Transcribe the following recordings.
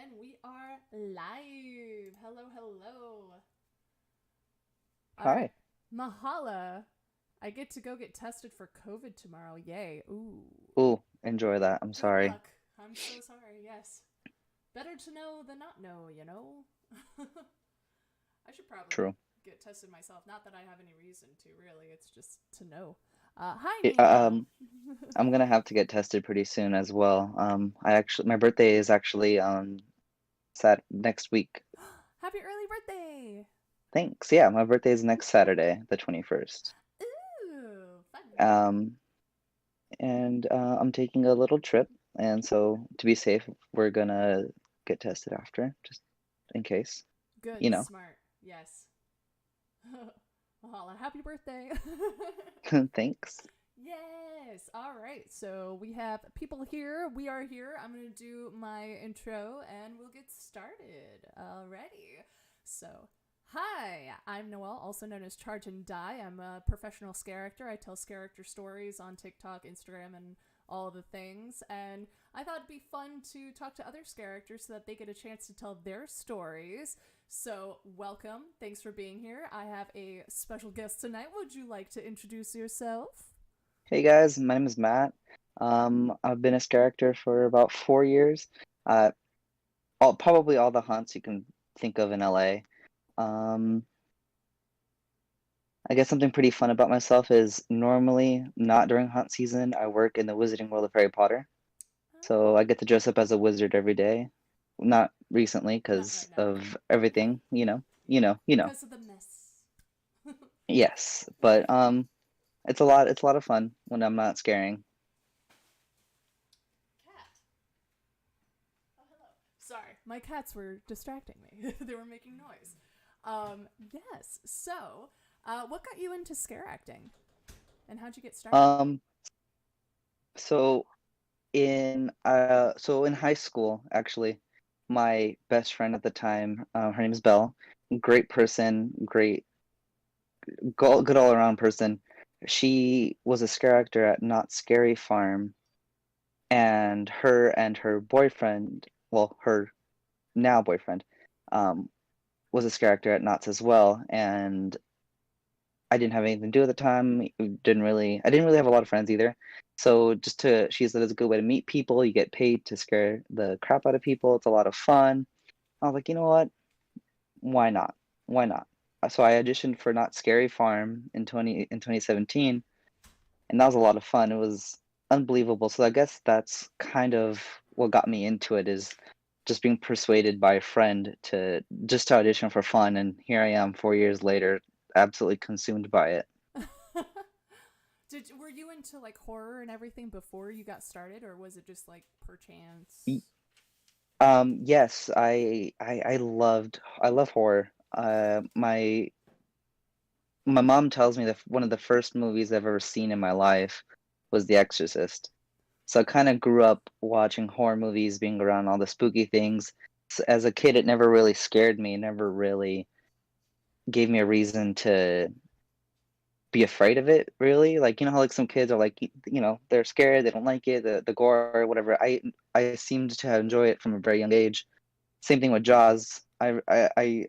and we are live. Hello, hello. All right. Hi. Mahala. I get to go get tested for COVID tomorrow. Yay. Ooh. Ooh, enjoy that. I'm Good sorry. luck. I'm so sorry. Yes. Better to know than not know, you know? I should probably True. get tested myself. Not that I have any reason to, really. It's just to know. Hi, Yeah, Nina. I'm gonna have to get tested pretty soon as well. My birthday is actually on Sat next week. Happy early birthday. Thanks. Yeah, my birthday is next Saturday, the 21st. Ooh, fun. Um, and I'm taking a little trip, and so to be safe, we're gonna get tested after, just in case. Good, You know. smart. Yes. Mahala, happy birthday. Thanks. Yes. All right. So we have people here. We are here. I'm going to do my intro and we'll get started. Alrighty. So, hi, I'm Noelle, also known as Charge and Die. I'm a professional scare actor. I tell Scareactor Stories on TikTok, Instagram, and all the things. And I thought it'd be fun to talk to other scare actors so that they get a chance to tell their stories. So, welcome. Thanks for being here. I have a special guest tonight. Would you like to introduce yourself? Hey guys, my name is Matt. I've been a character for about 4 years. Uh, probably all the hunts you can think of in LA. Um, I guess something pretty fun about myself is normally not during hunt season, I work in the Wizarding World of Harry Potter. So I Oh, get to dress up as a wizard every day. Not recently not because right now. of everything, you know. Because of the mess. Yes, but it's a lot of fun when I'm not scaring. Cat. Oh, hello. Sorry, my cats were distracting me. They were making noise. Yes. So, what got you into scare acting, and how'd you get started? Um, so in high school, actually, my best friend at the time, her name is Belle, great person, great, good all around person. She was a scare actor at Not Scary Farm, and her boyfriend, well, her now boyfriend, um, was a scare actor at Knott's as well, and I didn't have anything to do at the time. I didn't really have a lot of friends either. So she said it's a good way to meet people. You get paid to scare the crap out of people. It's a lot of fun. I was like, you know what? Why not? Why not? So I auditioned for Not Scary Farm in 2017, and that was a lot of fun. It was unbelievable. So I guess that's kind of what got me into it is just being persuaded by a friend to audition for fun, and here I am 4 years later, absolutely consumed by it. Were you into like horror and everything before you got started, or was it just like Y- perchance? yes, I love horror. My mom tells me that one of the first movies I've ever seen in my life was The Exorcist. So I kind of grew up watching horror movies, being around all the spooky things. As a kid, it never really scared me. It never really gave me a reason to be afraid of it, really. Like, you know how like some kids are like, they're scared, they don't like it, the gore or whatever. I seemed to enjoy it from a very young age. Same thing with Jaws. I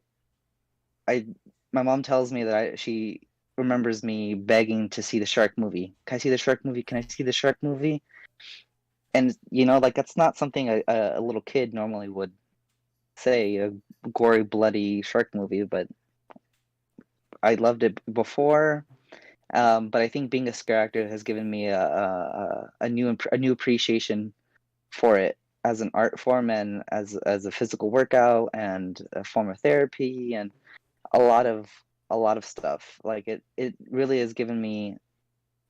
my mom tells me that she remembers me begging to see the shark movie. Can I see the shark movie? Can I see the shark movie? And like that's not something a little kid normally would say, a gory, bloody shark movie, but I loved it before. But I think being a scare actor has given me a new appreciation for it as an art form and as a physical workout and a form of therapy and a lot of a lot of stuff. Like it really has given me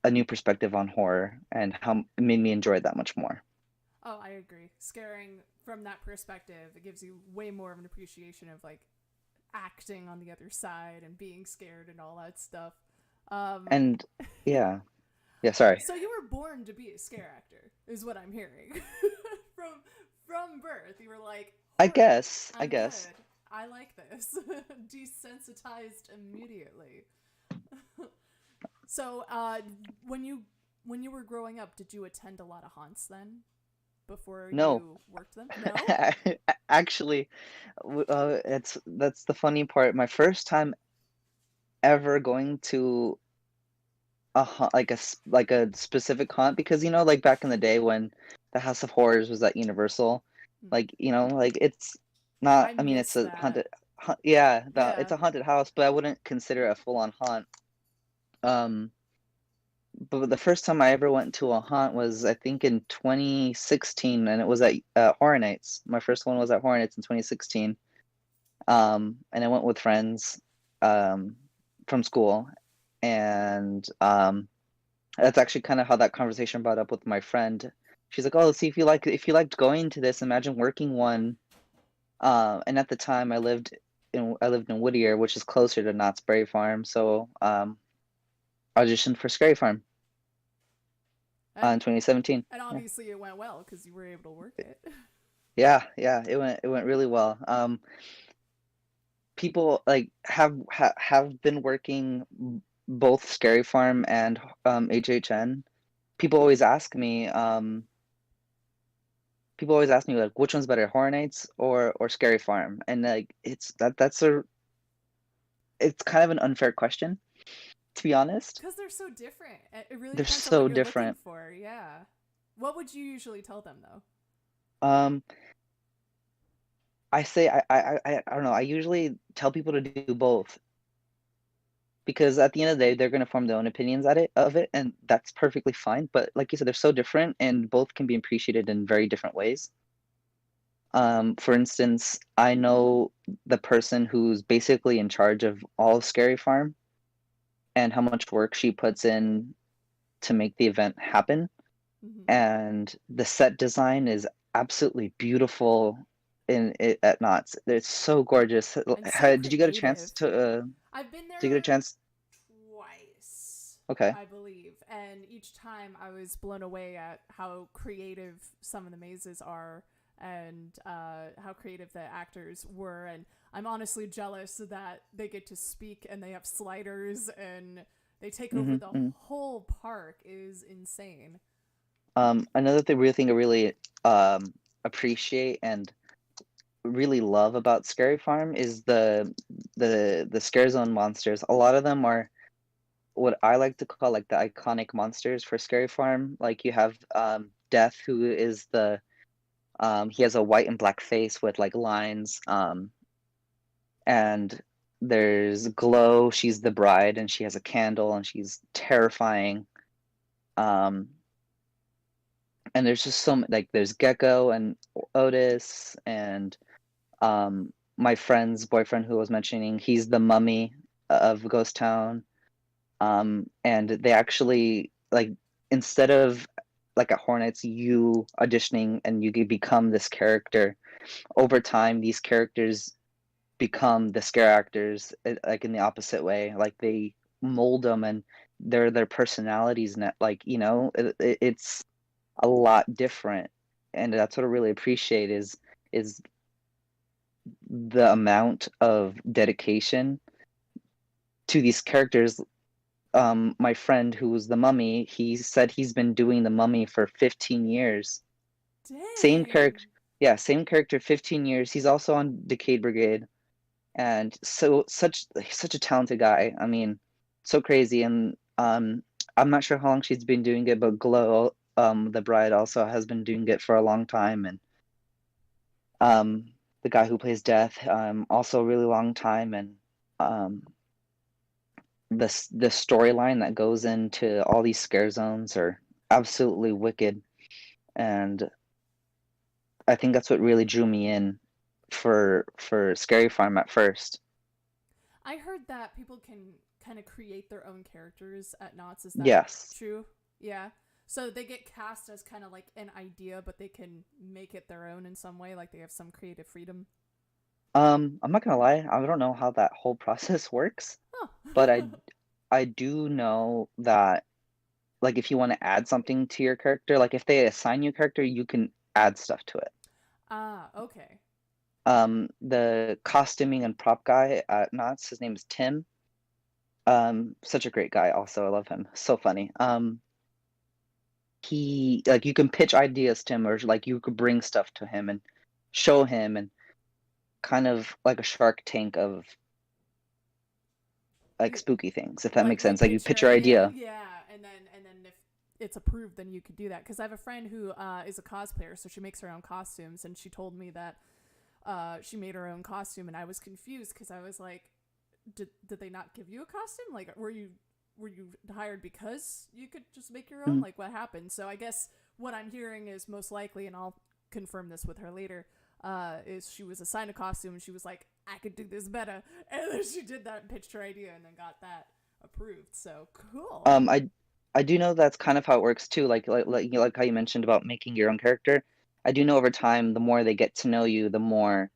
a new perspective on horror and how it made me enjoy it that much more. Oh, I agree. Scaring from that perspective, it gives you way more of an appreciation of like acting on the other side and being scared and all that stuff. Um, And yeah, yeah, sorry. so you were born to be a scare actor, is what I'm hearing. from from birth, you were like I horror. guess, I I'm guess. good. I like this. Desensitized immediately. So, when you were growing up, did you attend a lot of haunts then? before No. you worked them? No? Actually, that's the funny part. My first time ever going to a hunt, like a specific hunt, because like back in the day when the House of Horrors was at Universal, Hmm. like like it's not. I I mean, it's miss a that. yeah, it's Yeah. a haunted house, but I wouldn't consider it a full-on haunt. Um, but the first time I ever went to a haunt was, I think, in 2016, and it was at Horror Nights. My first one was at Horror Nights in 2016. And I went with friends um, from school, and that's actually kind of how that conversation brought up with my friend. She's like, "Oh, see if you liked going to this, imagine working one." And at the time, I lived in Whittier, which is closer to Knott's Berry Farm, so auditioned for Scary Farm And in 2017. and Yeah, obviously it went well because you were able to work it. yeah, it went really well. People like have been working both Scary Farm and HHN. People always ask me, like, which one's better, Horror Nights or Scary Farm, and like it's kind of an unfair question, to be honest. Because they're so different. It really They're depends on what so you're looking different. for. Yeah. What would you usually tell them though? Um, I say I don't know. I usually tell people to do both, because at the end of the day, they're going to form their own opinions of it, and that's perfectly fine. But like you said, they're so different, and both can be appreciated in very different ways. For instance, I know the person who's basically in charge of all of Scary Farm and how much work she puts in to make the event happen. Hmm. And the set design is absolutely beautiful in it at Knott's. It's so gorgeous. And so Did you get a chance creative. to I've been did you get a there chance? twice, Okay. I believe, and each time I was blown away at how creative some of the mazes are and how creative the actors were. And I'm honestly jealous that they get to speak and they have sliders and they take over the Hmm. whole park is insane. Another thing I really appreciate and really love about Scary Farm is the scare zone monsters. A lot of them are what I like to call like the iconic monsters for Scary Farm. Like you have Death, who is the he has a white and black face with like lines. And there's Glow, she's the bride and she has a candle and she's terrifying. Um, and there's just like there's Gecko and Otis and my friend's boyfriend who I was mentioning, he's the mummy of Ghost Town. And they actually like, instead of like at Hornets, you auditioning and you could become this character. Over time, these characters become the scare actors, like in the opposite way. Like they mold them, and they're their personalities. Net, like it's a lot different, and that's what I really appreciate is the amount of dedication to these characters. My friend who was the mummy, he said he's been doing the mummy for 15 years. Same Dang. character, yeah, same character, 15 years. He's also on Decade Brigade, and such a talented guy. I mean, so crazy. And I'm not sure how long she's been doing it, but Glow, the bride, also has been doing it for a long time, and um, the guy who plays Death, also a really long time, and um, the storyline that goes into all these scare zones are absolutely wicked, and I think that's what really drew me in for Scary Farm at first. I heard that people can kind of create their own characters at Knott's. Is that Yes. true? Yeah. So they get cast as kind of like an idea, but they can make it their own in some way. Like they have some creative freedom. I'm not gonna lie, I don't know how that whole process works, Oh. but I do know that, like, if you want to add something to your character, like if they assign you a character, you can add stuff to it. Ah, okay. The costuming and prop guy at Knott's, his name is Tim. Such a great guy. Also, I love him. So funny. he like you can pitch ideas to him, or like you could bring stuff to him and show him, and kind of like a Shark Tank of like Yeah, spooky things, if that makes like sense. Like you pitch your pitch your idea, idea. yeah, and then if it's approved, then you could do that. Because I have a friend who is a cosplayer, so she makes her own costumes, and she told me that she made her own costume, and I was confused because I was like, did they not give you a costume? Like, were you hired because you could just make your own? Mhm. Like, what happened? So I guess what I'm hearing is most likely, and I'll confirm this with her later, is she was assigned a costume and she was like, I could do this better. And then she did that and pitched her idea and then got that approved. So cool. Um, I I do know that's kind of how it works too. Like how you mentioned about making your own character. I do know over time, the more they get to know you, the more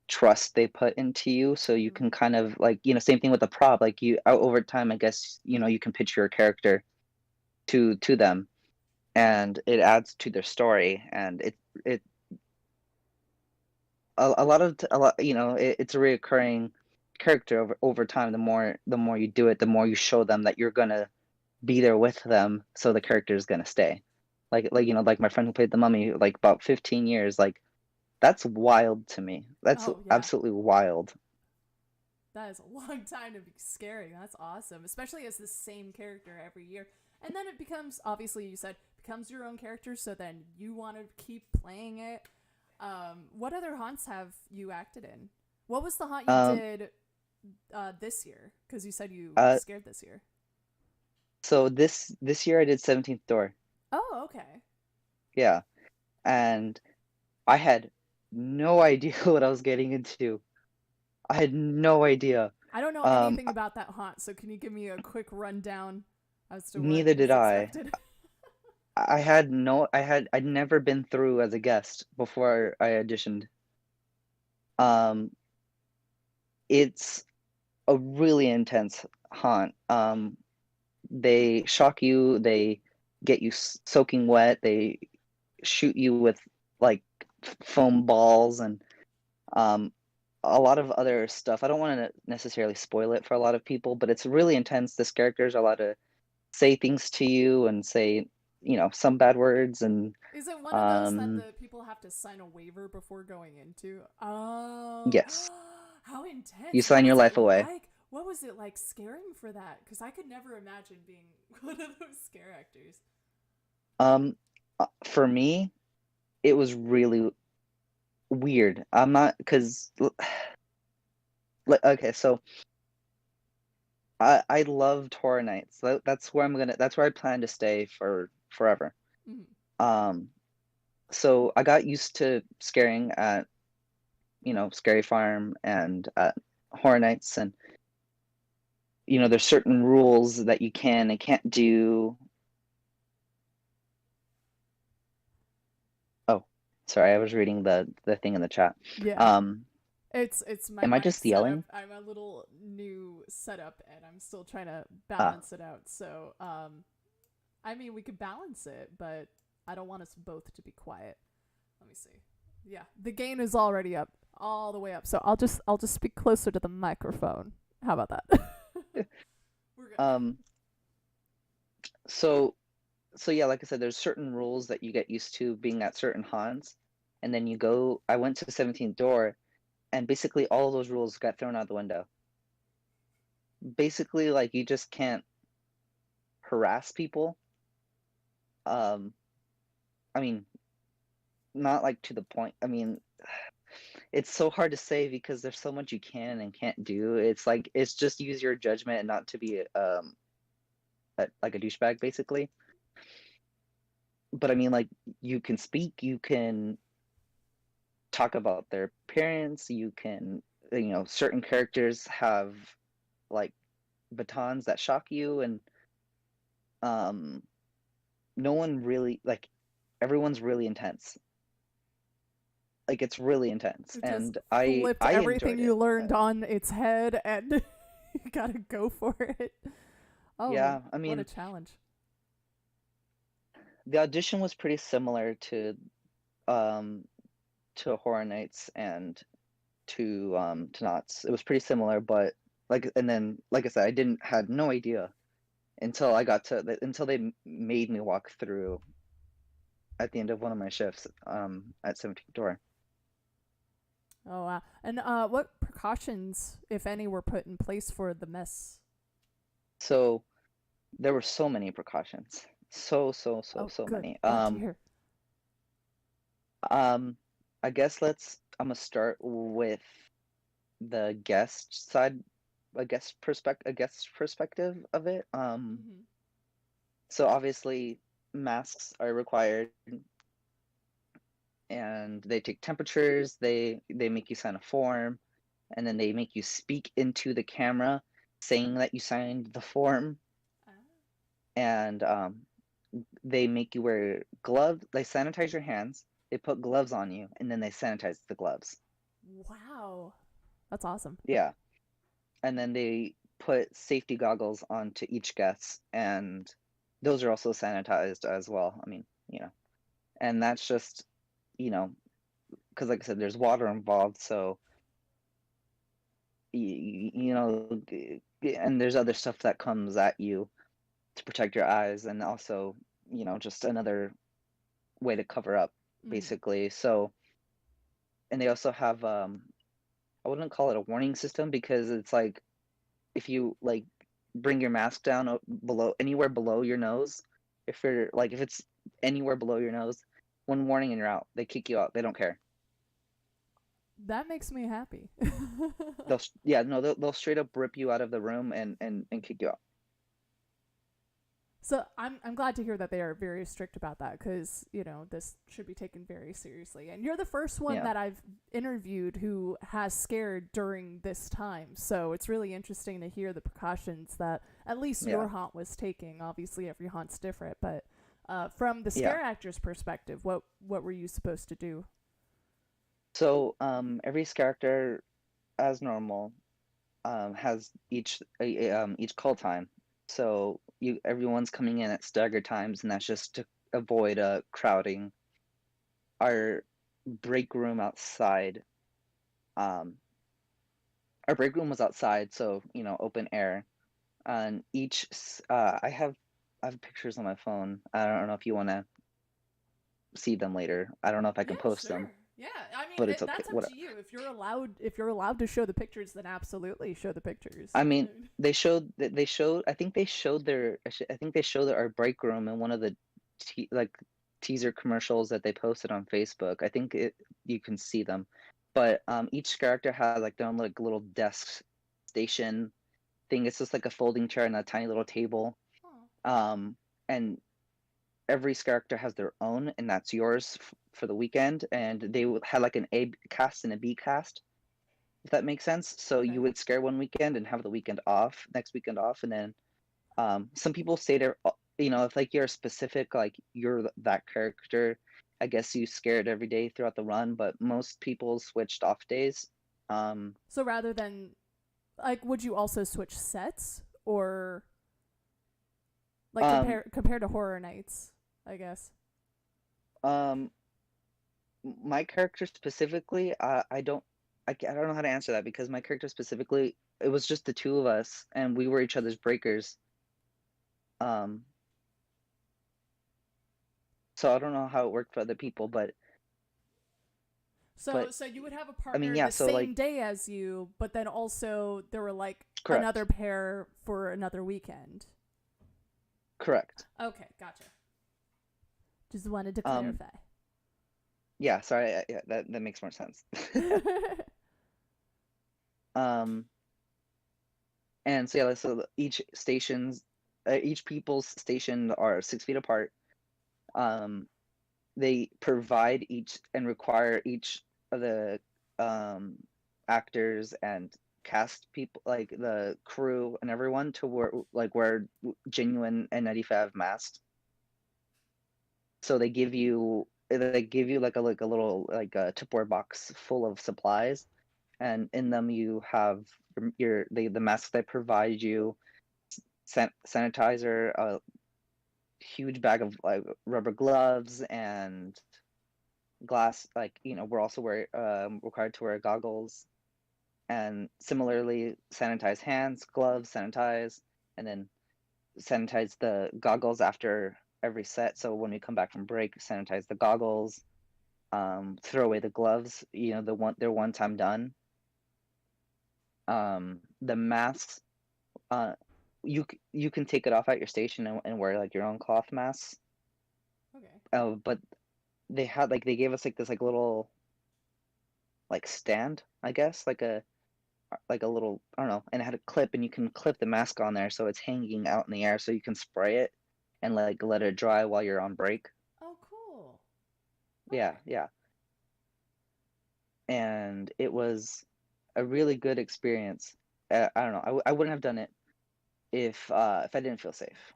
trust they put into you. So you Mm-hmm. can kind of like, same thing with the prop. Like over time, I guess, you can pitch your character to them, and it adds to their story. And it a lot, it's a reoccurring character over time. The more you do it, the more you show them that you're gonna be there with them, so the character is gonna stay. Like my friend who played the mummy, like about 15 years. Like that's wild to me. That's Oh yeah, absolutely wild. that is a long time to be scary. That's awesome, especially as the same character every year. And then it becomes, obviously, you said, becomes your own character, so then you want to keep playing it. What other haunts have you acted in? What was the haunt you Um, did this year? Because you said you uh, scared this year. so this year I did 17th door. Oh, okay. Yeah, and I had no idea what I was getting into. I had no idea. I don't know Um, anything about that haunt, so can you give me a quick rundown as to what Neither did is I. expected? I'd never been through as a guest before I auditioned. Um, it's a really intense haunt. They shock you, they get you soaking wet, they shoot you with like foam balls, and um, a lot of other stuff. I don't want to necessarily spoil it for a lot of people, but it's really intense. This characters are allowed to say things to you and say, some bad words, and Is it one of those that um, the people have to sign a waiver before going into? Oh, yes, how you intense! What sign your was it life away. like? What was it like scaring for that? Because I could never imagine being one of those scare actors. Um, for me, it was really weird. I'm not because, okay, so I loved Horror Nights. That's where I plan to stay for forever. Mm. Um, so I got used to scaring at, Scary Farm and at Horror Nights, and there's certain rules that you can and can't do. Oh, sorry, I was reading the thing in the chat. Yeah, Um, it's my am I mic just setup. yelling? I'm a little new setup, and I'm still trying to Ah, balance it out. So, I mean, we could balance it, but I don't want us both to be quiet. Let me see. Yeah, the gain is already up, all the way up. So I'll just speak closer to the microphone. How about that? We're good. um, so so yeah, like I said, there's certain rules that you get used to being at certain haunts, and then I went to the 17th door, and basically all of those rules got thrown out the window. Basically, like you just can't harass people. Um, I mean, not like to the point. I mean, it's so hard to say because there's so much you can and can't do. It's just use your judgment and not to be like a douchebag, basically. But I mean, like you can speak, you can talk about their appearance, you can, certain characters have like batons that shock you, and um, no one really like everyone's really intense. Like it's really intense, It just and I flipped I everything enjoyed it. you learned on its head, and you gotta go for it. Oh, Yeah, I what a mean, challenge! the audition was pretty similar um to Horror Nights and to Knots. It was pretty similar, but and then like I said, I had no idea until I got to until they made me walk through. at the end of one of my shifts at 17th Door. Oh wow! And what precautions, if any, were put in place for the mess? So there were so many precautions. Oh, So good. many. Glad to hear. Um, I guess I'm gonna start with the guest side, a guest perspective of it. Mm-hmm. So obviously masks are required, and they take temperatures. They make you sign a form, and then they make you speak into the camera, saying that you signed the form, Ah. and they make you wear gloves. They sanitize your hands. They put gloves on you, and then they sanitize the gloves. Wow, that's awesome. Yeah, and then they put safety goggles onto each guest, and those are also sanitized as well. I mean, and that's just, you know, because like I said, there's water involved, so you know, and there's other stuff that comes at you to protect your eyes, and also, just another way to cover up, Mm-hmm. basically. So, and they also have, I wouldn't call it a warning system because it's like if you like bring your mask down below anywhere below your nose, if it's anywhere below your nose, one warning and you're out. They kick you out. They don't care. That makes me happy. Yeah, no, they'll straight up rip you out of the room and kick you out. So I'm glad to hear that they are very strict about that, because this should be taken very seriously. And you're the first one Yeah, that I've interviewed who has scared during this time. So it's really interesting to hear the precautions that at least yeah, your haunt was taking. Obviously, every haunt's different, but from the yeah. scare actor's perspective, what were you supposed to do? So every character, as normal, has each call time. So everyone's coming in at staggered times, and that's just to avoid crowding. Our break room outside, um, our break room was outside, so open air. And I have pictures on my phone. I don't know if you want to see them later. I don't know if I Yeah, can post them, sure. Yeah, I mean but it's okay. that's up What to you. If you're allowed to show the pictures, then absolutely show the pictures. I mean, they showed. I think they showed I think they showed our break room in one of the like teaser commercials that they posted on Facebook. I think you can see them, but each character has like their own like little desk station thing. It's just like a folding chair and a tiny little table. Oh, And every character has their own, and that's yours for the weekend. And they had like an A cast and a B cast, if that makes sense. So okay. you would scare one weekend and have the weekend off, next weekend off, and then some people stay there. If like you're specific, like you're that character, I guess you scared every day throughout the run. But most people switched off days. Um, So rather than like, would you also switch sets, or like um, compare to Horror Nights? I guess. um, my character specifically, I don't know how to answer that because my character specifically, it was just the two of us, and we were each other's breakers. Um, so I don't know how it worked for other people, So but so you would have a I mean, partner yeah. the So like, same day as you, but then also there were like another correct, pair for another weekend. correct. Okay, gotcha. Just wanted to Um, clarify. yeah. Sorry, yeah, that makes more sense. um, and so yeah, so each people's station are 6 feet apart. Um, they provide each and require each of the um, actors and cast people, like the crew and everyone, to wear genuine N95 masks. So they give you like a little like a Tupperware box full of supplies, and in them you have the masks they provide you, sanitizer, a huge bag of like rubber gloves and glass. Like we're also required to wear goggles, and similarly sanitize hands, gloves, sanitize, and then sanitize the goggles after. every set. So when we come back from break, sanitize the goggles, throw away the gloves. They're one time done. The masks, uh, you can take it off at your station and wear like your own cloth masks. Okay. But they gave us like this like little like stand, I guess, like a little, I don't know, and it had a clip, and you can clip the mask on there so it's hanging out in the air, so you can spray it and like let it dry while you're on break. Oh, cool. Yeah, Okay. yeah. And it was a really good experience. I don't know. I wouldn't have done it if I didn't feel safe.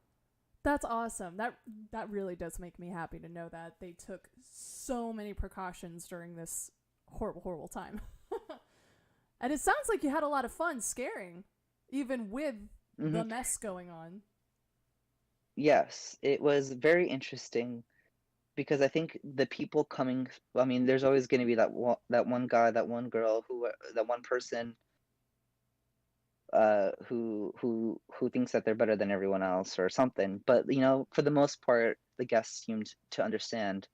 That's awesome. That really does make me happy to know that they took so many precautions during this horrible time. And it sounds like you had a lot of fun scaring, even with Hmm. the mess going on. Yes, it was very interesting because I think the people coming, I mean, there's always going to be that one guy, that one girl, that one person who thinks that they're better than everyone else or something. But for the most part, the guests seemed to understand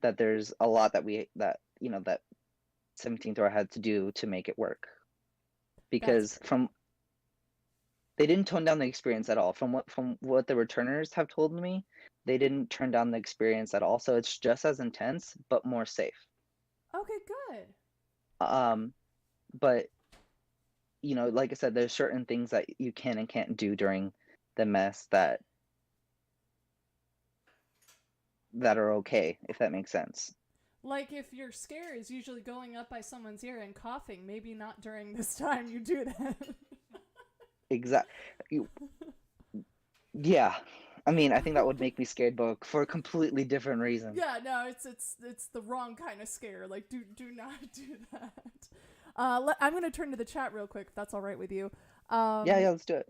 that there's a lot that 17th hour had to do to make it work. That's Because great. from they didn't tone down the experience at all. From what the returners have told me, they didn't turn down the experience at all. So it's just as intense, but more safe. Okay, good. Um, but like I said, there's certain things that you can and can't do during the mess that are okay, if that makes sense. Like if your scare is usually going up by someone's ear and coughing, maybe not during this time you do that. Exactly. Yeah. I mean, I think that would make me scared, but for a completely different reason. Yeah, no, it's the wrong kind of scare. Like, do not do that. I'm gonna turn to the chat real quick if that's all right with you. Yeah, Um, yeah, let's do it.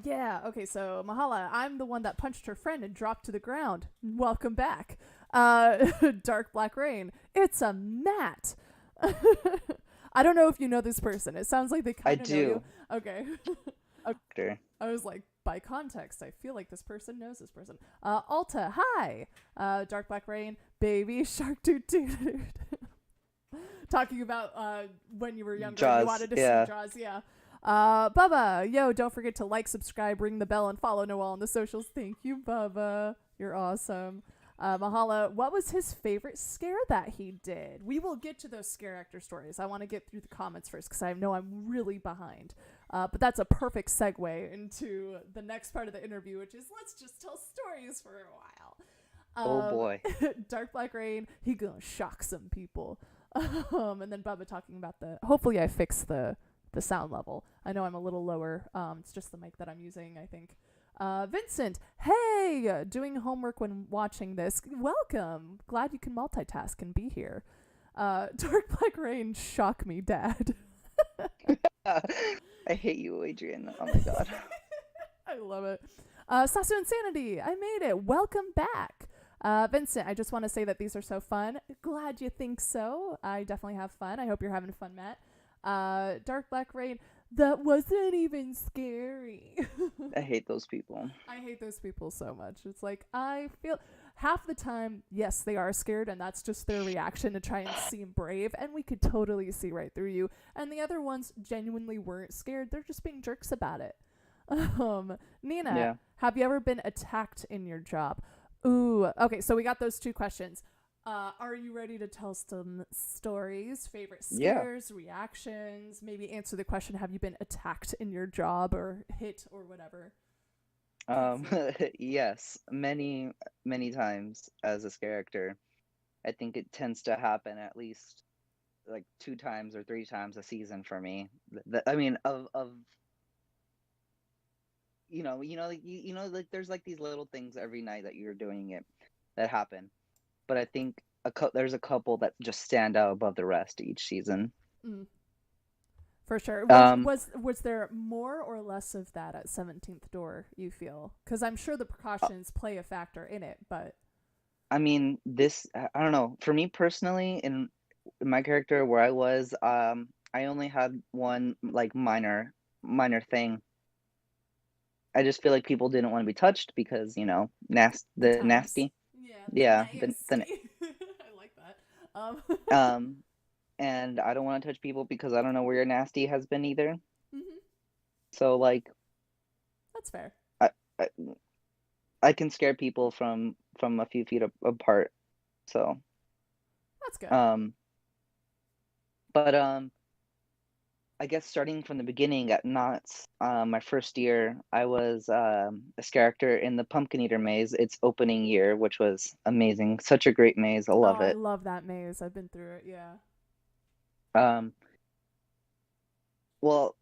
yeah, okay. So Mahala, I'm the one that punched her friend and dropped to the ground. Welcome back. Dark Black Rain. It's a Matt. I don't know if you know this person. It sounds like they I kind of know you. do. Okay. Actor. I was like, by context, I feel like this person knows this person. Alta, hi. Dark Black Rain, baby shark toot toot. Talking about when you were younger and you Jaws. wanted to see Yeah. Jaws, yeah. Bubba, yo, don't forget to like, subscribe, ring the bell, and follow Noel on the socials. Thank you, Bubba. You're awesome. Mahala, what was his favorite scare that he did? We will get to those scare actor stories. I want to get through the comments first because I know I'm really behind. But that's a perfect segue into the next part of the interview, which is let's just tell stories for a Oh while. boy. Dark Black Rain, he gonna shock some people. And then Bubba talking about hopefully I fixed the sound level. I know I'm a little lower. It's just the mic that I'm using, I think. Vincent, hey, doing homework when watching this. Welcome. Glad you can multitask and be here. Dark Black Rain, shock me, Dad. I hate you, Adrian. Oh my god. I love it. Sasu Insanity, I made it. Welcome back. Vincent, I just want to say that these are so fun. Glad you think so. I definitely have fun. I hope you're having fun, Matt. Dark Black Rain, that wasn't even scary. I hate those people. I hate those people so much. It's like, I feel half the time, yes, they are scared, and that's just their reaction to try and seem brave, and we could totally see right through you. And the other ones genuinely weren't scared. They're just being jerks about it. Nina, Yeah. have you ever been attacked in your job? Ooh, okay, so we got those two questions. Are you ready to tell some stories, favorite Yeah. scares, reactions? Maybe answer the question, have you been attacked in your job or hit or whatever? Um, yes, many times as a character. I think it tends to happen at least like 2 times or 3 times a season for me. I mean, of like there's like these little things every night that you're doing it that happen, but I think there's a couple that just stand out above the rest each season. Mm, for sure. Was Um, was was there more or less of that at 17th Door, you feel? Because I'm sure the uh, precautions play a factor in it, but I mean, I don't know. For me personally, in my character where I was, I only had one like minor thing. I just feel like people didn't want to be touched because, The the times. nasty. Yeah, the Yeah, nasty. I like that. Um, um, and I don't want to touch people because I don't know where your nasty has been either. mhm, So like, that's fair. I, I I can scare people from a few feet apart. So That's good. um, but I guess starting from the beginning at Knott's, my first year, I was a character in the Pumpkin Eater maze. Its opening year, which was amazing, such a great maze. I Oh, love I it. love that maze. I've been through it. Yeah. Um, well,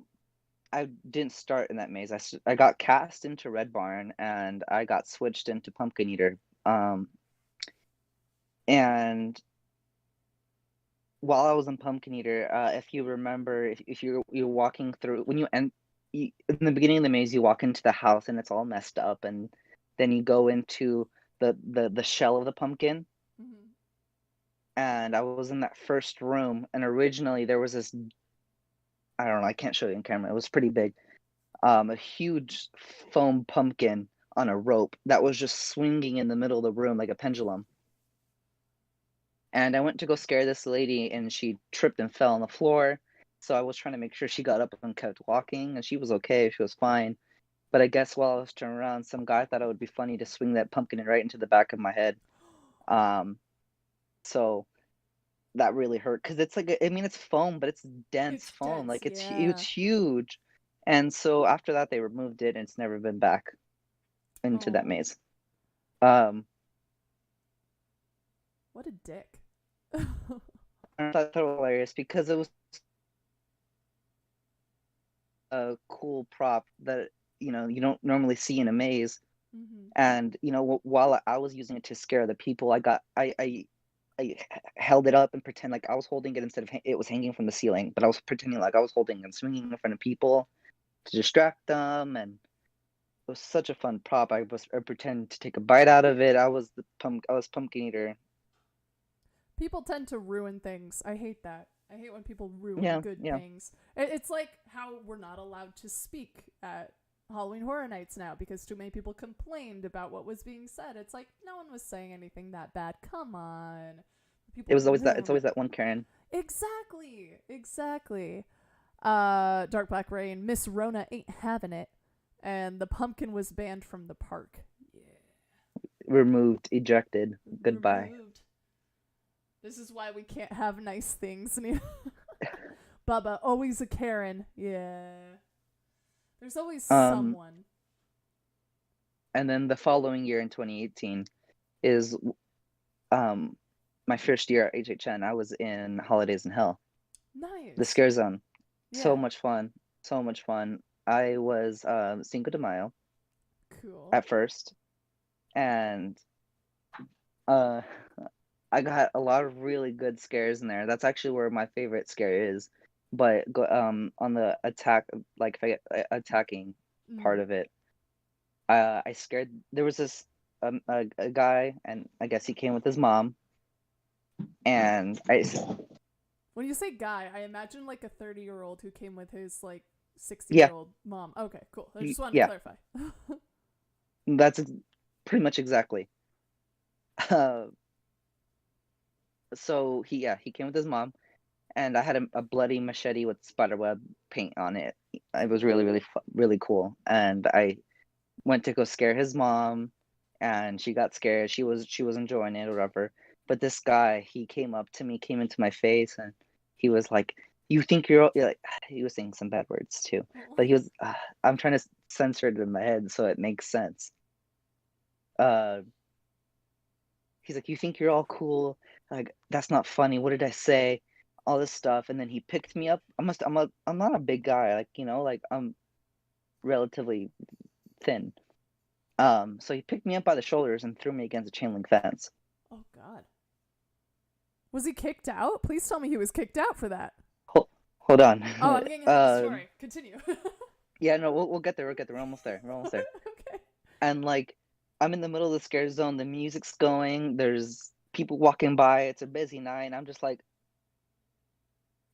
I didn't start in that maze. I got cast into Red Barn and I got switched into Pumpkin Eater. Um, and while I was in Pumpkin Eater, if you remember, if you're walking through when in the beginning of the maze, you walk into the house and it's all messed up, and then you go into the shell of the pumpkin. Mhm. And I was in that first room, and originally there was this, I don't know, I can't show you in camera. It was pretty big, a huge foam pumpkin on a rope that was just swinging in the middle of the room like a pendulum. And I went to go scare this lady, and she tripped and fell on the floor. So I was trying to make sure she got up and kept walking, and she was okay. She was fine. But I guess while I was turning around, some guy thought it would be funny to swing that pumpkin right into the back of my head. Um, so that really hurt because it's like, I mean, it's foam, but it's dense It's foam. dense. Like Yeah. it's huge. And so after that, they removed it, and it's never been back into that Oh, maze. Um, what a dick. I thought that was hilarious because it was a cool prop that you don't normally see in a maze. Mhm. And while I was using it to scare the people, I held it up and pretend like I was holding it instead of it was hanging from the ceiling, but I was pretending like I was holding and swinging in front of people to distract them, and it was such a fun prop. I pretend to take a bite out of it. I was Pumpkin Eater. People tend to ruin things. I hate that. I hate when people ruin Yeah, good yeah. things. It's like how we're not allowed to speak at Halloween Horror Nights now because too many people complained about what was being said. It's like no one was saying anything that bad. Come on. People It's always ruin. that one Karen. Exactly. Exactly. Dark Black Rain, Miss Rona ain't having it. And the pumpkin was banned from the park. Yeah. Removed, ejected, goodbye. Removed. This is why we can't have nice things. Bubba, always a Karen. Yeah. There's always Um, someone. and then the following year in 2018 is um my first year at HHN. I was in Holidays in Hell, the Nice. Scare Zone. So Yeah. much fun, so much fun. I was Cinco de Mayo Cool. at first, and uh, I got a lot of really good scares in there. That's actually where my favorite scare is. But on the attack, like if I get attacking part Mm. of it, I scared. There was this a guy, and I guess he came with his mom, and When you say guy, I imagine like a 30-year-old who came with his like 60 year yeah, old mom. Okay, cool. I just wanted to yeah, clarify. that's pretty much exactly. Uh, so he came with his mom, and I had a bloody machete with spiderweb paint on it. It was really Cool. really really cool, and I went to go scare his mom, and she got scared. She was enjoying it or whatever. But this guy, he came up to me, came into my face, and he was like, "You think you're like?" He was saying some bad words too, Oh. but he was. I'm trying to censor it in my head so it makes sense. Uh, he's like, "You think you're all cool? Like that's not funny. What did I say?" All this stuff, and then he picked me up. I'm not a big guy, like like I'm relatively thin. So he picked me up by the shoulders and threw me against a chain link fence. Oh God. Was he kicked out? Please tell me he was kicked out for that. Hold on. Oh, I'm getting ahead of the um, story. Continue. yeah, no, we'll get there. We'll get there. We're almost there. We're almost there. Okay. And like, I'm in the middle of the scare zone. The music's going. There's people walking by. It's a busy night. I'm just like,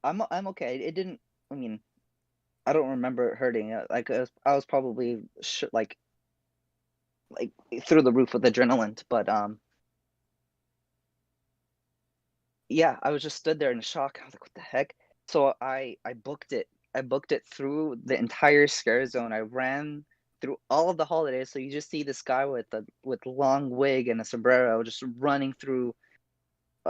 I'm okay. It didn't. I mean, I don't remember it hurting. Like I was probably like through the roof with adrenaline, but yeah, I was just stood there in shock. I was like, what the heck? So I booked it. I booked it through the entire scare zone. I ran through all of the holidays. So you just see this guy with long wig and a sombrero just running through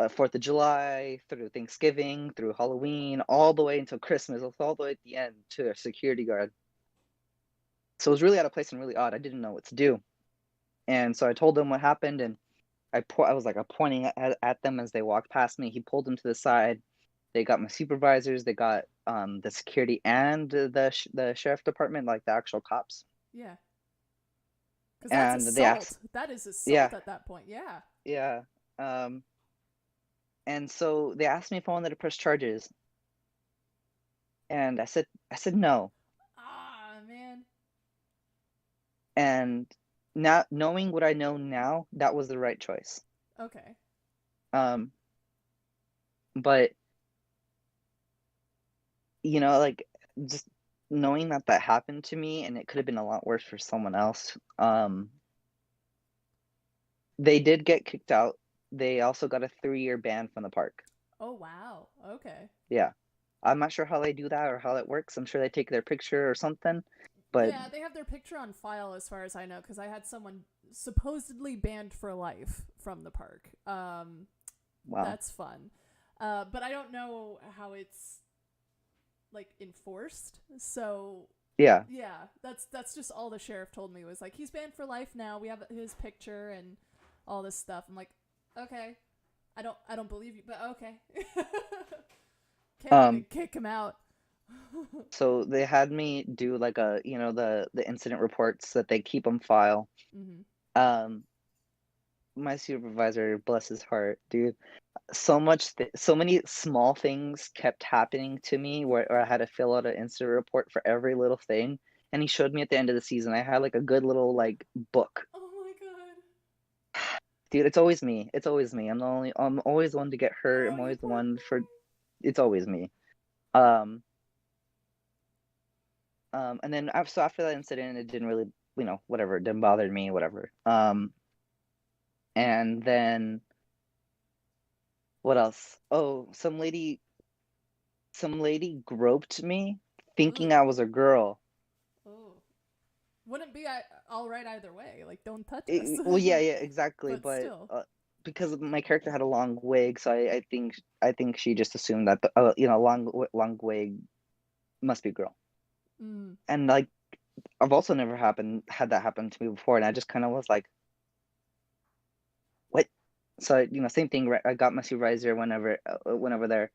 4th of July, through Thanksgiving, through Halloween, all the way until Christmas, all the way at the end to a security guard. So it was really out of place and really odd. I didn't know what to do. And so I told him what happened, and I was like pointing at them as they walked past me. He pulled them to the side. They got my supervisors. They got the security and the sheriff department, like the actual cops. Yeah. Because that's And they asked, assault. That is yeah, assault at that point. Yeah. yeah. Um, and so they asked me if I wanted to press charges, and I said no. Ah, man. And now knowing what I know now, that was the right choice. Okay. Um, but like just knowing that that happened to me and it could have been a lot worse for someone else. They did get kicked out. They also got a 3-year ban from the park. Oh, wow. Okay. Yeah. I'm not sure how they do that or how that works. I'm sure they take their picture or something. But Yeah, they have their picture on file as far as I know, because I had someone supposedly banned for life from the park. wow. That's fun. But I don't know how it's like enforced. So Yeah. yeah, that's just all the sheriff told me was like he's banned for life now. We have his picture and all this stuff. I'm like, okay, I don't believe you, but okay. Can't even Um kick him out. so they had me do like the incident reports that they keep on file. Mm-hmm. Um my supervisor, bless his heart, dude, so many small things kept happening to me where I had to fill out an incident report for every little thing. And he showed me at the end of the season. I had like a good little like book. Oh my god. Dude, it's always me. It's always me. I'm always the one to get hurt. Oh, I'm you always the poor one for thing. it's always me. Um and then so after that incident it didn't really, whatever, it didn't bother me, whatever. And then what else? Oh, some lady groped me thinking Ugh. I was a girl. Oh. Wouldn't be all right either way. Like, don't touch us. Well, yeah, yeah, exactly. But But still. because my character had a long wig, so I think she just assumed that the long wig must be a girl. Mm. And like I've also never had that happen to me before, and I just kind of was like, what? So same thing. I got my supervisor whenever there.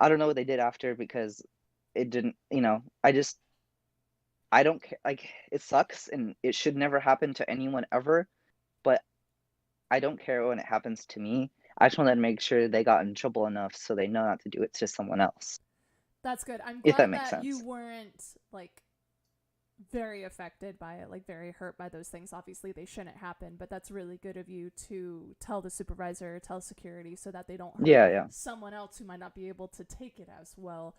I don't know what they did after because it didn't. I don't care. Like it sucks, and it should never happen to anyone ever. But I don't care when it happens to me. I just wanted to make sure they got in trouble enough so they know not to do it to someone else. That's good. I'm If that glad makes that you sense. weren't like very affected by it, like very hurt by those things. Obviously, they shouldn't happen, but that's really good of you to tell the supervisor, tell security, so that they don't hurt Yeah, yeah, someone else who might not be able to take it as well.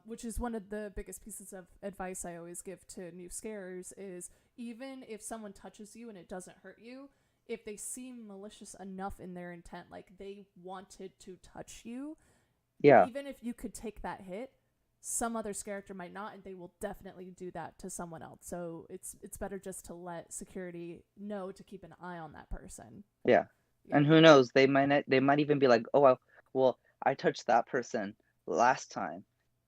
Which is one of the biggest pieces of advice I always give to new scarers is even if someone touches you and it doesn't hurt you, if they seem malicious enough in their intent, like they wanted to touch you, yeah, even if you could take that hit, some other character might not, and they will definitely do that to someone else. So it's better just to let security know to keep an eye on that person. yeah. Yeah, And who knows? They might even be like, oh well, I touched that person last time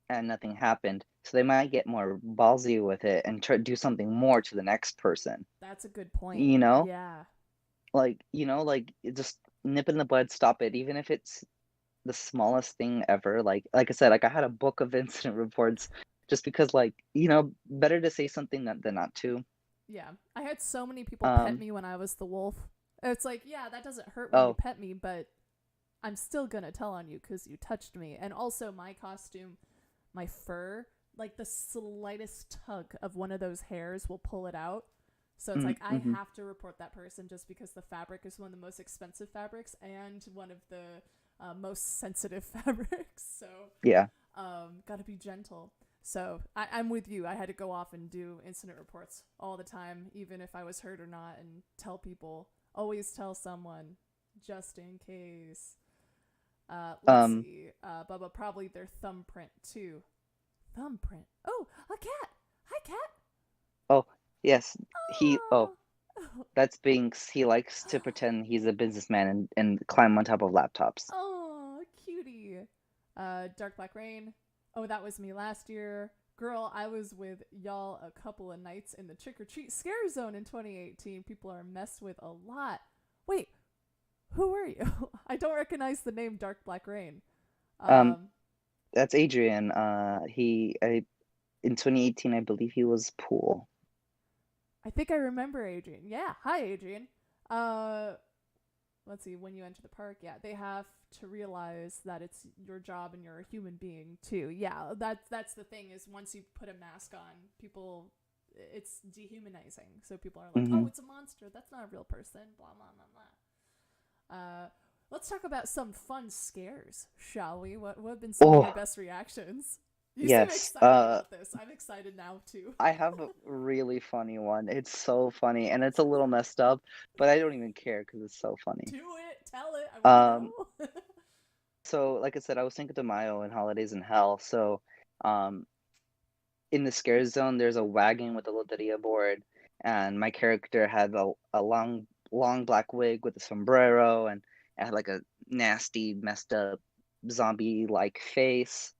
and nothing happened. So they might get more ballsy with it and try to do something more to the next person. that's a good point. You know, Yeah, like just nip in the bud, stop it, even if it's the smallest thing ever. Like I said, like I had a book of incident reports just because, like, better to say something than not to. yeah. I had so many people pet Um. me when I was the wolf. It's like, yeah, that doesn't hurt when you Oh. pet me, but I'm still gonna tell on you because you touched me. And also, my costume, my fur, like the slightest tug of one of those hairs will pull it out. So it's like I Mm-hmm. have to report that person just because the fabric is one of the most expensive fabrics and one of the most sensitive fabrics. So Yeah. gotta be gentle. So I'm with you. I had to go off and do incident reports all the time, even if I was hurt or not, and tell people. Always tell someone, just in case. Let's Um, see. Bubba, probably their thumbprint too. Thumbprint. Oh, a cat. Hi, cat. oh, yes, Oh. he likes to pretend he's a businessman and climb on top of laptops. Oh, cutie. Dark Black Rain. Oh, that was me last year. Girl, I was with y'all a couple of nights in the trick or treat scare zone in 2018. People are messed with a lot. Wait, who are you? I don't recognize the name Dark Black Rain. Um, Um, that's Adrian. In 2018, I believe he was Pool. I think I remember Adrian. Yeah, hi Adrian. Uh, let's see. When you enter the park, yeah, they have to realize that it's your job and you're a human being too. Yeah, that's the thing is once you put a mask on, people, it's dehumanizing. So people are like, Mm-hmm. oh, it's a monster. That's not a real person. Blah blah blah blah. Let's talk about some fun scares, shall we? What have been some of your Oh, best reactions? You seem yes. excited about this. I'm excited now too. I have a really funny one. It's so funny, and it's a little messed up, but I don't even care because it's so funny. Do it. Tell it. I want to Um, know. so like I said, I was Cinco de Mayo and Holidays in Hell. So, um, in the scare zone, there's a wagon with a loteria board, and my character had a long black wig with a sombrero, and it had like a nasty, messed up zombie like face,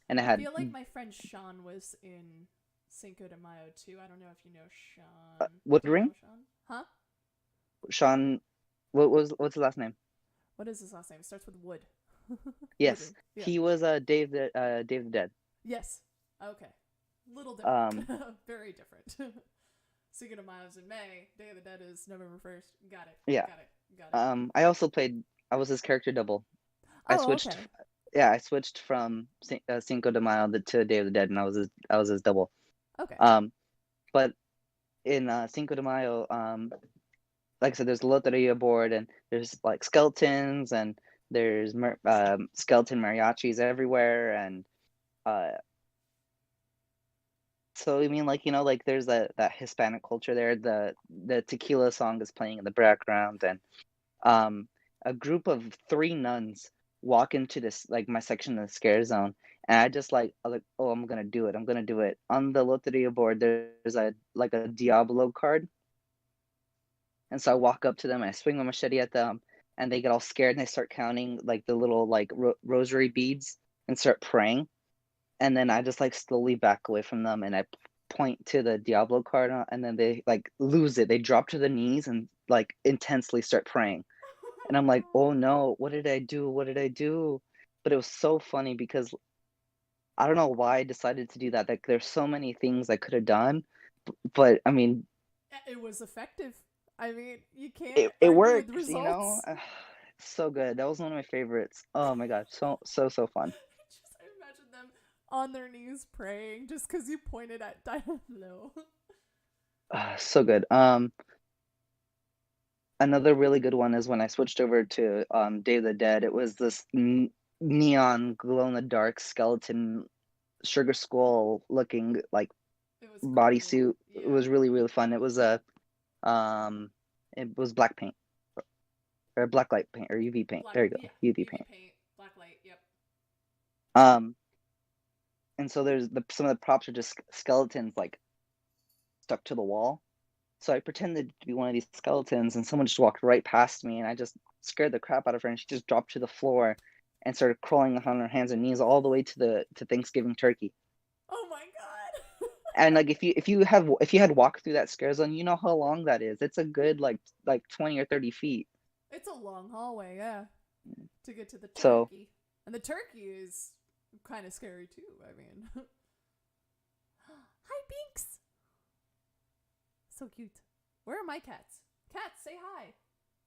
and it I had feel like my friend Sean was in Cinco de Mayo too. I don't know if you know Sean. wood Do you ring. know Sean? Huh? Sean, what's his last name? What is his last name? It starts with Wood. Yes, Woodring. Yeah. he was Dave the Dead. Yes. Okay. Little different. Um, Very different. Cinco de Mayo's in May. Day of the Dead is November 1st. Got it. yeah. Got it. Got it. I also played. I was his character double. I Oh, switched. okay. Yeah, I switched from Cinco de Mayo to Day of the Dead, and I was his double. Okay. Um, but in Cinco de Mayo, like I said, there's a loteria board, and there's like skeletons, and there's skeleton mariachis everywhere, and uh, so I mean, like like there's that Hispanic culture there. The tequila song is playing in the background, and um, a group of three nuns walk into this like my section of the scare zone, and I was like, oh, I'm gonna do it. I'm gonna do it. On the loteria board, there's a Diablo card, and so I walk up to them, and I swing my machete at them, and they get all scared, and they start counting like the little like rosary beads and start praying, and then I just like slowly back away from them, and I point to the Diablo card, and then they like lose it. They drop to the knees and like intensely start praying, and I'm like, oh no, what did I do? What did I do? But it was so funny because I don't know why I decided to do that. Like, there's so many things I could have done, but I mean, It was effective. I mean, you can't it argue with worked, you know. results. So good. That was one of my favorites. Oh my god, so fun. I imagine them on their knees praying just because you pointed at Diablo. So good. Another really good one is when I switched over to Day of the Dead. It was this neon glow in the dark skeleton sugar skull looking like It was cool. bodysuit. It Yeah. was really fun. Um it was black paint or black light paint or UV paint. Black, There you go. yeah. UV UV paint. paint, black light, yep. Um and so there's some of the props are just skeletons like stuck to the wall. So I pretended to be one of these skeletons, and someone just walked right past me, and I just scared the crap out of her, and she just dropped to the floor and started crawling on her hands and knees all the way to Thanksgiving turkey. Oh my god. And like if you had walked through that scare zone, you know how long that is. It's a good like 20 or 30 feet. It's a long hallway, yeah, to get to the So turkey. And the turkey is kind of scary too, I mean. Hi, Binks. So cute. Where are my cats? Cats, say hi.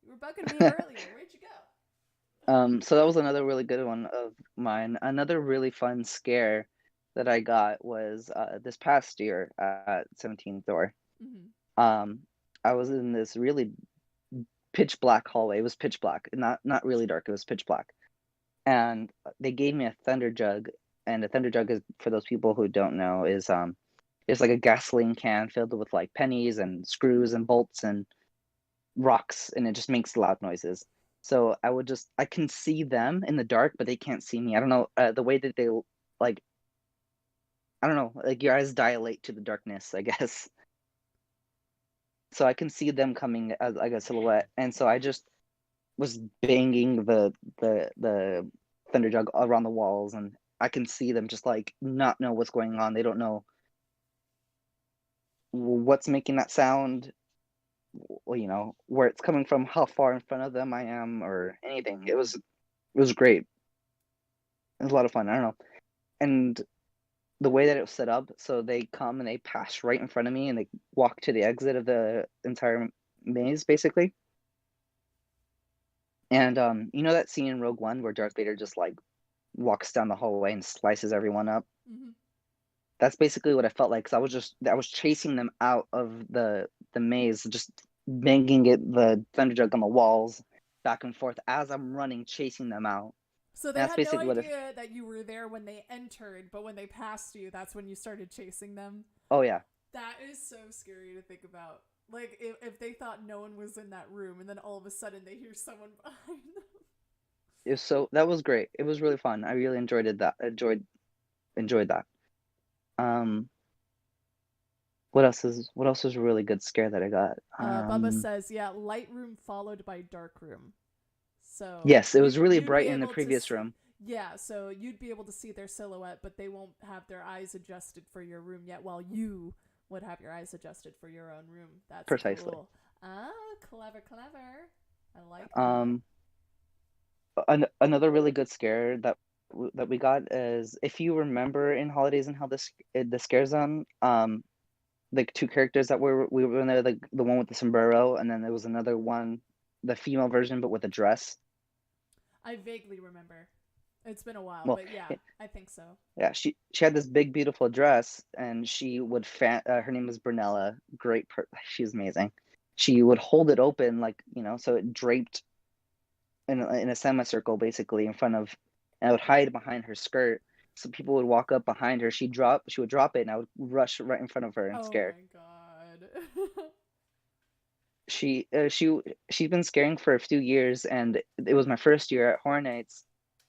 You were bugging me earlier. Where'd you go? so that was another really good one of mine. Another really fun scare that I got was this past year at 17th door. Mm-hmm. Um, I was in this really pitch black hallway. It was pitch black, not really dark. It was pitch black, and they gave me a thunder jug, And a thunder jug is, for those people who don't know, is it's like a gasoline can filled with like pennies and screws and bolts and rocks, and it just makes loud noises. So I can see them in the dark, but they can't see me. I don't know, the way that they like, I don't know, like your eyes dilate to the darkness, I guess. So I can see them coming as like a silhouette, and so I just was banging the thunder jug around the walls, and I can see them just like not know what's going on. They don't know what's making that sound, where it's coming from, how far in front of them I am, or anything. It was great. It was a lot of fun. I don't know. And the way that it was set up, so they come and they pass right in front of me and they walk to the exit of the entire maze, basically. And that scene in Rogue One where Darth Vader just like walks down the hallway and slices everyone up. Mm-hmm. That's basically what I felt like. Cause I was chasing them out of the maze, just banging the thunder jug on the walls back and forth as I'm running, chasing them out. So And they that's had no basically idea that you were there when they entered, but when they passed you, that's when you started chasing them. Oh yeah. That is so scary to think about. Like, if they thought no one was in that room, and then all of a sudden they hear someone behind them. That was great. It was really fun. I really enjoyed it. Enjoyed that. Um, what else was a really good scare that I got? Bubba says, yeah, light room followed by dark room. So Yes, it was really you'd be bright in the able to previous room. yeah, so you'd be able to see their silhouette, but they won't have their eyes adjusted for your room yet, while you would have your eyes adjusted for your own room. That's Precisely. cool. Ah, clever, clever. I like that. Another really good scare that we got is, if you remember in Holidays and Hell, the scare zone, like two characters that we were in there, the one with the sombrero, and then there was another one, the female version but with a dress. I vaguely remember. It's been a while, Well, but yeah, I think so. yeah, she had this big beautiful dress, and she would her name was Brunella. She's amazing. She would hold it open, like, so it draped in a semicircle basically in front of, and I would hide behind her skirt, so people would walk up behind her. She would drop it, and I would rush right in front of her and Oh scare. my god. She's been scaring for a few years, and it was my first year at Horror Nights,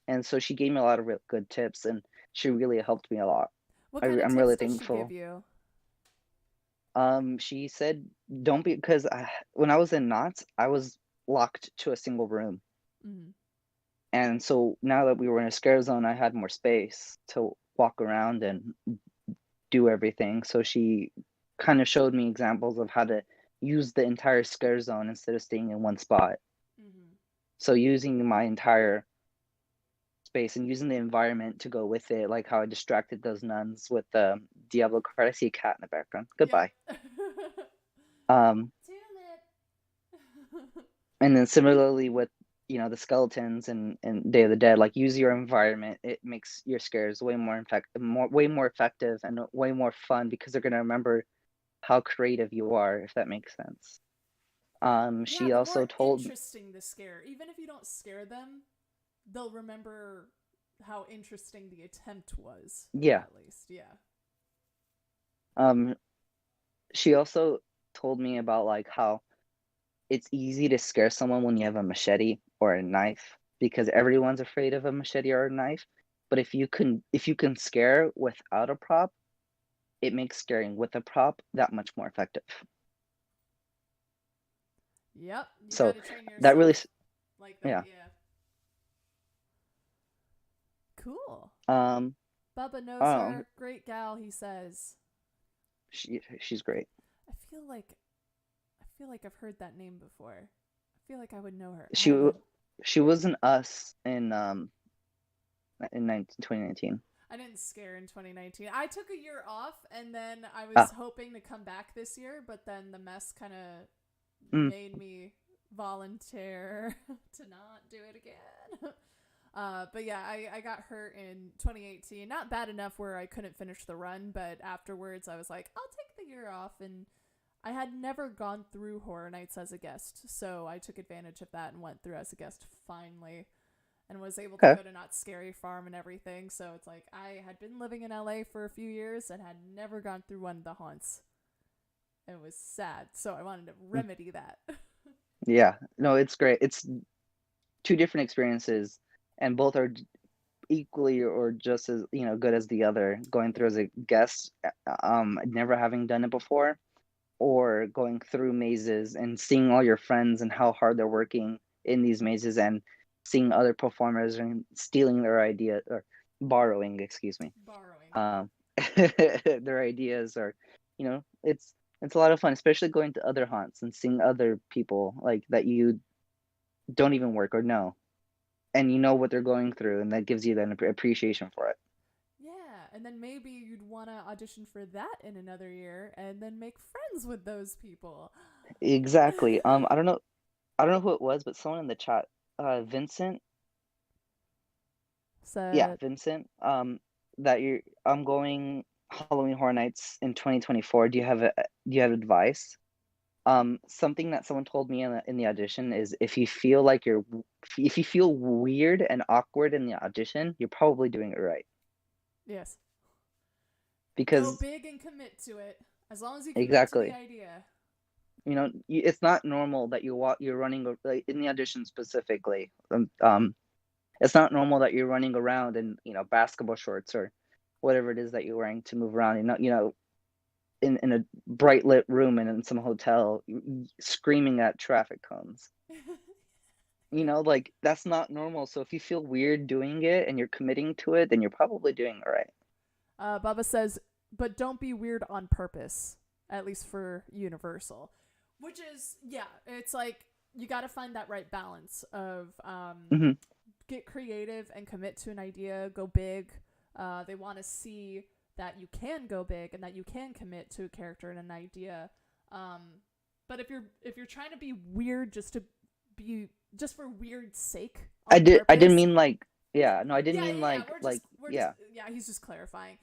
and so she gave me a lot of real good tips, and she really helped me a lot. What kind of I'm tips really does she give thankful. you? She said, don't be, because when I was in Knott's, I was locked to a single room. Mm-hmm. And so now that we were in a scare zone, I had more space to walk around and do everything. So she kind of showed me examples of how to use the entire scare zone instead of staying in one spot. Mm-hmm. So using my entire space and using the environment to go with it, like how I distracted those nuns with the Diablo card. I see a cat in the background. Yep. Goodbye. Um, Damn it. and then similarly with the skeletons and Day of the Dead, like, use your environment. It makes your scares way more effective and way more fun, because they're going to remember how creative you are, if that makes sense. Yeah, She the also more told interesting the scare, even if you don't scare them, they'll remember how interesting the attempt was. yeah, At least, yeah. um she also told me about like how it's easy to scare someone when you have a machete or a knife, because everyone's afraid of a machete or a knife. But if you can scare without a prop, it makes scaring with a prop that much more effective. Yep, you So gotta train that really, yourself like that, yeah. yeah. Cool. Um, Bubba knows oh, her. Great gal, he says. she's great. I feel like I've heard that name before. I feel like I would know her. I She haven't. she was in Us in 2019. I didn't scare in 2019. I took a year off, and then I was Ah, hoping to come back this year, but then the mess kind of mm, made me volunteer to not do it again. But yeah, I got hurt in 2018. Not bad enough where I couldn't finish the run, but afterwards I was like, I'll take the year off. And I had never gone through Horror Nights as a guest, so I took advantage of that and went through as a guest finally. and was able to Okay. go to Not Scary Farm and everything. So it's like I had been living in LA for a few years and had never gone through one of the haunts. It was sad, so I wanted to Mm. remedy that. Yeah. No, it's great. It's two different experiences, and both are equally or just as good as the other. Going through Yeah. as a guest, never having done it before, or going through mazes and seeing all your friends and how hard they're working in these mazes, and seeing other performers and stealing their idea or borrowing, excuse me, Borrowing. um, their ideas, or it's a lot of fun, especially going to other haunts and seeing other people like that you don't even work or know, and you know what they're going through, and that gives you that appreciation for it. Yeah, and then maybe you'd want to audition for that in another year and then make friends with those people. Exactly. I don't know who it was, but someone in the chat, Vincent, yeah, Said, Vincent, that you're I'm going Halloween Horror Nights in 2024. Do you have advice? Something that someone told me in the audition is if you feel weird and awkward in the audition, you're probably doing it right. yes. Go Because big and commit to it. As long as you commit to the exactly, idea. it's not normal that you're running like, in the audition specifically. It's not normal that you're running around in basketball shorts or whatever it is that you're wearing to move around. In a bright lit room and in some hotel, screaming at traffic cones. Yeah. Like that's not normal. So if you feel weird doing it and you're committing to it, then you're probably doing it right. Baba says, but don't be weird on purpose, at least for Universal. Which is, yeah, it's like you got to find that right balance of Hmm. get creative and commit to an idea, go big. They want to see that you can go big and that you can commit to a character and an idea. Um, but if you're trying to be weird just for weird sake on I didn't purpose, mean like, yeah, no, I didn't yeah, mean yeah, yeah. We're just yeah. yeah. He's just clarifying.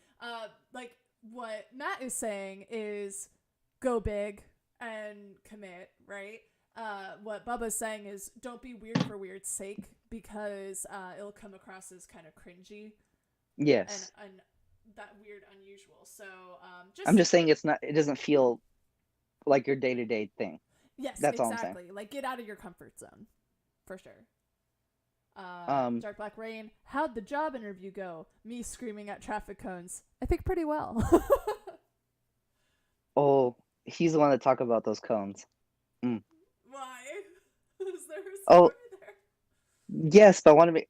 Like what Matt is saying is go big and commit, right? What Bubba's saying is don't be weird for weird's sake because it'll come across as kind of cringy and Yes. that weird unusual. So I'm just just saying it doesn't feel like your day-to-day thing. yes, That's all I'm saying. exactly. Like get out of your comfort zone for sure. Um, Dark Black Rain. How'd the job interview go? Me screaming at traffic cones. I think pretty well. oh, he's the one that talk about those cones. Mm. Why? Is there a Oh, story there? yes, but I want to make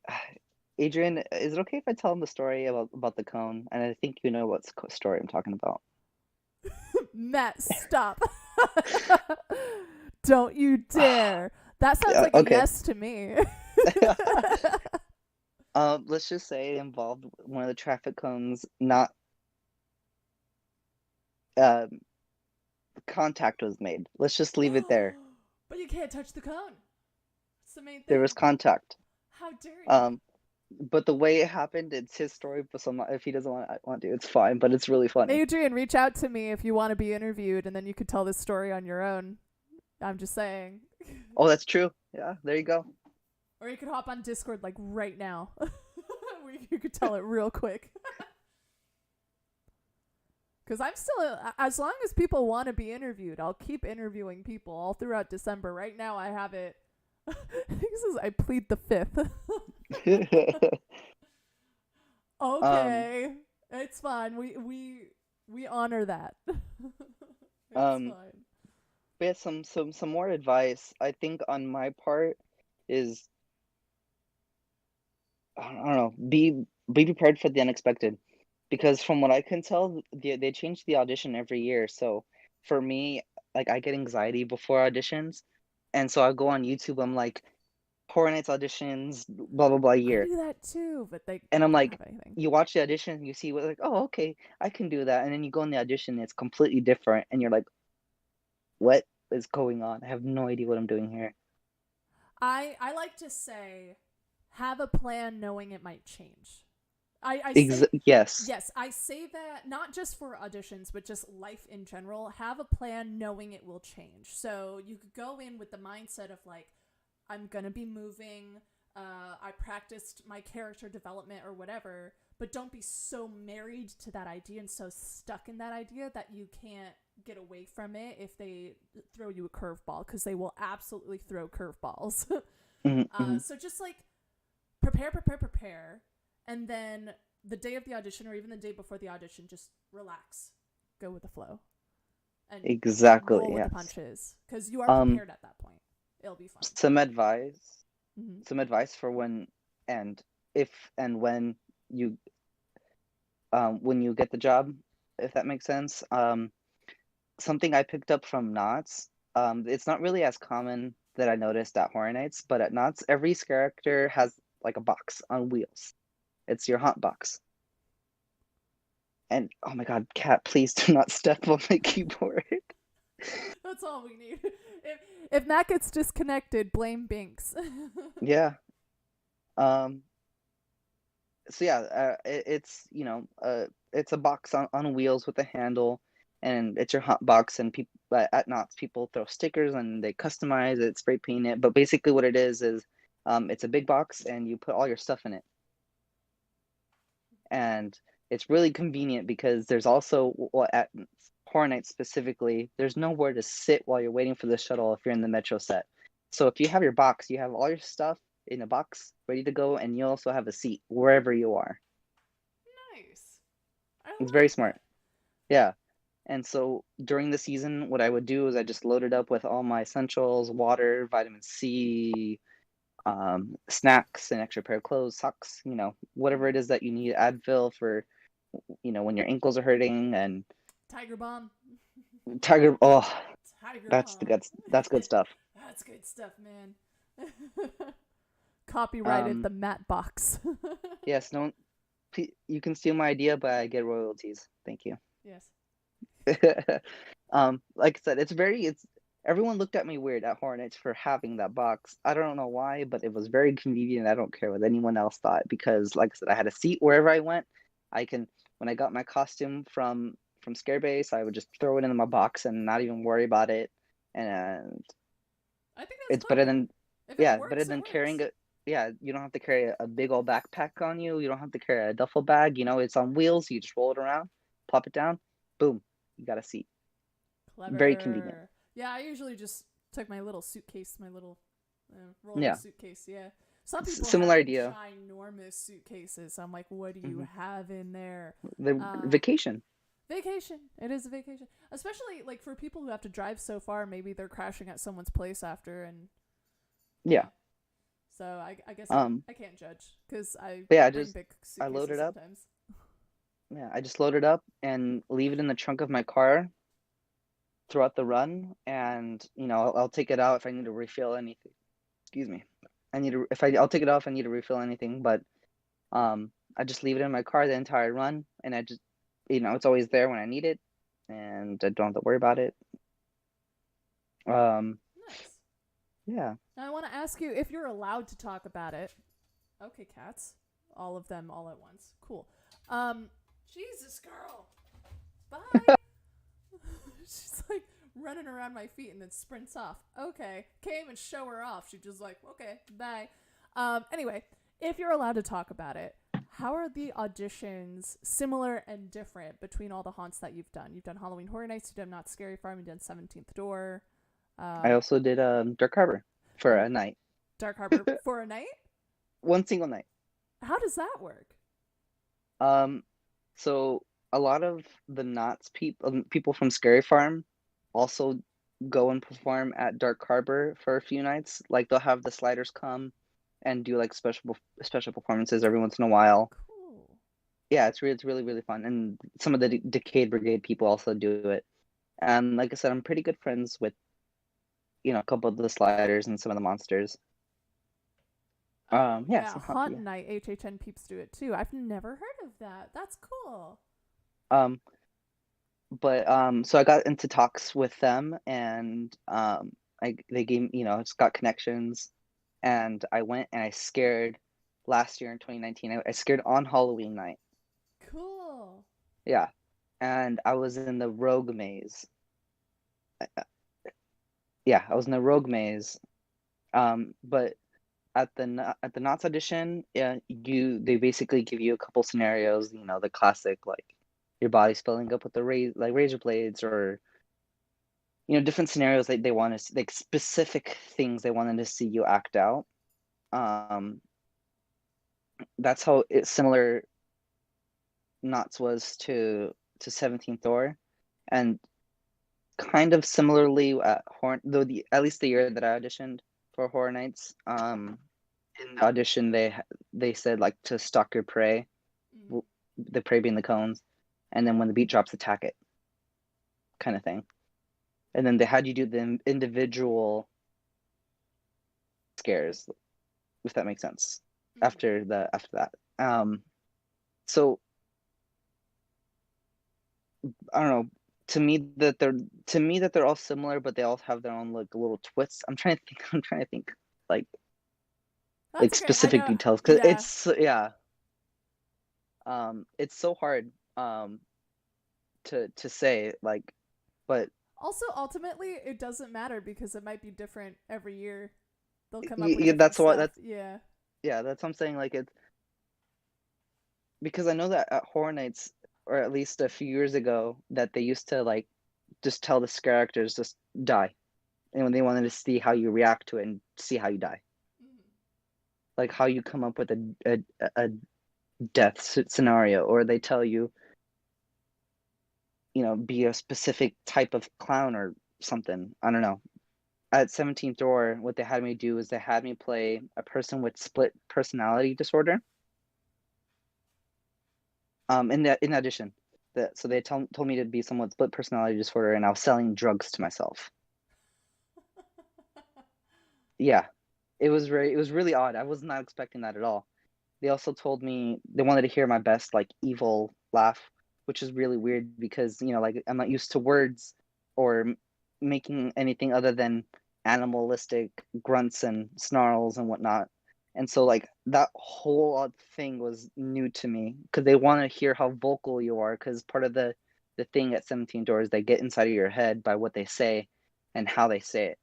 Adrian, is it okay if I tell him the story about the cone? And I think you know what story I'm talking about. Matt, stop. Don't you dare. That sounds like a Okay. yes to me. Let's just say it involved one of the traffic cones not um contact was made. Let's just leave it there. But you can't touch the cone. It's the main There was thing. contact. How dare you? Um, but the way it happened, it's his story. But if he doesn't want to, it's fine. But it's really funny. Adrian, reach out to me if you want to be interviewed, and then you could tell this story on your own. I'm just saying. Oh, that's true. Yeah, there you go. Or you could hop on Discord like right now. You could tell it real quick. Because I'm still, as long as people want to be interviewed, I'll keep interviewing people all throughout December. Right now, I have it. This is, I plead the fifth. um, Okay, it's fine. We honor that. It's um, fine. but yeah, some more advice. I think on my part is I don't know. Be prepared for the unexpected, because from what I can tell, they change the audition every year. So for me, like I get anxiety before auditions, and so I go on YouTube. I'm like, Horror Nights auditions, blah blah blah I year, do that too, but they and I'm don't like, have anything. you watch the audition, you see what like, oh okay, I can do that, and then you go in the audition, it's completely different, and you're like, what is going on? I have no idea what I'm doing here. I like to say, have a plan knowing it might change. I say Yes, yes, I say that not just for auditions, but just life in general. Have a plan knowing it will change. So you could go in with the mindset of like, I'm gonna be moving. I practiced my character development or whatever, but don't be so married to that idea and so stuck in that idea that you can't get away from it if they throw you a curveball, because they will absolutely throw curveballs. Mm-hmm. So just like prepare, and then the day of the audition or even the day before the audition, just relax, go with the flow, and Exactly, roll with the yes. punches because you are Um, prepared at that point. It'll be fun. some advice, Mm-hmm. some advice for and if and you when you get the job, if that makes sense. Something I picked up from Knott's, it's not really as common that I noticed at Horror Nights, but at Knott's, every character has like a box on wheels. It's your haunt box. And oh my god, cat, please do not step on my keyboard. That's all we need. If Matt gets disconnected, blame Binks. Yeah. Um, so yeah, it's it's a box on wheels with a handle, and it's your hot box. And people at Knott's, people throw stickers and they customize it, spray paint it. But basically, what it is it's a big box, and you put all your stuff in it. And it's really convenient because there's also, well, at Horror Nights specifically, there's nowhere to sit while you're waiting for the shuttle if you're in the metro set. So if you have your box, you have all your stuff in a box ready to go, and you also have a seat wherever you are. Nice. I It's very like smart. that. Yeah. And so during the season, what I would do is I just loaded up with all my essentials, water, vitamin C, snacks, an extra pair of clothes, socks, whatever Mm-hmm. it is that you need, Advil for, when your ankles are hurting, and Tiger Bomb. Tiger. Oh, Tiger that's the Bomb. good. That's good stuff. That's good stuff, man. Copyrighted the Um, Matt Box. yes, no, you can steal my idea, but I get royalties. Thank you. Yes. Like I said, it's everyone looked at me weird at Hornets for having that box. I don't know why, but it was very convenient. I don't care what anyone else thought, because like I said, I had a seat wherever I went. I can When I got my costume from Scarebase, I would just throw it in my box and not even worry about it. And I think that's it's better clever. than If it yeah, better works, it than carrying works. it. Yeah, you don't have to carry a big old backpack on you. You don't have to carry a duffel bag. It's on wheels. You just roll it around, plop it down, boom, you got a seat. Very convenient. Clever. Yeah, I usually just took my little suitcase, my little rolling Yeah, suitcase. Yeah. Some people similar have idea. ginormous suitcases. I'm like, what do you Hmm. have in there? The Uh, vacation. Vacation. It is a vacation. Especially like for people who have to drive so far, maybe they're crashing at someone's place after, and yeah. Yeah. So I guess Um. I can't judge because I But yeah, bring big I load suitcases it up. sometimes. Yeah, I just load it up and leave it in the trunk of my car throughout the run, and I'll take it out if I need to refill anything. Excuse me. I need to if I'll take it off if I need to refill anything, but I just leave it in my car the entire run, and I just it's always there when I need it, and I don't have to worry about it. Um, Nice. yeah. Now I want to ask you if you're allowed to talk about it. Okay, cats. All of them all at once. Cool. Jesus, girl. Bye. She's like running around my feet and then sprints off. Okay. Can't even show her off. She's just like, okay, bye. Anyway, if you're allowed to talk about it, how are the auditions similar and different between all the haunts that you've done? You've done Halloween Horror Nights, you've done Not Scary Farm, you've done 17th Door, I um, also did Dark Harbor for and a night, Dark Harbor for a night. one single night. How does that work? Um, so a lot of the Knots people from Scary Farm also go and perform at Dark Harbor for a few nights. Like they'll have the sliders come and do like special performances every once in a while. Cool. Yeah, it's really really fun, and some of the Decayed Brigade people also do it. And like I said, I'm pretty good friends with a couple of the sliders and some of the monsters. Oh Yeah, yeah, Haunt yeah. Night HHN peeps do it too. I've never heard of that. That's cool. Um, but so I got into talks with them, and they gave it's got connections, and I went and I scared last year in 2019. I scared on Halloween night. Cool. Yeah, and I was in the Rogue Maze. Yeah, I was in the Rogue Maze. But at the Knots audition, they basically give you a couple scenarios, the classic like your body's filling up with the razor blades, or different scenarios that they want to like specific things they wanted to see you act out. That's how it's similar. Knots was to 17th Door, and kind of similarly at though at least the year that I auditioned for Horror Nights, in the audition they said like to stalk your prey, Mm. the prey being the cones, and then when the beat drops, attack it, kind of thing. And then they had you do the individual scares, if that makes sense. Mm. After that, so I don't know. To me that they're all similar, but they all have their own like little twists. I'm trying to think. I'm trying to think That's okay. I specific know. details, because Yeah. it's so hard to say, like, but Also, ultimately, it doesn't matter because it might be different every year. They'll come up with different that's what stuff. that's Yeah. yeah, that's what I'm saying. Like, it's because I know that at Horror Nights, or at least a few years ago, that they used to like just tell the scare actors just die, and when they wanted to see how you react to it and see how you die, Mm. like how you come up with a death scenario, or they tell you, be a specific type of clown or something. I don't know. At 17th Door, what they had me do is they had me play a person with split personality disorder. In addition, so they told me to be someone with split personality disorder, and I was selling drugs to myself. Yeah, it was really odd. I was not expecting that at all. They also told me they wanted to hear my best like evil laugh, which is really weird because like I'm not used to words or making anything other than animalistic grunts and snarls and whatnot. And so like that whole thing was new to me because they want to hear how vocal you are, because part of the thing at 17 Doors, they get inside of your head by what they say and how they say it.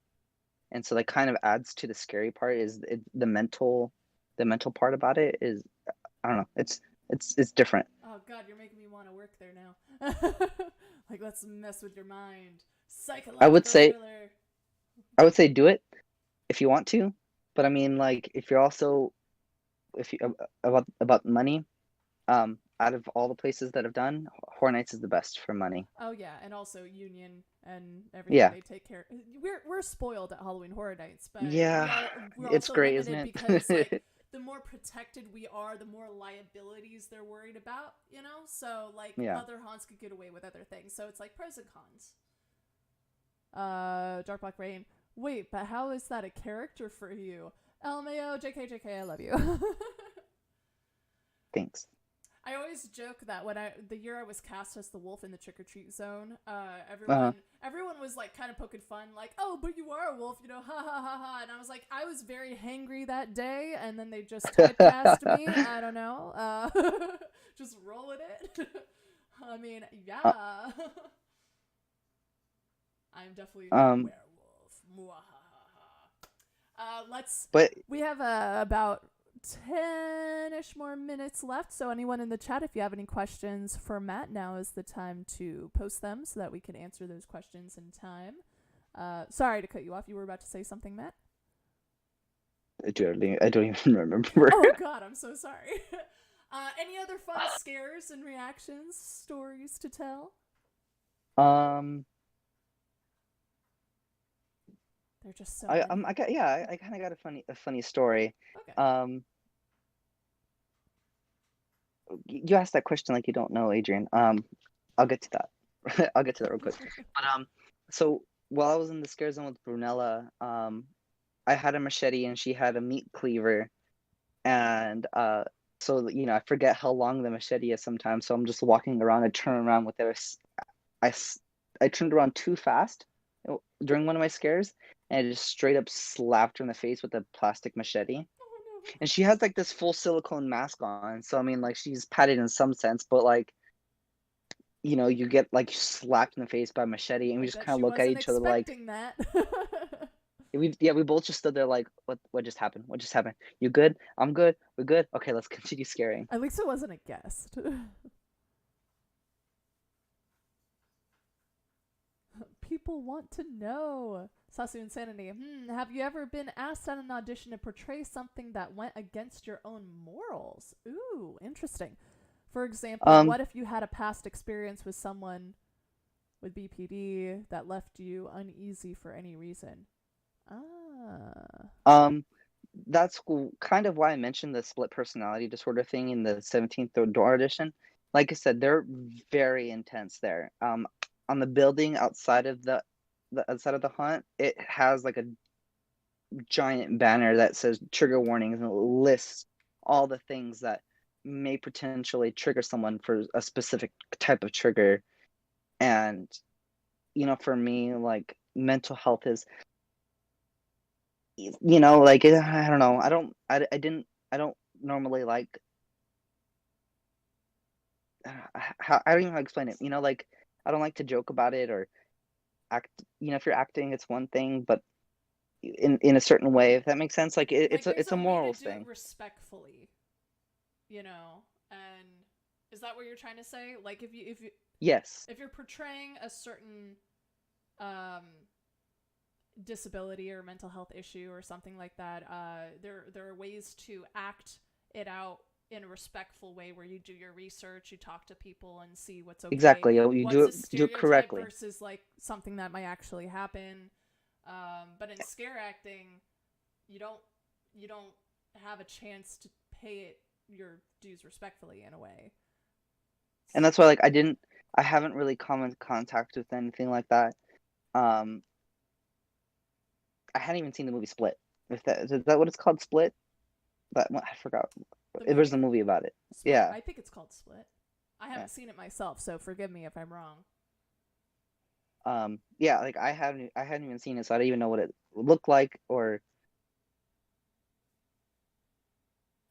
And so that kind of adds to the scary part, is the mental part about it is, I don't know, it's different. Oh God, you're making me want to work there now. Like, let's mess with your mind. I would Psychological say thriller. I would say do it if you want to, but I mean, like, if you're also, if you about money, out of all the places that I've done, Horror Nights is the best for money. Oh yeah, and also Union and everything Yeah, they take care. We're spoiled at Halloween Horror Nights, but yeah, we're it's also great, isn't limited because like it? the more protected we are, the more liabilities they're worried about. So like Yeah. other haunts could get away with other things. So it's like pros and cons. Dark Black Rain. Wait, but how is that a character for you? LMAO, JK, I love you. Thanks. I always joke that when the year I was cast as the wolf in the trick or treat zone, Uh-huh. everyone was like kind of poking fun, like, "Oh, but you are a wolf," ha ha ha ha. And I was like, I was very hangry that day, and then they just typecast me. I don't know, just roll with it. I mean, Uh, yeah, I'm definitely a um, werewolf. Let's. but We have about 10-ish more minutes left, so anyone in the chat, if you have any questions for Matt, now is the time to post them so that we can answer those questions in time. Sorry to cut you off. You were about to say something, Matt? I don't even remember. Oh God, I'm so sorry. Any other fun scares and reactions, stories to tell? um, There are just so many. I got yeah, I kind of got a funny story. Okay. Um, you asked that question like you don't know, Adrian. I'll get to that. I'll get to that real quick. But so while I was in the scare zone with Brunella, I had a machete and she had a meat cleaver, and so I forget how long the machete is sometimes. So I'm just walking around. I turn around with it. I I turned around too fast during one of my scares, and I just straight up slapped her in the face with a plastic machete. Oh no. And she has like this full silicone mask on, so I mean, like, she's padded in some sense, but like, you get like slapped in the face by a machete, and we I just bet kind she of look at wasn't each other like, expecting that. we both just stood there like, what just happened? What just happened? You good? I'm good. We're good. Okay, let's continue scaring. At least it wasn't a guest. People want to know. Sasu Insanity. Have you ever been asked at an audition to portray something that went against your own morals? Ooh, interesting. For example, Um, what if you had a past experience with someone with BPD that left you uneasy for any reason? Ah. um, that's kind of why I mentioned the split personality disorder thing in the 17th door edition. Like I said, they're very intense there. On the building outside of the outside of the hunt, it has like a giant banner that says trigger warnings and it lists all the things that may potentially trigger someone for a specific type of trigger. And for me, like mental health is, like I don't know. I don't normally like how I don't even know how to explain it. Like I don't like to joke about it or act. If you're acting, it's one thing, but in a certain way, if that makes sense. Like Like there's it's a a way to morals do it thing. respectfully, you know? And is that what you're trying to say? Like Yes, if you're portraying a certain um disability or mental health issue or something like that, there are ways to act it out in a respectful way where you do your research, you talk to people and see what's okay, exactly. You what's a do it stereotype correctly. versus like something that might actually happen. But in scare acting, you don't you don't have a chance to pay it your dues respectfully in a way. And that's why, like, I haven't really come in contact with anything like that. Um, I hadn't even seen the movie Split. If that is that what it's called, Split? That one, I forgot. The It was a movie movie about it. Split, Yeah, I think it's called Split. I yeah. haven't seen it myself, so forgive me if I'm wrong. Yeah. Like I hadn't even seen it, so I don't even know what it looked like. Or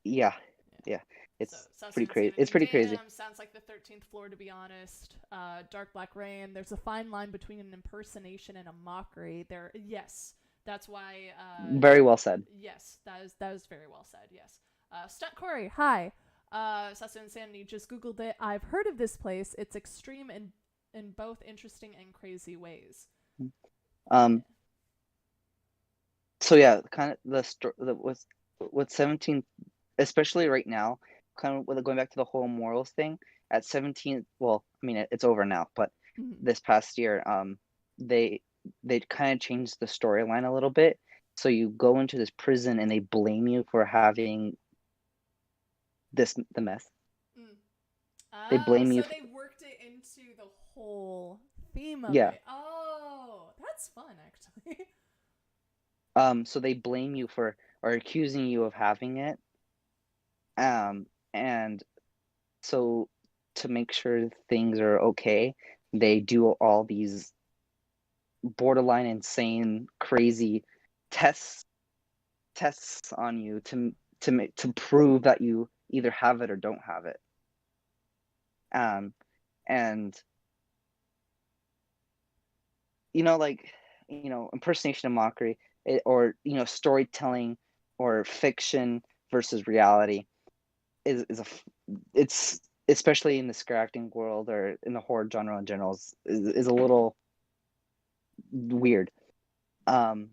yeah, Yeah. yeah. So, It's pretty Sasu crazy. It's Insanity. pretty crazy. Damn, sounds like the 13th floor, to be honest. Dark Black Rain. There's a fine line between an impersonation and a mockery. Yes. That's why, Very well said. yes, that is very well said, yes. Stunt Corey, hi. Sasu Insanity, just Googled it. I've heard of this place. It's extreme in both interesting and crazy ways. Yeah. Um, so yeah, kind of the story with 17, especially right now, kind of with going back to the whole morals thing. At 17, well, I mean it's over now, but Mhm. this past year, they they kind of changed the storyline a little bit. So you go into this prison and they blame you for having the meth. Mm. They Oh, blame you. so they worked it into the whole theme of Yeah. it. Oh, that's fun, actually. So they blame you for or accusing you of having it. And so to make sure things are okay, they do all these borderline insane, crazy tests on you to prove that you either have it or don't have it. And like impersonation and mockery, or storytelling or fiction versus reality is it's especially in the scare acting world or in the horror genre in general is a little weird. Um,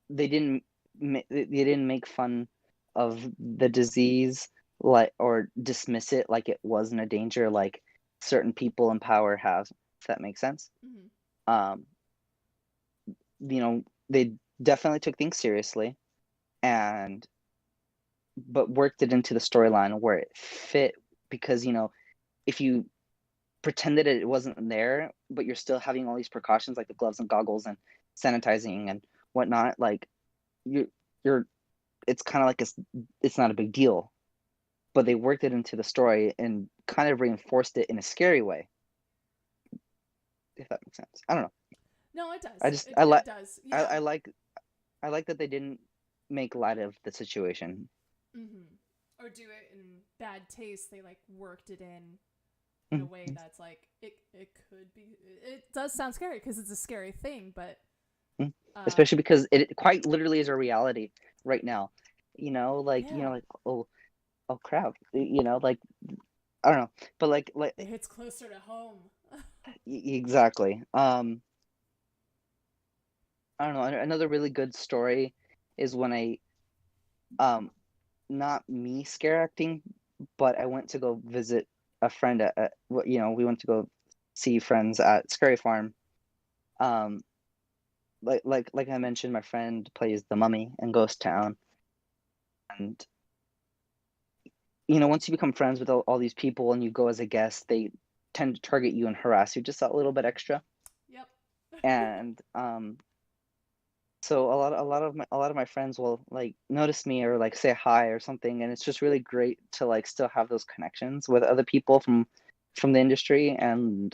they didn't make fun of the disease like or dismiss it like it wasn't a danger like certain people in power have, if that makes sense. Mm-hmm. um they definitely took things seriously and but worked it into the storyline where it fit, because if you pretended it wasn't there but you're still having all these precautions like the gloves and goggles and sanitizing and whatnot, like you're it's kind of like it's not a big deal, but they worked it into the story and kind of reinforced it in a scary way, if that makes sense. I don't know. No, it I does. just It does. Yeah. I like I like that they didn't make light of the situation. Mm-hmm. Or do it in bad taste. They like worked it in a way that's like it could be. It does sound scary because it's a scary thing, but Uh, especially because it quite literally is a reality right now. yeah, Like, oh crap, like, I don't know, but like it hits closer to home. exactly. I don't know. Another really good story is when um not me scare acting, but I went to go visit a friend we went to go see friends at Scary Farm. Um, like I mentioned, my friend plays the mummy in Ghost Town, and once you become friends with all these people and you go as a guest, they tend to target you and harass you just a little bit extra. Yep. And so a lot of my friends will like notice me or like say hi or something, and it's just really great to like still have those connections with other people from the industry. And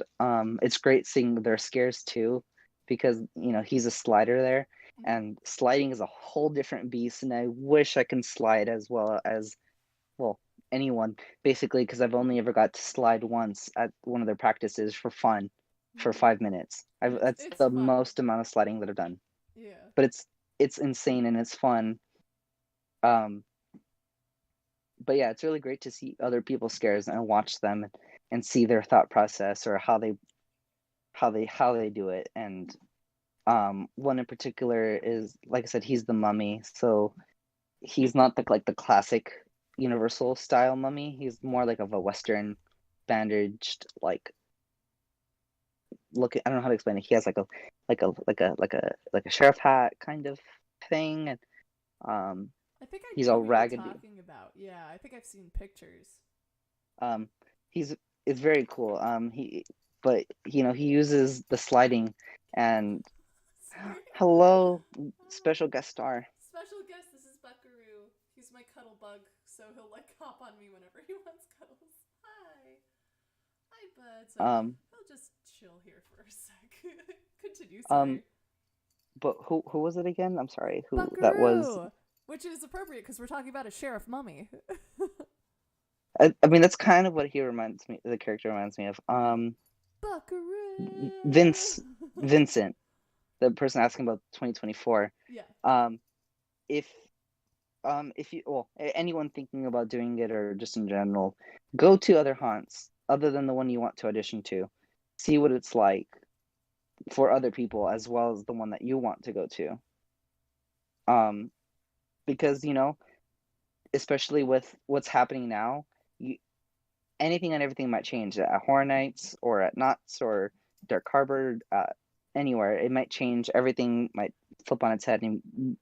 it's great seeing their scares too, because he's a slider there, Mhm. and sliding is a whole different beast, and I wish I can slide as well as, well, anyone, basically, because I've only ever got to slide once at one of their practices for fun for Mhm. 5 minutes. And That's it's the fun. most amount of sliding that I've done, Yeah. but it's insane and it's fun. Um, but yeah, it's really great to see other people's scares and watch them and see their thought process, or how they do it. And one in particular is, like I said, he's the mummy. So he's not the classic Universal style mummy. He's more like of a Western bandaged, like, look. I don't know how to explain it. He has like a sheriff hat kind of thing, and um I think I he's know all who you're ragged. talking about. Yeah, I think I've seen pictures. Um, he's it's very cool. He uses the sliding, and Sorry. hello, special guest star. Special guest, this is Buckaroo. He's my cuddle bug, so he'll like hop on me whenever he wants cuddles. Hi. Hi, bud. So Um, he'll just chill here for a sec. Continue, um, sorry. but who was it again? I'm sorry. Who that was? Buckaroo! Which is appropriate because we're talking about a sheriff mummy. I mean, that's kind of what he reminds me. The character reminds me of. Buckaroo! Vince, Vincent, the person asking about 2024. Yeah. Um, if if you, well, anyone thinking about doing it or just in general, go to other haunts other than the one you want to audition to. See what it's like for other people as well as the one that you want to go to. Um, because especially with what's happening now, you, anything and everything might change at Horror Nights or at Knott's or Dark Harbor, anywhere. It might change. Everything might flip on its head. And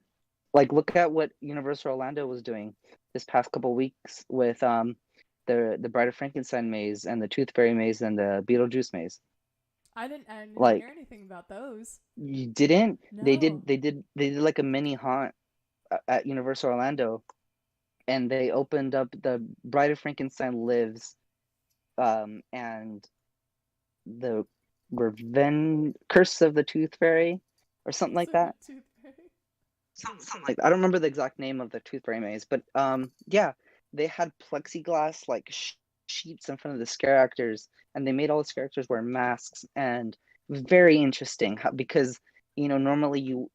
like, look at what Universal Orlando was doing this past couple weeks with the Bride of Frankenstein maze and the Tooth Fairy maze and the Beetlejuice maze. I didn't hear Like, anything about those. you didn't? They No. did. They did like a mini haunt at Universal Orlando, and they opened up the Bride of Frankenstein Lives, and the Revenge Curse of the Tooth Fairy, or something Curse like of the that. Tooth Fairy. Something like that. I don't remember the exact name of the Tooth Fairy maze, but yeah, they had plexiglass like sheets in front of the scare actors, and they made all the scare actors wear masks, and very interesting because normally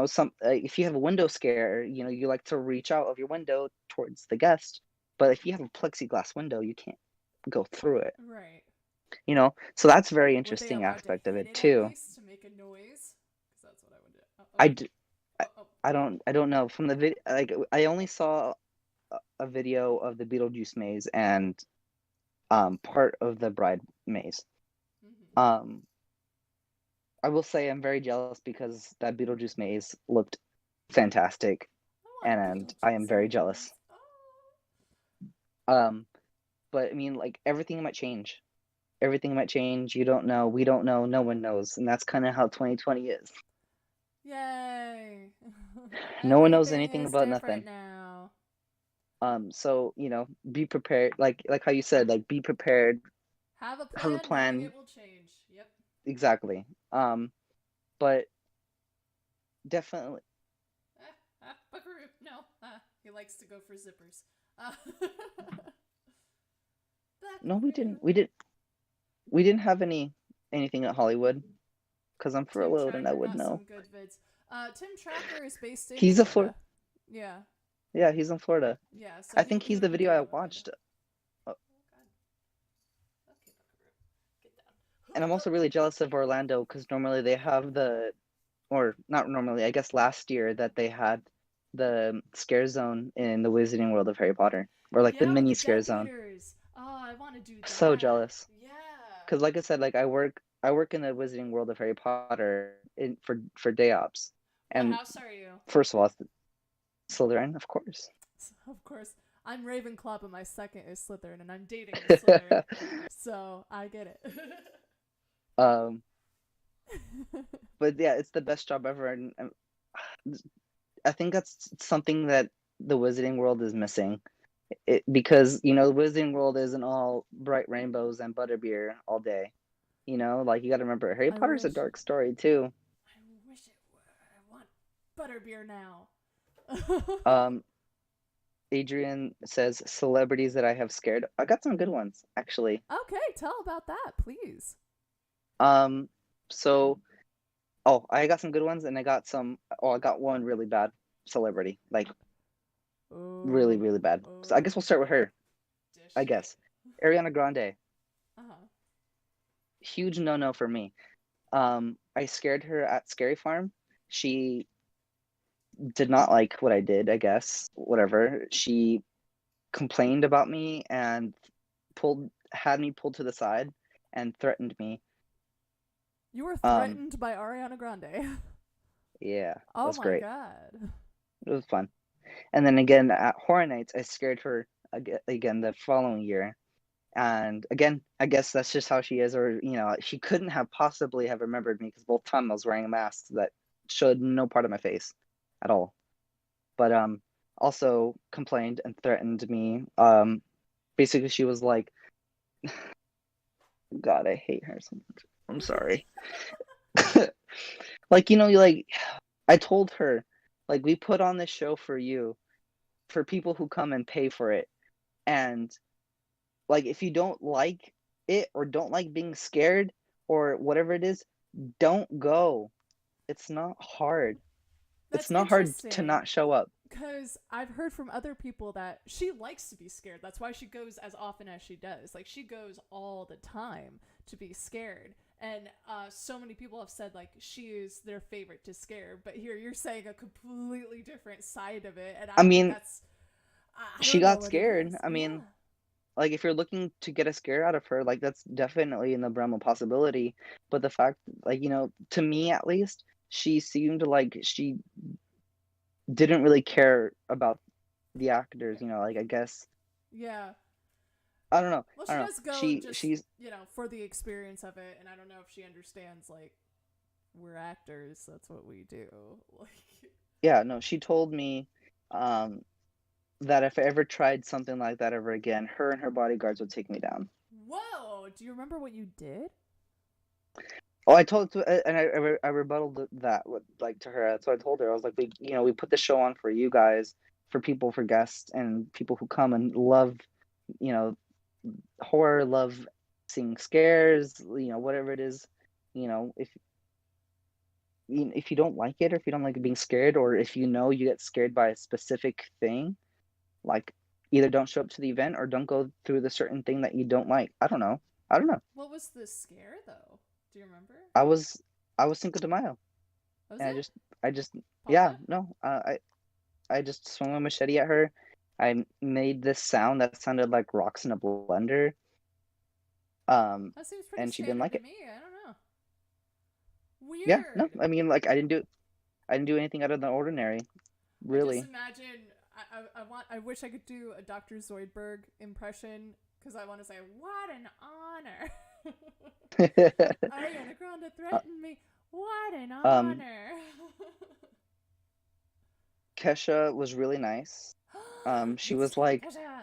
some if you have a window scare, you like to reach out of your window towards the guest, but if you have a plexiglass window, you can't go through it. Right. So that's a very Were they interesting allowed to aspect of hit it it at too. least to make a noise? Because that's what I would do. I d- I, Oh. I don't know from the video. Like, I only saw a video of the Beetlejuice maze and part of the Bride maze. Mm-hmm. Um, I will say I'm very jealous because that Beetlejuice maze looked fantastic, I want a and I am Beetlejuice very jealous. maze. Oh. Um, but I mean, like, everything might change. Everything might change. You don't know. We don't know. No one knows, and that's kind of how 2020 is. Yay. No one knows Everything anything is about different nothing. now. So be prepared. Like how you said, like, be prepared. Have a Have a plan knowing plan. it will change. Yep. Exactly. But definitely. Buckaroo. No. He likes to go for zippers. No, we Buckaroo. didn't. We didn't have anything at Hollywood because I'm Tim furloughed and I Tracker would got know. some good vids. Tim Tracker is based in He's a Florida. Florida. Yeah, Yeah, he's in Florida. yeah. So I he think he he's would the be video I doing it with me. watched. Uh, Oh God. Okay, Buckaroo, get And I'm down. also really jealous of Orlando because normally they have or not normally, I guess last year that they had the scare zone in the Wizarding World of Harry Potter, or like the Yeah, with mini the scare Death zone. Eaters. Oh, I want to do So that. jealous. Yeah. Because like I said, like I work in the Wizarding World of Harry Potter for day ops, What and house are you? first of all, it's Slytherin, of course. Of course, I'm Ravenclaw, but my second is Slytherin, and I'm dating a Slytherin, so I get it. um, but yeah, it's the best job ever, and I think that's something that the Wizarding World is missing. Because the Wizarding World isn't all bright rainbows and butterbeer all day. Like you got to remember, Harry I Potter's a wish. dark story too. I wish it were. I want butterbeer now. Um, Adrian says celebrities that I have scared. I got some good ones actually. Okay, tell about that, please. Um, so I got some good ones, and I got some. Oh, I got one really bad celebrity, like really, Oh, really bad. So I guess oh, we'll start with her. dish I it. guess Ariana Grande, Uh huh. huge no-no for me. I scared her at Scary Farm. She did not like what I did, I guess. Whatever. She complained about me and had me pulled to the side and threatened me. You were Um, threatened by Ariana Grande. yeah, it Oh was my great. god. It was fun. And then again at Horror Nights, I scared her again the following year. And again, I guess that's just how she is, or she couldn't have possibly have remembered me because both times I was wearing a mask that showed no part of my face at all. But also complained and threatened me. Basically she was like, God, I hate her so much. I'm sorry. Like, I told her, like, we put on this show for you, for people who come and pay for it. And like if you don't like it or don't like being scared or whatever it is, don't go. It's not hard. It's That's not hard to interesting not show up. because I've heard from other people that she likes to be scared. That's why she goes as often as she does. Like she goes all the time to be scared. And so many people have said like she is their favorite to scare. But here you're saying a completely different side of it, and I I think mean, that's I she don't know got what it scared. is. I mean, Yeah. like if you're looking to get a scare out of her, like that's definitely in the realm of possibility. But the fact, like, to me at least, she seemed like she didn't really care about the actors, like I guess Yeah. I don't know. Well, I she don't know. does go just, She's for the experience of it, and I don't know if she understands like we're actors, that's what we do. Like yeah, no, she told me um that if I ever tried something like that ever again, her and her bodyguards would take me down. whoa, do you remember what you did? Oh, I told and I rebutted that with like to her. So I told her I was like, we put the show on for you guys, for people, for guests, and people who come and love, you know, horror, love seeing scares, whatever it is, if if you don't like it, or if you don't like being scared, or if you get scared by a specific thing, like either don't show up to the event or don't go through the certain thing that you don't like. I don't know. I don't know. What was the scare though? Do you remember? I was I was Cinco de Mayo, Was and it I just Ponta? yeah, no, I just swung a machete at her. I made this sound that sounded like rocks in a blender. Um, That seems pretty and she didn't standard like to it. me. I don't know. Yeah, no, Weird. I mean, like I didn't do anything out of the ordinary, I just really. imagine. I wish I could do a Dr. Zoidberg impression because I want to say, "What an honor." Ariana Grande threatened me. What an um, honor. Kesha was really nice. She Let's was talk like, Kesha.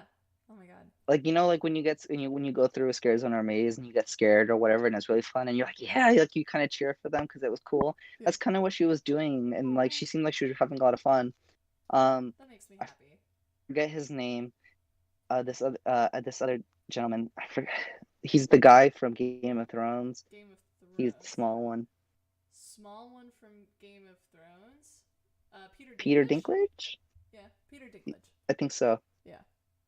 Oh my god. like when you go through a scare zone or a maze and you get scared or whatever, and it's really fun, and you're like, yeah, like you kind of cheer for them because it was cool. Yeah. That's kind of what she was doing, and like Aw, she seemed like she was having a lot of fun. Um, that makes me I happy. forget his name. This other gentleman. I forget. He's the guy from Game of Thrones. Game of He's the Thrones. small one. small one from Game of Thrones. Peter Peter Dinklage? Dinklage? Yeah, Peter Dinklage. I think so. Yeah.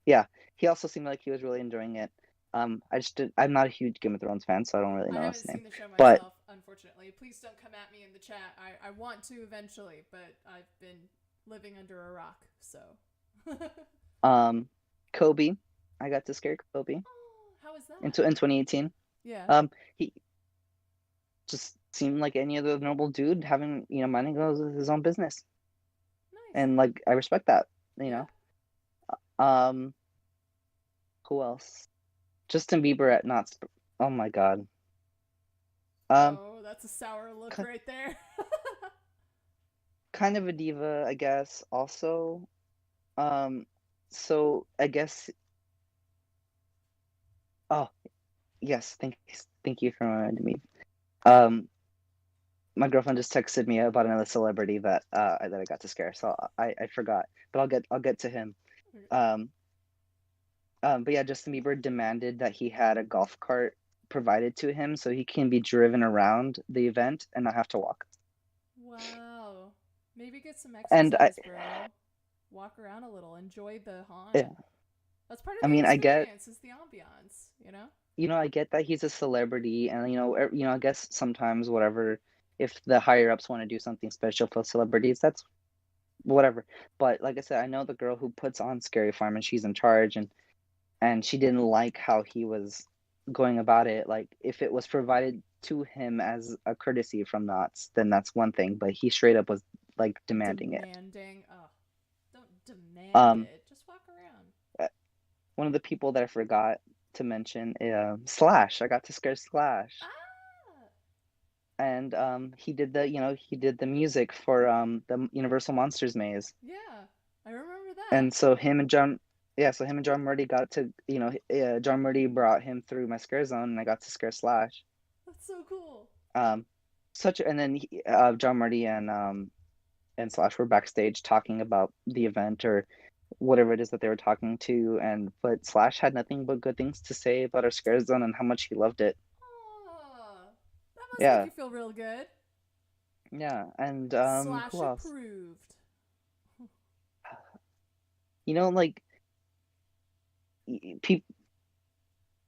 Yeah, he also seemed like he was really enjoying it. I'm not a huge Game of Thrones fan, so I don't really I know his haven't name. seen the show But myself, unfortunately. Please don't come at me in the chat. I want to eventually, but I've been living under a rock, so. um, Kobe, I got to scare Kobe Oh, how was in that? 2018. Yeah. He just seemed like any other normal dude having, minding his own business, Nice. and like I respect that. You Yeah. know. Um, who else? Justin Bieber at not. Oh my God. Um, Oh, that's a sour look ki- right there. kind of a diva, I guess. Also, um, so I guess. Oh yes, thank you for reminding me. Um, my girlfriend just texted me about another celebrity that I got to scare, so I forgot, but I'll get to him. Um, but yeah, Justin Bieber demanded that he had a golf cart provided to him so he can be driven around the event and not have to walk. Wow. Maybe get some And exercise, bro. Walk around a little. Enjoy the yeah, haunt. That's part of I the mean, experience, is the ambiance, you know? I get that he's a celebrity, and I guess sometimes whatever, if the higher ups want to do something special for celebrities, that's whatever. But like I said, I know the girl who puts on Scary Farm, and she's in charge, and she didn't like how he was going about it. Like if it was provided to him as a courtesy from Knots, then that's one thing. But he straight up was like demanding it. Demanding. Oh, don't demand Um, it. Just walk around. one of the people that I forgot to mention, Slash. I got to scare Slash, Ah! and he did the music for the Universal Monsters maze, Yeah, I remember that. and so him and John. Yeah, so him and John Murdy got to, John Murdy brought him through my scare zone, and I got to scare Slash. That's so cool. Um, and then John Marty and Slash were backstage talking about the event or whatever it is that they were talking to, and but Slash had nothing but good things to say about our scare zone and how much he loved it. Oh, that must make Yeah, you feel real good. yeah, and Slash who else? approved. Like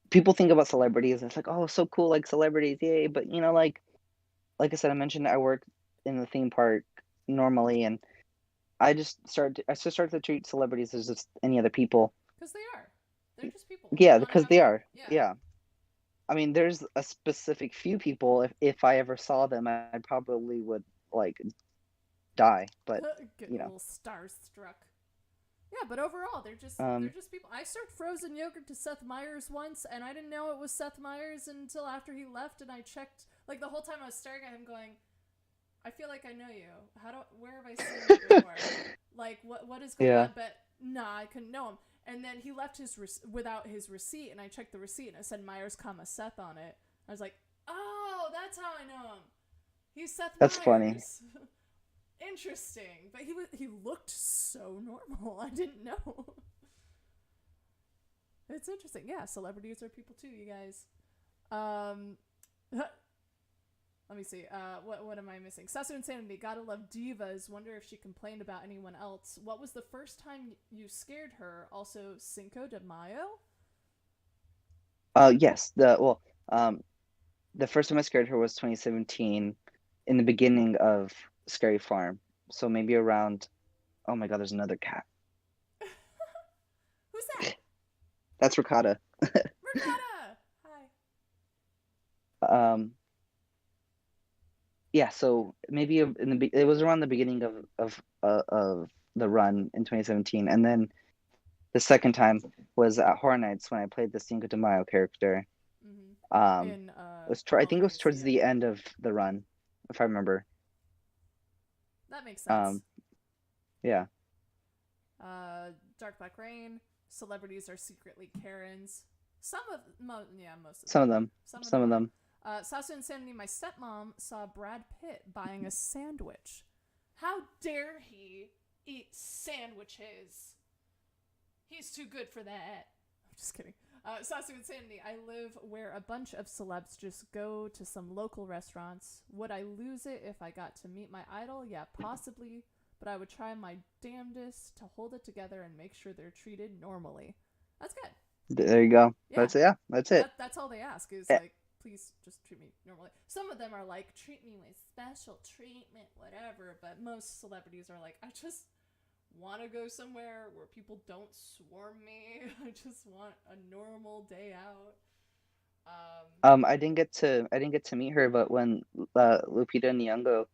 people think about celebrities, and it's like, oh, so cool, like celebrities, yay! But like I said, I mentioned I work in the theme park normally, and I just started to treat celebrities as just any other people. Because they are. They're just people Yeah, wanting to because have they fun. are. Yeah. Yeah. I mean, there's a specific few people. If I ever saw them, I probably would like die. But Get you a know, little starstruck. Yeah, but overall, they're um, just people. I served frozen yogurt to Seth Meyers once, and I didn't know it was Seth Meyers until after he left, and I checked. Like the whole time I was staring at him, going, "I feel like I know you. Where have I seen you before? Like what is going yeah, on?" But nah, I couldn't know him. And then he left without his receipt, and I checked the receipt, and it said Myers, Seth on it. I was like, "Oh, that's how I know him. He's Seth that's funny. Meyers." Interesting, but he looked so normal. I didn't know. It's interesting. Yeah, celebrities are people too, you guys. Um, let me see. What am I missing? Sasu Insanity. Gotta love divas. Wonder if she complained about anyone else. What was the first time you scared her? Also, Cinco de Mayo. Yes. The first time I scared her was 2017, in the beginning of Scary Farm. So maybe around. Oh my God, there's another cat. Who's that? That's Ricotta. Ricotta. Hi. Um, yeah. So maybe it was around the beginning of the run in 2017, and then the second time was at Horror Nights when I played the Cinco de Mayo character. Mm-hmm. Um, In I think it was holidays, towards yeah. the end of the run, if I remember. That makes sense. Um, yeah, Dark Black Rain. Celebrities are secretly Karens. Most of them some of are. them, Some of some them of are. them. Sasu Insanity, my stepmom saw Brad Pitt buying a sandwich. How dare he eat sandwiches? He's too good for that. I'm just kidding. Sassy Insanity. I live where a bunch of celebs just go to some local restaurants. Would I lose it if I got to meet my idol? Yeah, possibly. But I would try my damnedest to hold it together and make sure they're treated normally. That's good. There you go. Yeah, That's it. that's all they ask is Eh, like, please just treat me normally. Some of them are like, treat me with special treatment, whatever. But most celebrities are like, I just want to go somewhere where people don't swarm me. I just want a normal day out. I didn't get to meet her, but when Lupita Nyong'o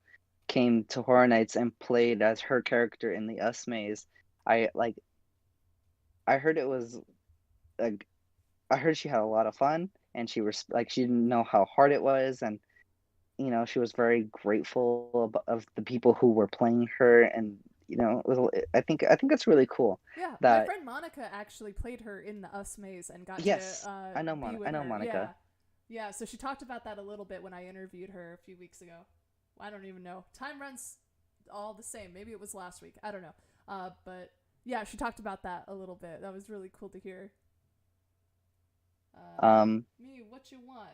came to Horror Nights and played as her character in the Us maze, I like I heard it was like I heard she had a lot of fun, and she didn't know how hard it was, and she was very grateful of the people who were playing her, and I think that's really cool. Yeah, my That friend Monica actually played her in the Us maze and got to yes, be I with know her. Yeah, Monica. yeah. So she talked about that a little bit when I interviewed her a few weeks ago. I don't even know. Time runs all the same. Maybe it was last week. I don't know. But yeah, she talked about that a little bit. That was really cool to hear. Me, what you want?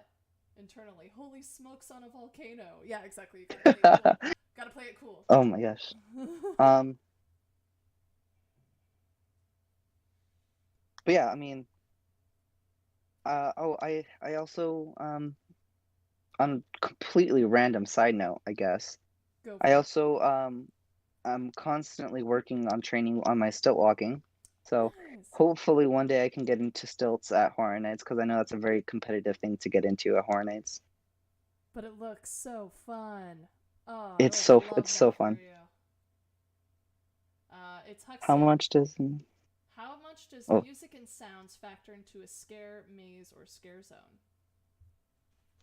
Internally, holy smokes on a volcano. Yeah, exactly. You gotta play it cool. Gotta play it cool. Oh my gosh. Um, but yeah, I mean, I also on completely random side note, I guess. Go I for it. also I'm constantly working on training on my stilt walking. So Nice. hopefully one day I can get into stilts at Horror Nights because I know that's a very competitive thing to get into at Horror Nights. But it looks so fun. Oh, I It's would it's love so that for fun. you. It's How Huxley. much does How much does oh music and sounds factor into a scare, maze, or scare zone?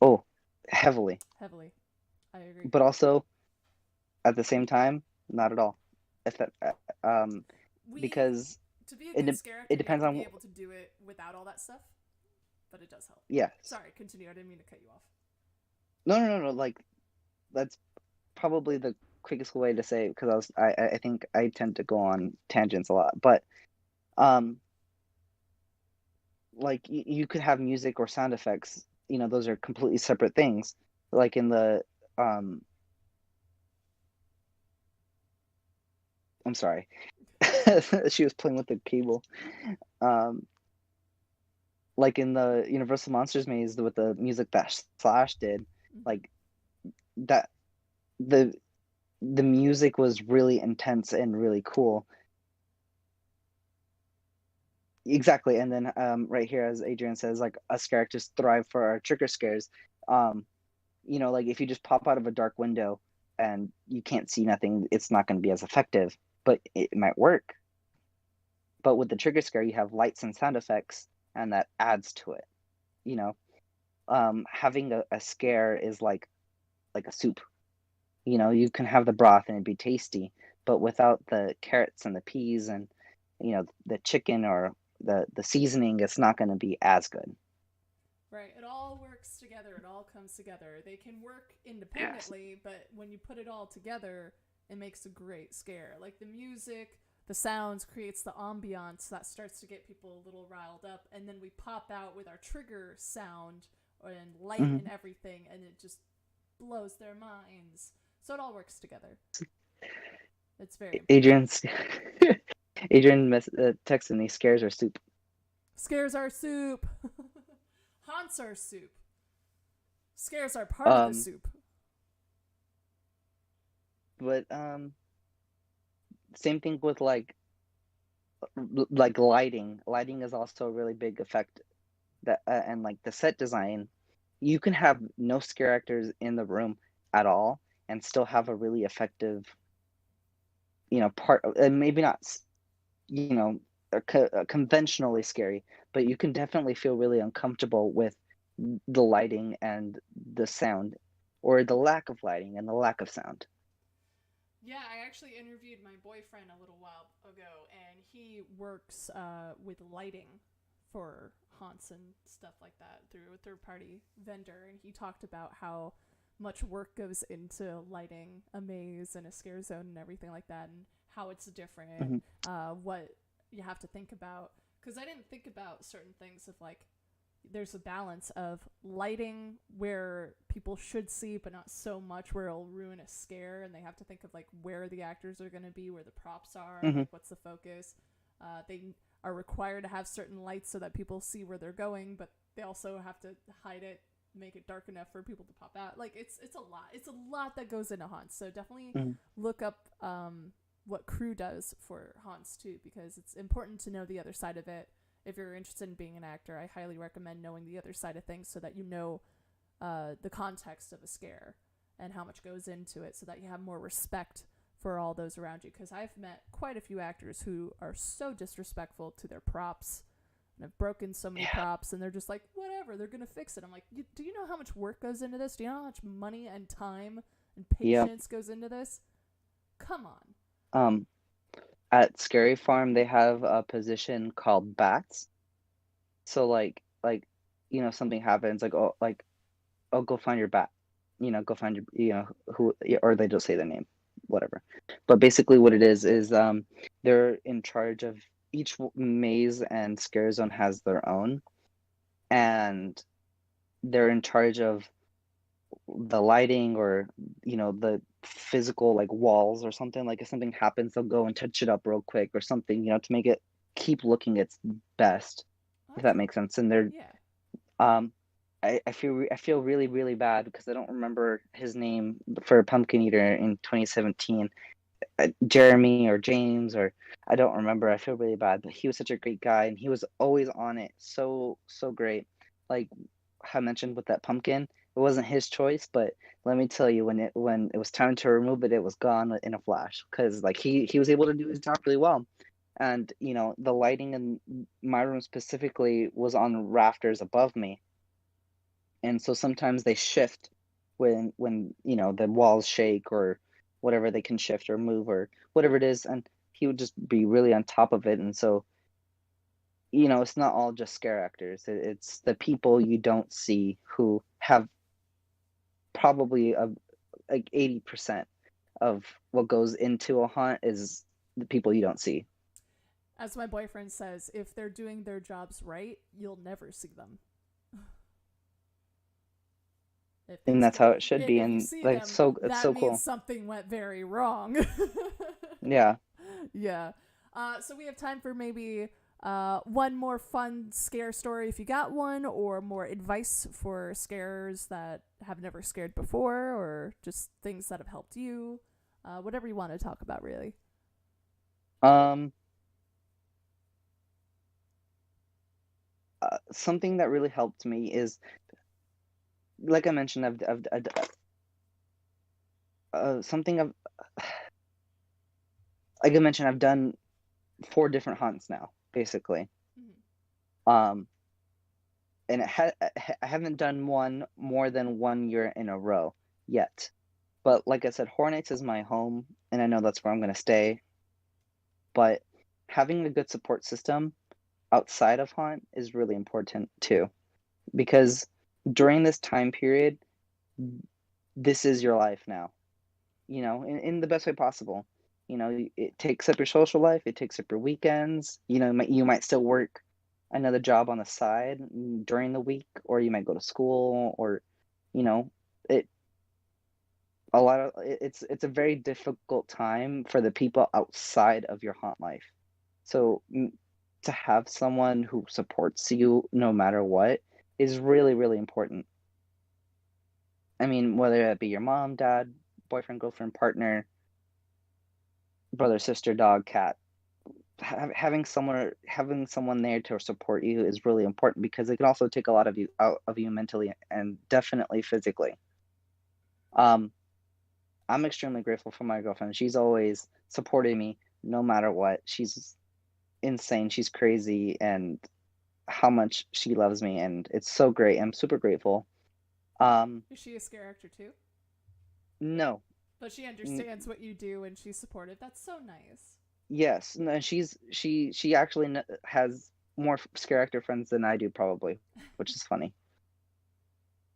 oh heavily, Heavily. I agree. but also at the same time not at all. If that um We, because to be a it good de- scare it actor, you have depends to be on able to do it without all that stuff, but it does help. yes. Sorry, continue. I didn't mean to cut you off. No, like that's probably the quickest way to say it because I think I tend to go on tangents a lot, but um like you could have music or sound effects, those are completely separate things. Like in the um I'm sorry. She was playing with the cable. Um like in the Universal Monsters maze with the music that Slash did, Mm-hmm. like that the the music was really intense and really cool. Exactly. And then right here, as Adrian says, like us characters thrive for our trigger scares. Um, like if you just pop out of a dark window and you can't see nothing, it's not going to be as effective, but it might work. But with the trigger scare, you have lights and sound effects, and that adds to it. You know, having a scare is like a soup. You can have the broth and it'd be tasty, but without the carrots and the peas and the chicken or the seasoning, it's not going to be as good. Right. It all works together. It all comes together. They can work Yes. independently, but when you put it all together, it makes a great scare. Like the music, the sounds creates the ambiance that starts to get people a little riled up, and then we pop out with our trigger sound and light and Hmm. everything, and it just blows their minds. So it all works together. It's very important. Adrian's texted me scares are soup. Scares are soup. Haunts are soup. Scares are part of the Um, soup. but same thing with like lighting. Lighting is also a really big effect that and like the set design. You can have no scare actors in the room at all and still have a really effective, part, and maybe not, you know, conventionally scary, but you can definitely feel really uncomfortable with the lighting and the sound, or the lack of lighting and the lack of sound. Yeah, I actually interviewed my boyfriend a little while ago, and he works with lighting for haunts and stuff like that through a third party vendor. And he talked about how much work goes into lighting a maze and a scare zone and everything like that, and how it's different, Hmm. what you have to think about. Because I didn't think about certain things of like there's a balance of lighting where people should see, but not so much where it'll ruin a scare, and they have to think of like where the actors are going to be, where the props are, Hmm. like what's the focus. They are required to have certain lights so that people see where they're going, but they also have to hide it, make it dark enough for people to pop out. Like it's a lot. It's a lot that goes into haunts. So definitely Hmm. look up what crew does for haunts too, because it's important to know the other side of it. If you're interested in being an actor, I highly recommend knowing the other side of things so that you know the context of a scare and how much goes into it, so that you have more respect for all those around you. Because I've met quite a few actors who are so disrespectful to their props and have broken so many Yeah. props, and they're just like, whatever, they're gonna fix it. I'm like, do you know how much work goes into this? Do you know how much money and time and Yep. patience goes into this? Come on. Um, at Scary Farm, they have a position called bats. So something happens, like, oh, go find your bat. Go find your, who, or they just say their name, whatever. But basically, what it is they're in charge of each maze, and Scare Zone has their own, and they're in charge of the lighting, or the physical, like walls or something. Like if something happens, they'll go and touch it up real quick or something, to make it keep looking its best, Oh, if that's that makes sense. And they're yeah. um I feel really really bad because I don't remember his name for Pumpkin Eater in 2017. Jeremy or James, or I don't remember. I feel really bad, but he was such a great guy, and he was always on it. So so great. Like I mentioned with that pumpkin, it wasn't his choice, but let me tell you, when it was time to remove it, it was gone in a flash, because like he was able to do his job really well. And the lighting in my room specifically was on rafters above me, and so sometimes they shift when the walls shake or whatever. They can shift or move or whatever it is, and he would just be really on top of it. And so it's not all just scare actors. It's the people you don't see who have probably like 80% of what goes into a haunt is the people you don't see. As my boyfriend says, if they're doing their jobs right, you'll never see them. If And things that's go, how it should be, if you and see like them, it's that so means cool. something went very wrong. Yeah. Yeah. So we have time for maybe one more fun scare story if you got one, or more advice for scares that have never scared before, or just things that have helped you. Whatever you want to talk about, really. um Something that really helped me is, like I mentioned, I've something I've like I mentioned, I've done 4 different hunts now, basically. Mm-hmm. Um, and I haven't done one more than 1 year in a row yet. But like I said, Hornets is my home, and I know that's where I'm gonna stay. But having a good support system outside of haunt is really important too, because during this time period, this is your life now. In the best way possible. It takes up your social life, it takes up your weekends. You might still work another job on the side during the week, or you might go to school, or you know, it it's a very difficult time for the people outside of your haunt life. So to have someone who supports you no matter what is really really important. I mean, whether that be your mom, dad, boyfriend, girlfriend, partner, brother, sister, dog, cat, having someone there to support you is really important, because it can also take a lot of you out of you mentally and definitely physically. Um, I'm extremely grateful for my girlfriend. She's always supported me no matter what. She's insane. She's crazy, and how much she loves me, and it's so great. I'm super grateful. Um, Is she a scare actor too? no, But she understands what you do and she's supportive. That's so nice. yes, no, she actually has more scare actor friends than I do, probably, which is funny.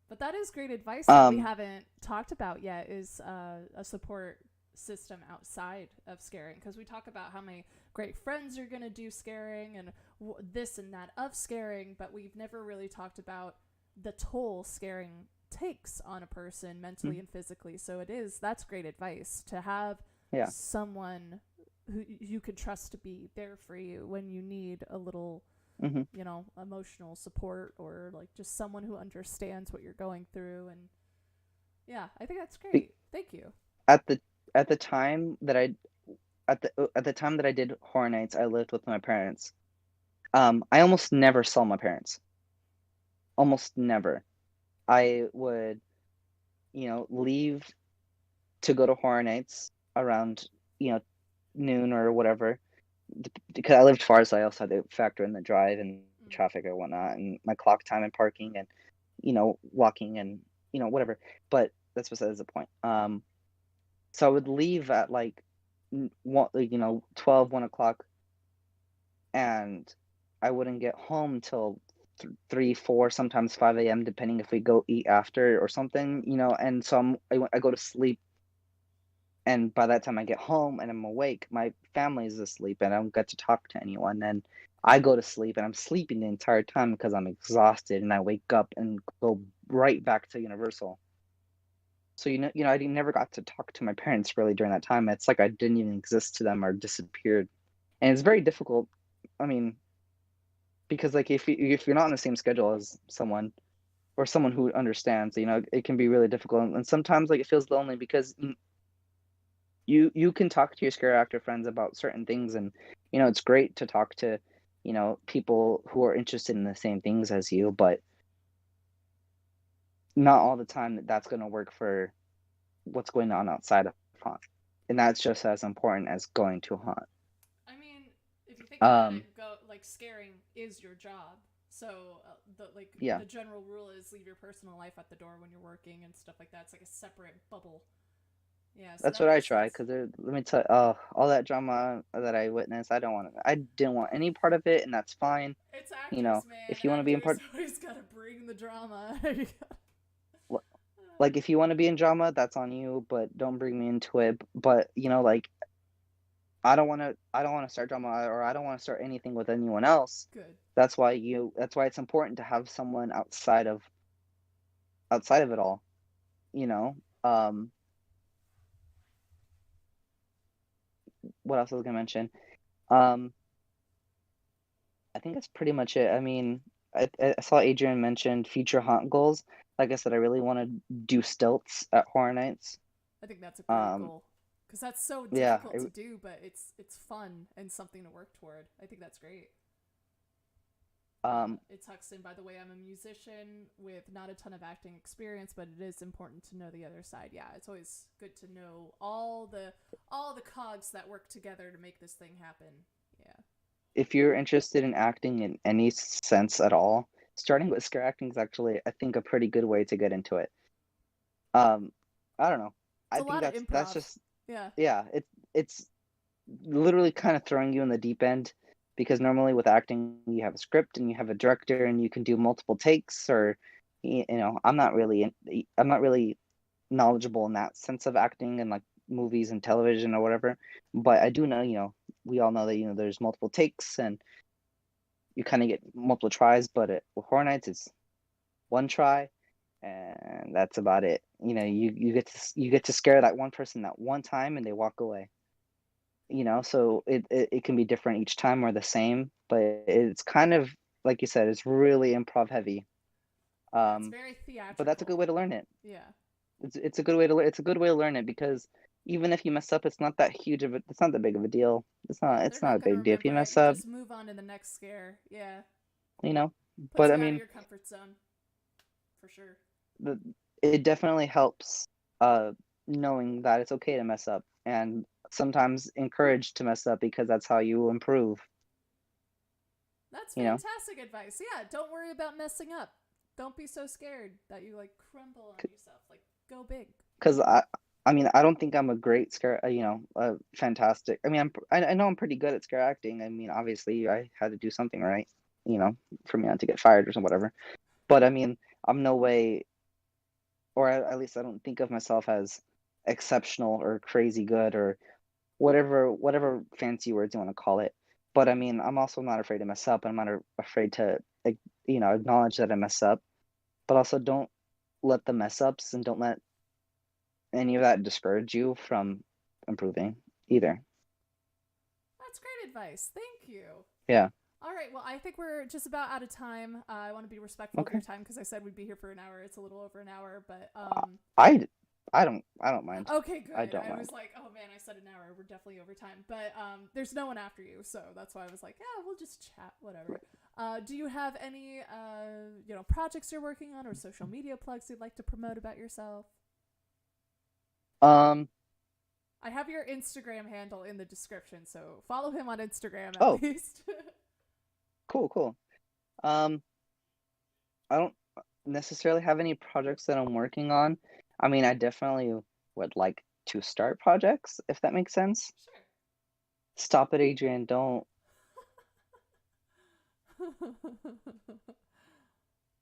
But that is great advice that we Um, haven't talked about yet. Is a support system outside of scaring, because we talk about how many great friends are going to do scaring and this and that of scaring, but we've never really talked about the toll scaring takes on a person mentally Mhm. and physically. So that's great advice to have Yeah. someone who you can trust to be there for you when you need a little, Hmm. emotional support, or like just someone who understands what you're going through. And yeah, I think that's great. Thank you. At the at the time that I at the time that I did Horror Nights, I lived with my parents. I almost never saw my parents. Almost never. I would, leave to go to Horror Nights around, noon or whatever, because I lived far, so I also had to factor in the drive and Mm. traffic and whatnot, and my clock time and parking and walking and whatever. But that's besides the point. So I would leave at like 12, 1 o'clock, and I wouldn't get home till 3, 4, sometimes 5 a.m., depending if we go eat after or something, and so I go to sleep, and by that time I get home and I'm awake, my family is asleep and I don't get to talk to anyone. And I go to sleep and I'm sleeping the entire time because I'm exhausted, and I wake up and go right back to Universal. So I never got to talk to my parents really during that time. It's like I didn't even exist to them or disappeared. And it's very difficult. I mean, because like if you're not on the same schedule as someone, or someone who understands, it can be really difficult. And sometimes like it feels lonely because you can talk to your scare actor friends about certain things, and it's great to talk to people who are interested in the same things as you, but not all the time that's going to work for what's going on outside of haunt, and that's just as important as going to haunt. I mean, if you think about um it, go like scaring is your job. So yeah, the general rule is leave your personal life at the door when you're working and stuff like that. It's like a separate bubble. Yeah, so that's that what I makes try, sense. because let me tell you, all that drama that I witnessed, I didn't want any part of it, and that's fine. It's actors, man. If you want to be in Actors part, always gotta bring the drama. like if you want to be in drama, that's on you, but don't bring me into it. But like I don't want to start drama, or I don't want to start anything with anyone else. Good. That's why it's important to have someone outside of it all, you know. Um what else was I gonna mention? Um I think that's pretty much it. I mean, I saw Adrian mentioned future haunt goals. Like I said, I really want to do stilts at Horror Nights. I think that's a great Um goal because that's so yeah, difficult to do, but it's fun and something to work toward. I think that's great. um It tucks in. By the way, I'm a musician with not a ton of acting experience, but it is important to know the other side. Yeah, it's always good to know all the cogs that work together to make this thing happen. Yeah. if you're interested in acting in any sense at all, starting with scare acting is actually, I think, a pretty good way to get into it. Um, I don't know. It's I a think lot of that's improv. just, Yeah. yeah. It's literally kind of throwing you in the deep end, because normally with acting you have a script and you have a director and you can do multiple takes, or I'm not really knowledgeable in that sense of acting and like movies and television or whatever, but I do know, we all know that there's multiple takes and you kind of get multiple tries, but with Horror Nights it's one try, and that's about it. You get to scare that one person that one time and they walk away. So it can be different each time or the same, but it's kind of, like you said, it's really improv heavy. Yeah, it's Um, very but that's a good theatrical. way to learn it. Yeah. It's a good way to learn. It's a good way to learn it, because even if you mess up, it's not that big of a deal. It's Yeah, not they're it's not not a gonna big deal if you remember it. mess You up, just move on to the next scare. Yeah. you know. Puts But I you out of mean, your comfort zone. For sure. the, it definitely helps, uh knowing that it's okay to mess up, and sometimes encouraged to mess up, because that's how you improve, That's you know. fantastic advice. Yeah, don't worry about messing up. Don't be so scared that you like crumble on yourself. Like go big. Because I mean, I don't think I'm a great scare, fantastic. I mean, I know I'm pretty good at scare acting. I mean, obviously I had to do something right, you know, for me not to get fired or some whatever. But I mean, I'm no way, or at least I don't think of myself as exceptional or crazy good or whatever fancy words you want to call it. But I mean, I'm also not afraid to mess up. I'm not afraid to acknowledge that I mess up, but also don't let the mess ups and don't let any of that discourage you from improving either. That's great advice. Thank you. Yeah. All right. Well, I think we're just about out of time. I want to be respectful of your Okay. time because I said we'd be here for an hour. It's a little over an hour, but I I don't mind. okay, I good. don't I mind. was like, oh man, I said an hour. We're definitely over time, but there's no one after you, so that's why I was like, yeah, we'll just chat, whatever. Do you have any projects you're working on or social media plugs you'd like to promote about yourself? Um. I have your Instagram handle in the description, so follow him on Instagram at Oh, least. cool, cool. Um. I don't necessarily have any projects that I'm working on. I mean, I definitely would like to start projects, if that makes sense. Sure. Stop it, Adrian. Don't.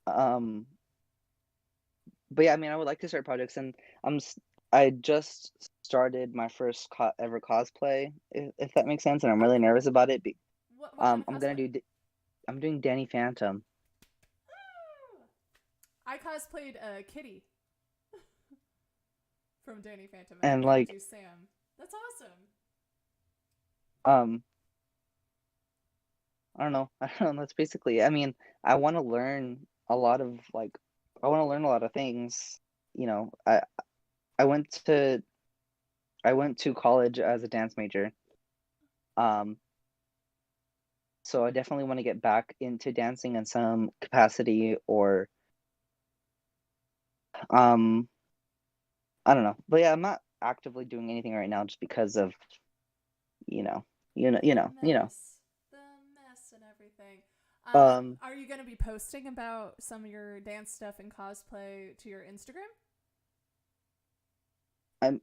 Um. But yeah, I mean, I would like to start projects, and I'm I just started my first ever cosplay, if that makes sense, and I'm Oh, really nervous cool. about it. What kind of I'm gonna cosplay? I'm doing Danny Phantom, Oh. I cosplayed Kitty from Danny Phantom, and I'm and gonna like do Sam. That's awesome. um I don't know. I don't know. That's basically. I mean, I want to learn a lot of like, I want to learn a lot of things. You know, I went to I went to college as a dance major. Um, so I definitely want to get back into dancing in some capacity, or um, I don't know. But yeah, I'm not actively doing anything right now just because of you know, The you know. the mess and everything. Um, Are you gonna be posting about some of your dance stuff and cosplay to your Instagram?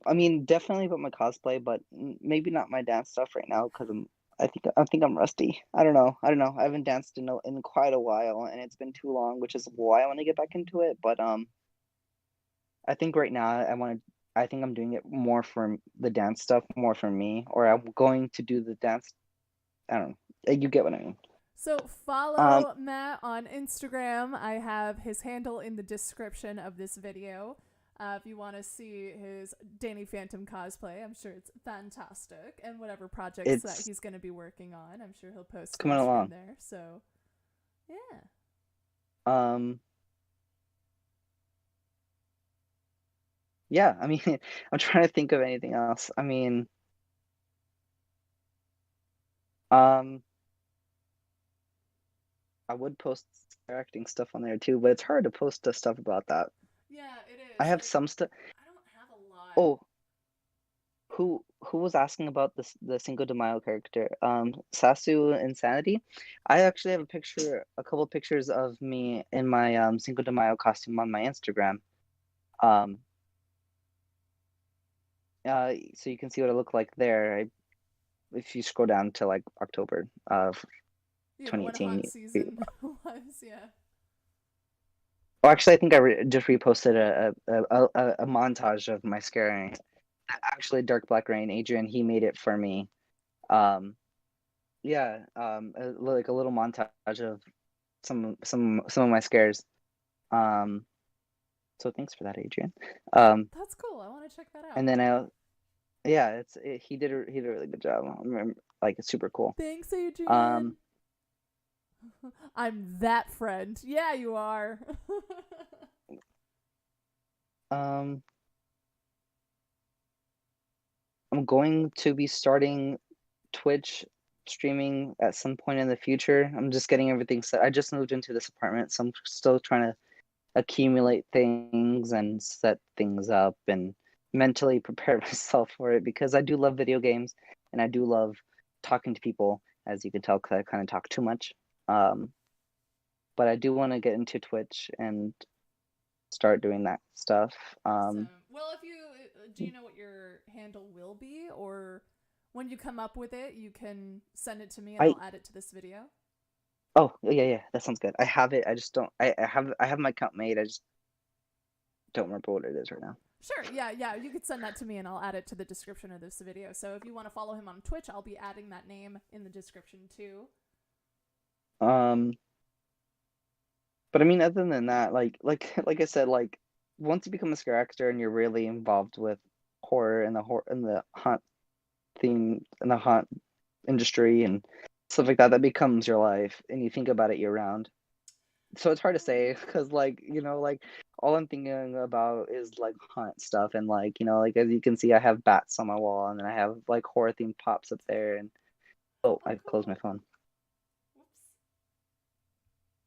I mean, definitely about my cosplay, but maybe not my dance stuff right now because I think I'm rusty. I don't know. I don't know. I haven't danced in quite a while, and it's been too long, which is why I want to get back into it. But I think right now I want to. I think I'm doing it more for the dance stuff, more for me, or I'm going to do the dance. I don't know. You get what I mean. So Um, follow Matt on Instagram. I have his handle in the description of this video. If you want to see his Danny Phantom cosplay, I'm sure it's fantastic. And whatever projects that it's he's going to be working on, I'm sure he'll post it's coming stuff in along. there. So, yeah. Um, yeah. I mean, I'm trying to think of anything else. I mean, um. I would post acting stuff on there too, but it's hard to post the stuff about that. Yeah, it I is. have Like, some stuff. I don't have a lot. Oh, who was asking about the Cinco de Mayo character? Sasu Insanity. I actually have a couple pictures of me in my Cinco de Mayo costume on my Instagram. Um, so you can see what I look like there. If you scroll down to like October of Yeah, when 2018. haunt season was, yeah. Oh, actually, I think just reposted a montage of my scaring. Actually, Dark Black Rain, Adrian, he made it for me. Um, yeah, like a little montage of some of my scares. Um, so thanks for that, Adrian. Um, That's cool. I want to check that out. and then yeah, he did a really good job. I remember, like it's super cool. Thanks, Adrian. Um, I'm that friend. Yeah, you are. um, I'm going to be starting Twitch streaming at some point in the future. I'm just getting everything set. I just moved into this apartment, so I'm still trying to accumulate things and set things up and mentally prepare myself for it because I do love video games and I do love talking to people, as you can tell, because I kind of talk too much. Um, but I do want to get into Twitch and start doing that stuff. Awesome. Well, if you do you know what your handle will be, or when you come up with it, you can send it to me and I I'll add it to this video. Oh yeah, that sounds good. I have it. I just don't. I have my account made. I just don't remember what it is right now. Sure. Yeah, yeah. You could send that to me and I'll add it to the description of this video. So if you want to follow him on Twitch, I'll be adding that name in the description too. Um, but I mean, other than that, like I said, like once you become a scare actor and you're really involved with horror and the haunt theme and the haunt industry and stuff like that, that becomes your life, and you think about it year round. So it's hard to say Yeah. because, like, like all I'm thinking about is like haunt stuff, and like, like as you can see, I have bats on my wall, and then I have like horror themed pops up there, and oh, Oh, I closed my cool. phone. Whoops.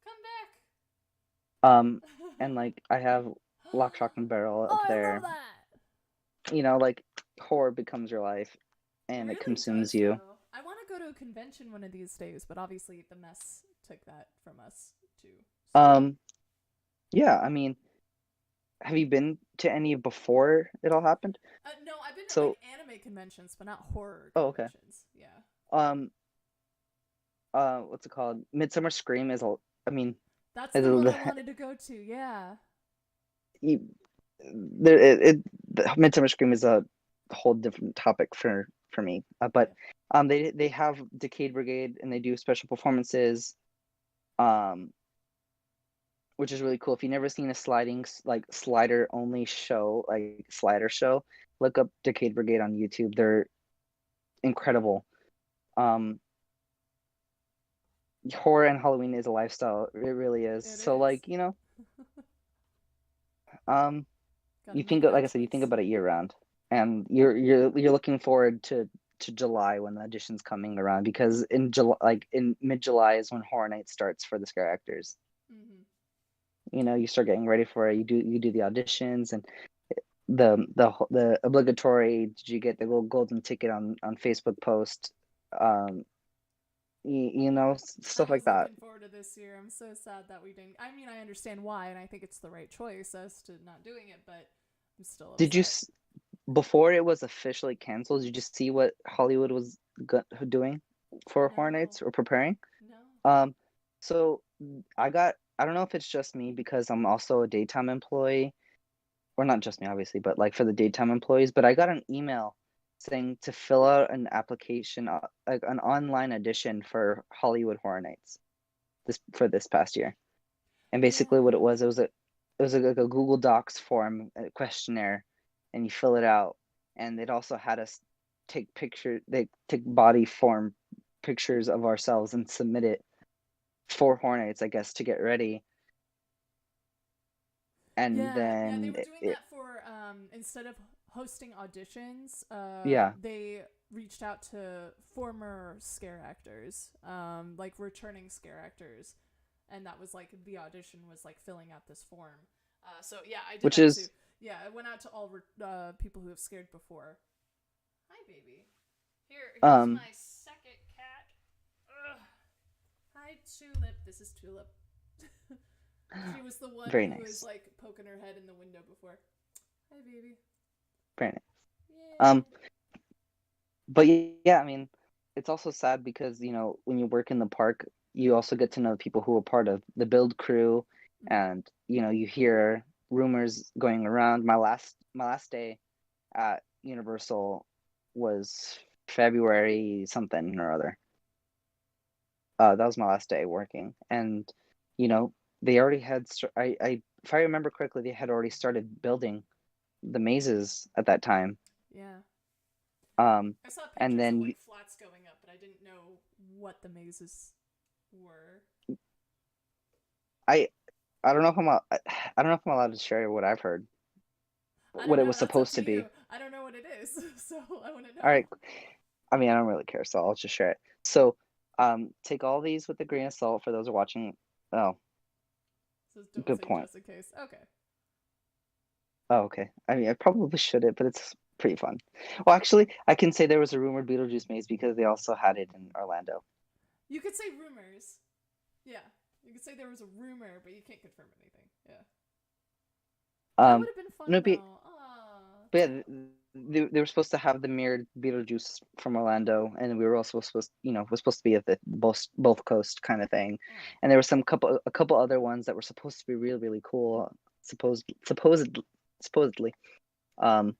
Come back. Um, and like I have lock, shock, and barrel Oh, up I love there. that. Like horror becomes your life, It and it really consumes does, you. though. I want to go to a convention one of these days, but obviously the mess took that from us too. So, Um, yeah, I mean, have you been to any before it all happened? no, I've been to like So, anime conventions, but not horror oh, okay. conventions. Yeah, Um, what's it called? Midsummer Scream is a, I mean, that's is the one I a, wanted to go to. Yeah, you- there the Midsummer Scream is a whole different topic for me. But yeah. they have Decade Brigade and they do special performances, um, which is really cool. If you've never seen a like slider only show, like slider show, look up Decade Brigade on YouTube. They're incredible. Um, Horror and Halloween is a lifestyle. It really is. It So is. like, um, Gotta you think make like that I said, you think choice. about it year round, and you're looking forward to July when the audition's coming around because in July, like in mid July, is when Horror Night starts for the Scare Actors. Hmm. You start getting ready for it. You do the auditions and the obligatory. Did you get the golden ticket on Facebook post? Um, I stuff like was that. looking forward to this year. I'm so sad that we didn't. I mean, I understand why, and I think it's the right choice as to not doing it, but I'm still Did you upset. before it was officially canceled? Did you just see what Hollywood was doing for Horror No, Nights or preparing? no. Um, so I don't know if it's just me because I'm also a daytime employee, or not just me, obviously, but like for the daytime employees. But I got an email saying to fill out an application, like an online audition for Hollywood Horror Nights this past year. And basically, what Yeah. it was like a Google Docs form, a questionnaire, and you fill it out. And it also had us they take body form pictures of ourselves and submit it for Hornets, I guess, to get ready. And Yeah, yeah, they then were doing it that for instead of hosting auditions, yeah, they reached out to former scare actors, like returning scare actors, and that was like the audition was like filling out this form. So yeah, I did which that too. is Yeah, it went out to all people who have scared before. Hi, baby. Here's um my second cat. Ugh. Hi, Tulip. This is Tulip. She was the one very who was nice, like poking her head in the window before. Hi, baby. very nice. Yeah. But yeah, I mean, it's also sad because when you work in the park, you also get to know people who are part of the build crew, Mm-hmm. and you hear rumors going around. My last day at Universal was February something or other. That was my last day working, and you know they already had. I if I remember correctly, they had already started building the mazes at that time. Yeah. Um, I saw and pictures of then like flats going up, but I didn't know what the mazes were. I I don't know if I don't know if I'm allowed to share what I've heard, I don't what it know. was That's up supposed to to you. be. I don't know what it is, so I want to All know. right, I mean I don't really care, so I'll just share it. So, take all these with a grain of salt for those who are watching. Oh, So don't good say point. just in case. Okay. Oh, okay. I mean, I probably shouldn't, but it's pretty fun. Well, actually, I can say there was a rumored Beetlejuice maze because they also had it in Orlando. You could say rumors. Yeah. You could say there was a rumor, but you can't confirm anything. Yeah. That would Um, have been no, fun though. Ah, but yeah, Tulip. they were supposed to have the mirrored Beetlejuice from Orlando, and we were also supposed, was supposed to be at the both coast kind of thing. Oh. And there were a couple other ones that were supposed to be really really cool, supposedly. Um,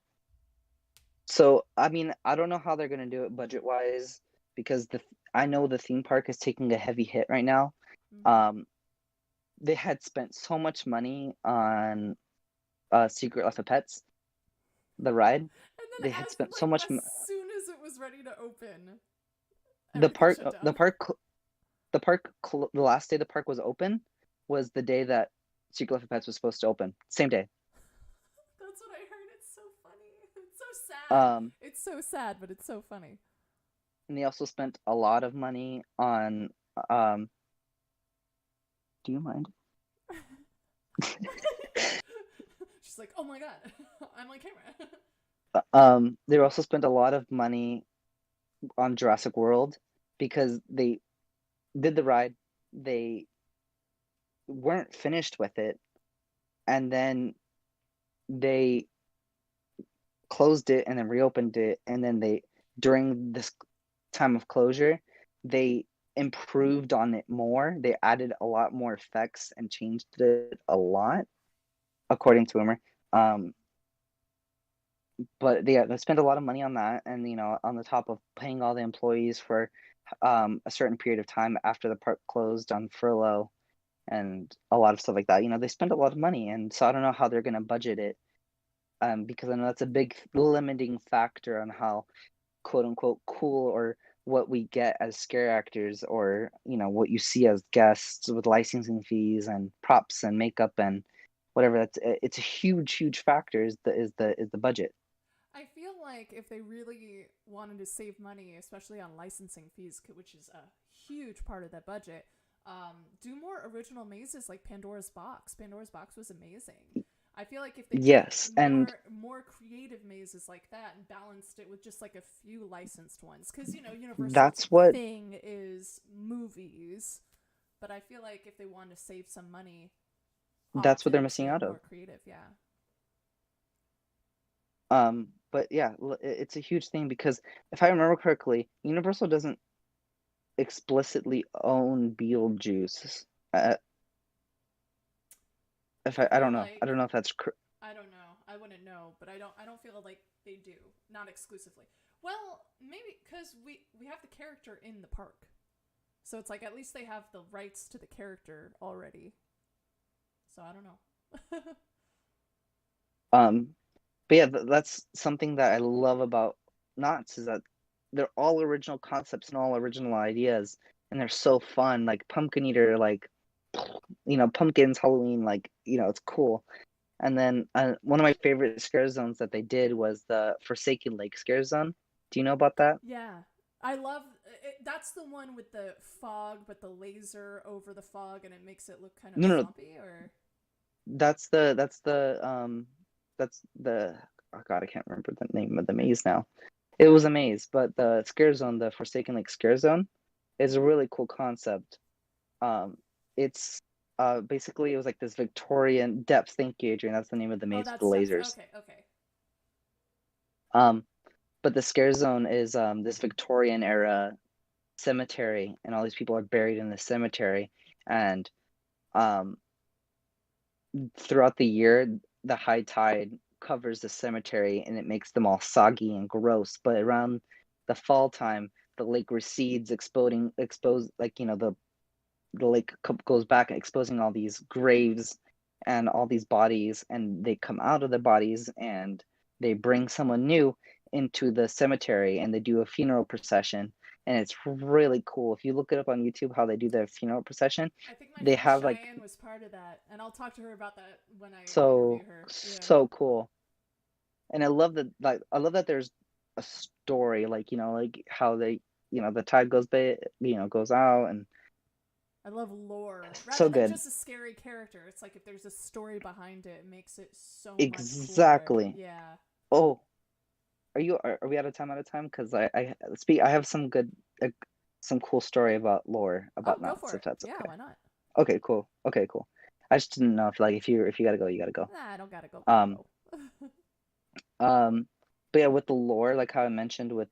so I mean, I don't know how they're gonna do it budget wise because I know the theme park is taking a heavy hit right now. Hmm. Um, they had spent so much money on Secret Life of Pets, the ride. And then They had as spent so like much. as soon as it was ready to open, The everything park, shut the down. park, the last day the park was open was the day that Secret Life of Pets was supposed to open. Same day. That's what I heard. It's so funny. It's so sad. Um, It's so sad, but it's so funny. and they also spent a lot of money on. Um, do you mind? She's like, "Oh my god, I'm on camera." They also spent a lot of money on Jurassic World because they did the ride. They weren't finished with it, and then they closed it and then reopened it, and then they during this time of closure, they improved on it more. They added a lot more effects and changed it a lot, according to Rumor. Um, but they spent a lot of money on that, and on the top of paying all the employees for a certain period of time after the park closed on furlough and a lot of stuff like that. They spent a lot of money, and so I don't know how they're going to budget it, because I know that's a big limiting factor on how quote unquote cool or what we get as scare actors, or what you see as guests with licensing fees and props and makeup and whatever. It's a huge factor is the budget. I feel like if they really wanted to save money, especially on licensing fees, which is a huge part of that budget, do more original mazes like Pandora's Box. Pandora's Box was amazing. I feel like if they did Yes, and more creative mazes like that and balanced it with just like a few licensed ones, because Universal's that's what thing is movies, but I feel like if they wanted to save some money, that's what they're opted missing to out of. more creative. Yeah. But yeah, it's a huge thing because if I remember correctly, Universal doesn't explicitly own Beetlejuice. If I I feel don't know, I like don't know if that's I don't know. I wouldn't know, but I don't feel like they do. Not exclusively. Well, maybe because we have the character in the park, so it's like at least they have the rights to the character already. So I don't know. um. But yeah, that's something that I love about Knots is that they're all original concepts and all original ideas, and they're so fun. Like Pumpkin Eater, like pumpkins, Halloween, like it's cool. And then one of my favorite scare zones that they did was the Forsaken Lake scare zone. Do you know about that? Yeah, I love it. That's the one with the fog, but the laser over the fog, and it makes it look kind of No, no, no. swampy. Or That's the oh god, I can't remember the name of the maze now. It was a maze, but the scare zone, the Forsaken Lake scare zone, is a mm-hmm. really cool concept. It's basically it was like this Victorian depth. Thank you, Adrian. That's the name of the Oh, maze with that's the depth. lasers. Okay, okay. Um, but the scare zone is this Victorian era cemetery, and all these people are buried in the cemetery, and um, throughout the year, the high tide covers the cemetery and it makes them all soggy and gross. But around the fall time, the lake recedes, expose like the lake goes back and exposing all these graves and all these bodies, and they come out of the bodies and they bring someone new into the cemetery and they do a funeral procession, and it's really cool. If you look it up on YouTube how they do the funeral procession, I think my they friend have like Cheyenne was part of that, and I'll talk to her about that when I interview so her. Yeah. so cool. And I love that there's a story, like how they the tide goes goes out, and I love lore rather so than good. just a scary character. It's like if there's a story behind it, it makes it so much cooler. Exactly. Yeah. Oh, are we out of time? Because I have some good uh, some cool story about lore Oh, about go knots, for if it. that's Yeah, okay. why not? Okay, cool. Okay, cool. I just didn't know if you gotta go, you gotta go. Nah, I don't gotta go. Gotta Um go. um but yeah, with the lore, like how I mentioned, with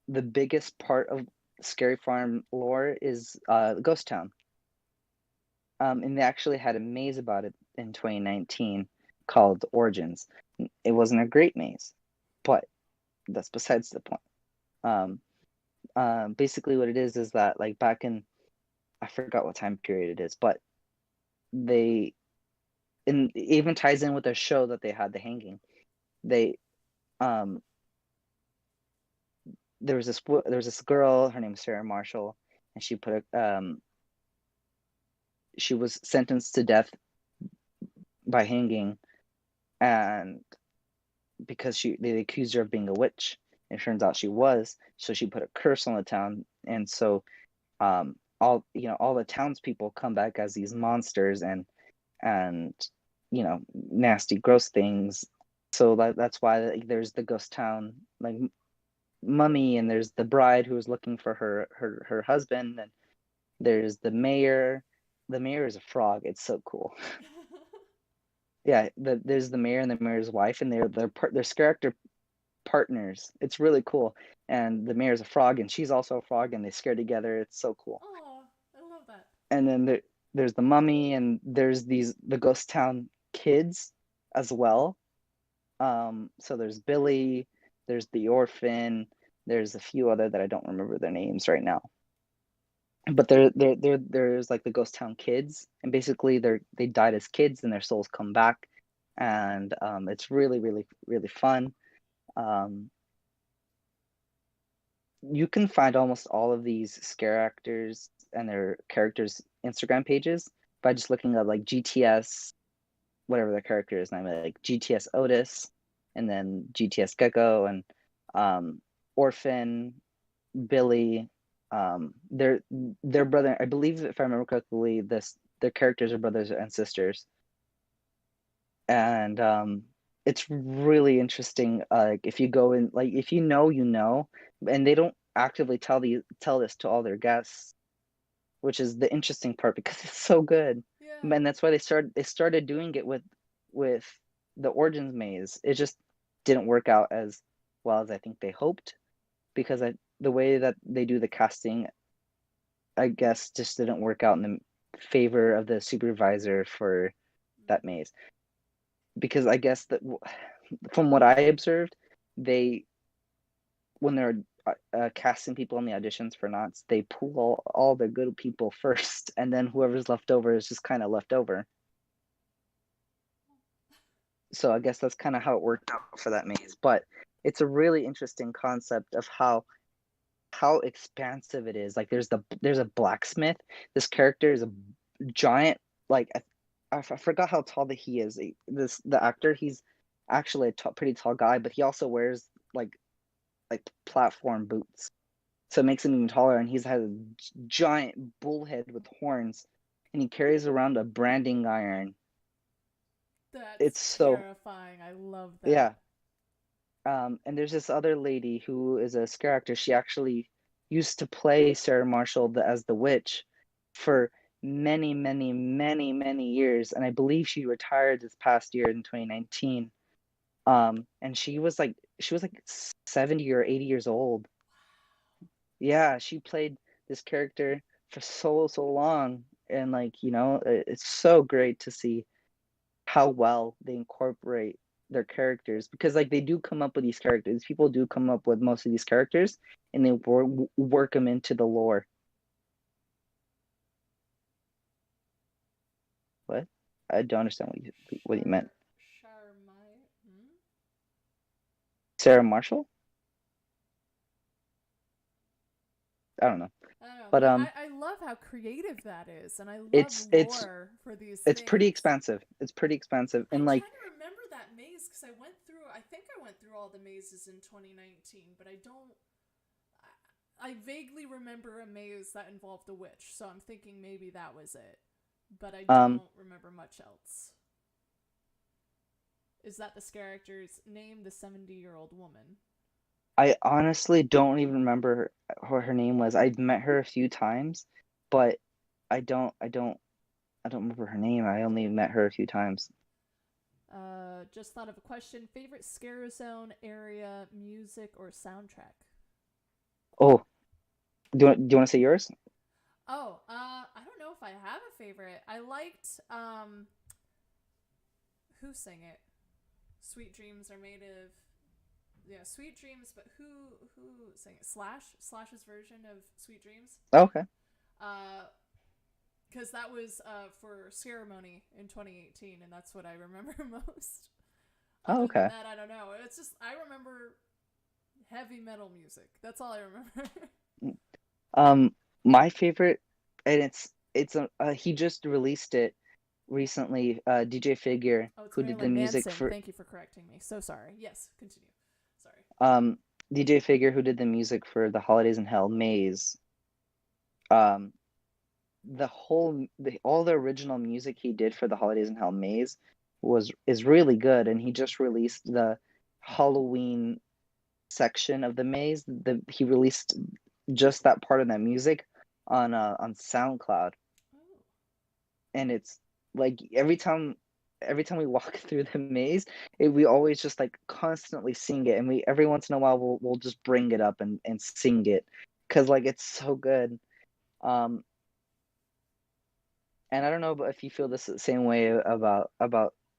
the biggest part of Scary Farm lore is Ghost Town. And they actually had a maze about it in 2019 called Origins. It wasn't a great maze, but that's besides the point. Um, Basically, what it is that like back in, I forgot what time period it is, but they, and it even ties in with their show that they had, the hanging. They um there was this girl, her name is Sarah Marshall, and she was sentenced to death by hanging, and because they accused her of being a witch. It turns out she was, so she put a curse on the town, and so all the townspeople come back as these monsters, and nasty, gross things. So that's why, like, there's the ghost town, like, mummy, and there's the bride who is looking for her husband, and there's the mayor. The mayor is a frog. It's so cool. Yeah, there's the mayor and the mayor's wife, and they're character partners. It's really cool. And the mayor's a frog, and she's also a frog, and they scare together. It's so cool. Oh, I love that. And then there's the mummy, and there's the ghost town kids as well. So there's Billy, there's the orphan, there's a few other that I don't remember their names right now. But there's like the ghost town kids, and basically they died as kids, and their souls come back, and it's really, really, really fun. Um, you can find almost all of these scare actors and their characters' Instagram pages by just looking at like GTS, whatever their character is name, like GTS Otis, and then GTS Gecko, and Orphan, Billy. Their brother, I believe, if I remember correctly, their characters are brothers and sisters, and it's really interesting. Like, if you go in, like, if you know, and they don't actively tell this to all their guests, which is the interesting part because it's so good. Yeah. And that's why they started doing it with the Origins maze. It just didn't work out as well as I think they hoped, because the way that they do the casting, I guess, just didn't work out in the favor of the supervisor for that Mm. maze. Because I guess that, from what I observed, they, when they're casting people in the auditions for Knots, they pull all the good people first, and then whoever's left over is just kind of left over. So I guess that's kind of how it worked out for that maze. But it's a really interesting concept of how expansive it is. Like, there's a blacksmith. This character is a giant. Like, I forgot how tall that he is. The actor, he's actually a pretty tall guy, but he also wears like platform boots, so it makes him even taller. And he's has a giant bull head with horns, and he carries around a branding iron. That's It's so, terrifying. I love yeah. that. And there's this other lady who is a scare actor. She actually used to play Sarah Marshall as the witch for many, many, many, many years, and I believe she retired this past year in 2019. And she was like 70 or 80 years old. Yeah, she played this character for so long, and, like, it's so great to see how well they incorporate their characters, because, like, they do come up with these characters. People do come up with most of these characters, and they work them into the lore. What? I don't understand what you meant. Charmai. Hmm? Sarah Marshall? I don't know, I don't know, but but I love how creative that is, and I love it's it's lore for these it's pretty things. expansive. It's pretty expansive, I'm and, like, trying to remember that maze because I think I went through all the mazes in 2019, but I don't. I vaguely remember a maze that involved a witch, so I'm thinking maybe that was it, but I um, don't remember much else. Is that the character's name, the 70-year-old woman? I honestly don't even remember what her name was. I've met her a few times, but I don't remember her name. I only met her a few times. Just thought of a question. Favorite scare zone area, music, or soundtrack? Oh, do you want to say yours? Oh, I don't know if I have a favorite. I liked who sang it? Sweet Dreams are made of, yeah, Sweet Dreams, but who sang it? Slash's version of Sweet Dreams. Okay. Uh, because that was for Ceremony in 2018, and that's what I remember most. Oh, Other than okay. that, I don't know. It's just I remember heavy metal music. That's all I remember. Um, my favorite, and it's a he just released it recently. DJ Figure, Oh, it's who did the Marilyn music Manson. for Thank you for correcting me. So sorry. Yes, continue. Sorry. um DJ Figure, who did the music for the Holidays in Hell Maze. Um, all the original music he did for the Holidays in Hell Maze is really good, and he just released the Halloween section of the maze. He released just that part of that music on SoundCloud, Oh. and it's like every time we walk through the maze, we always just like constantly sing it, and we every once in a while we'll just bring it up and sing it because like it's so good. Um, and I don't know if you feel the same way about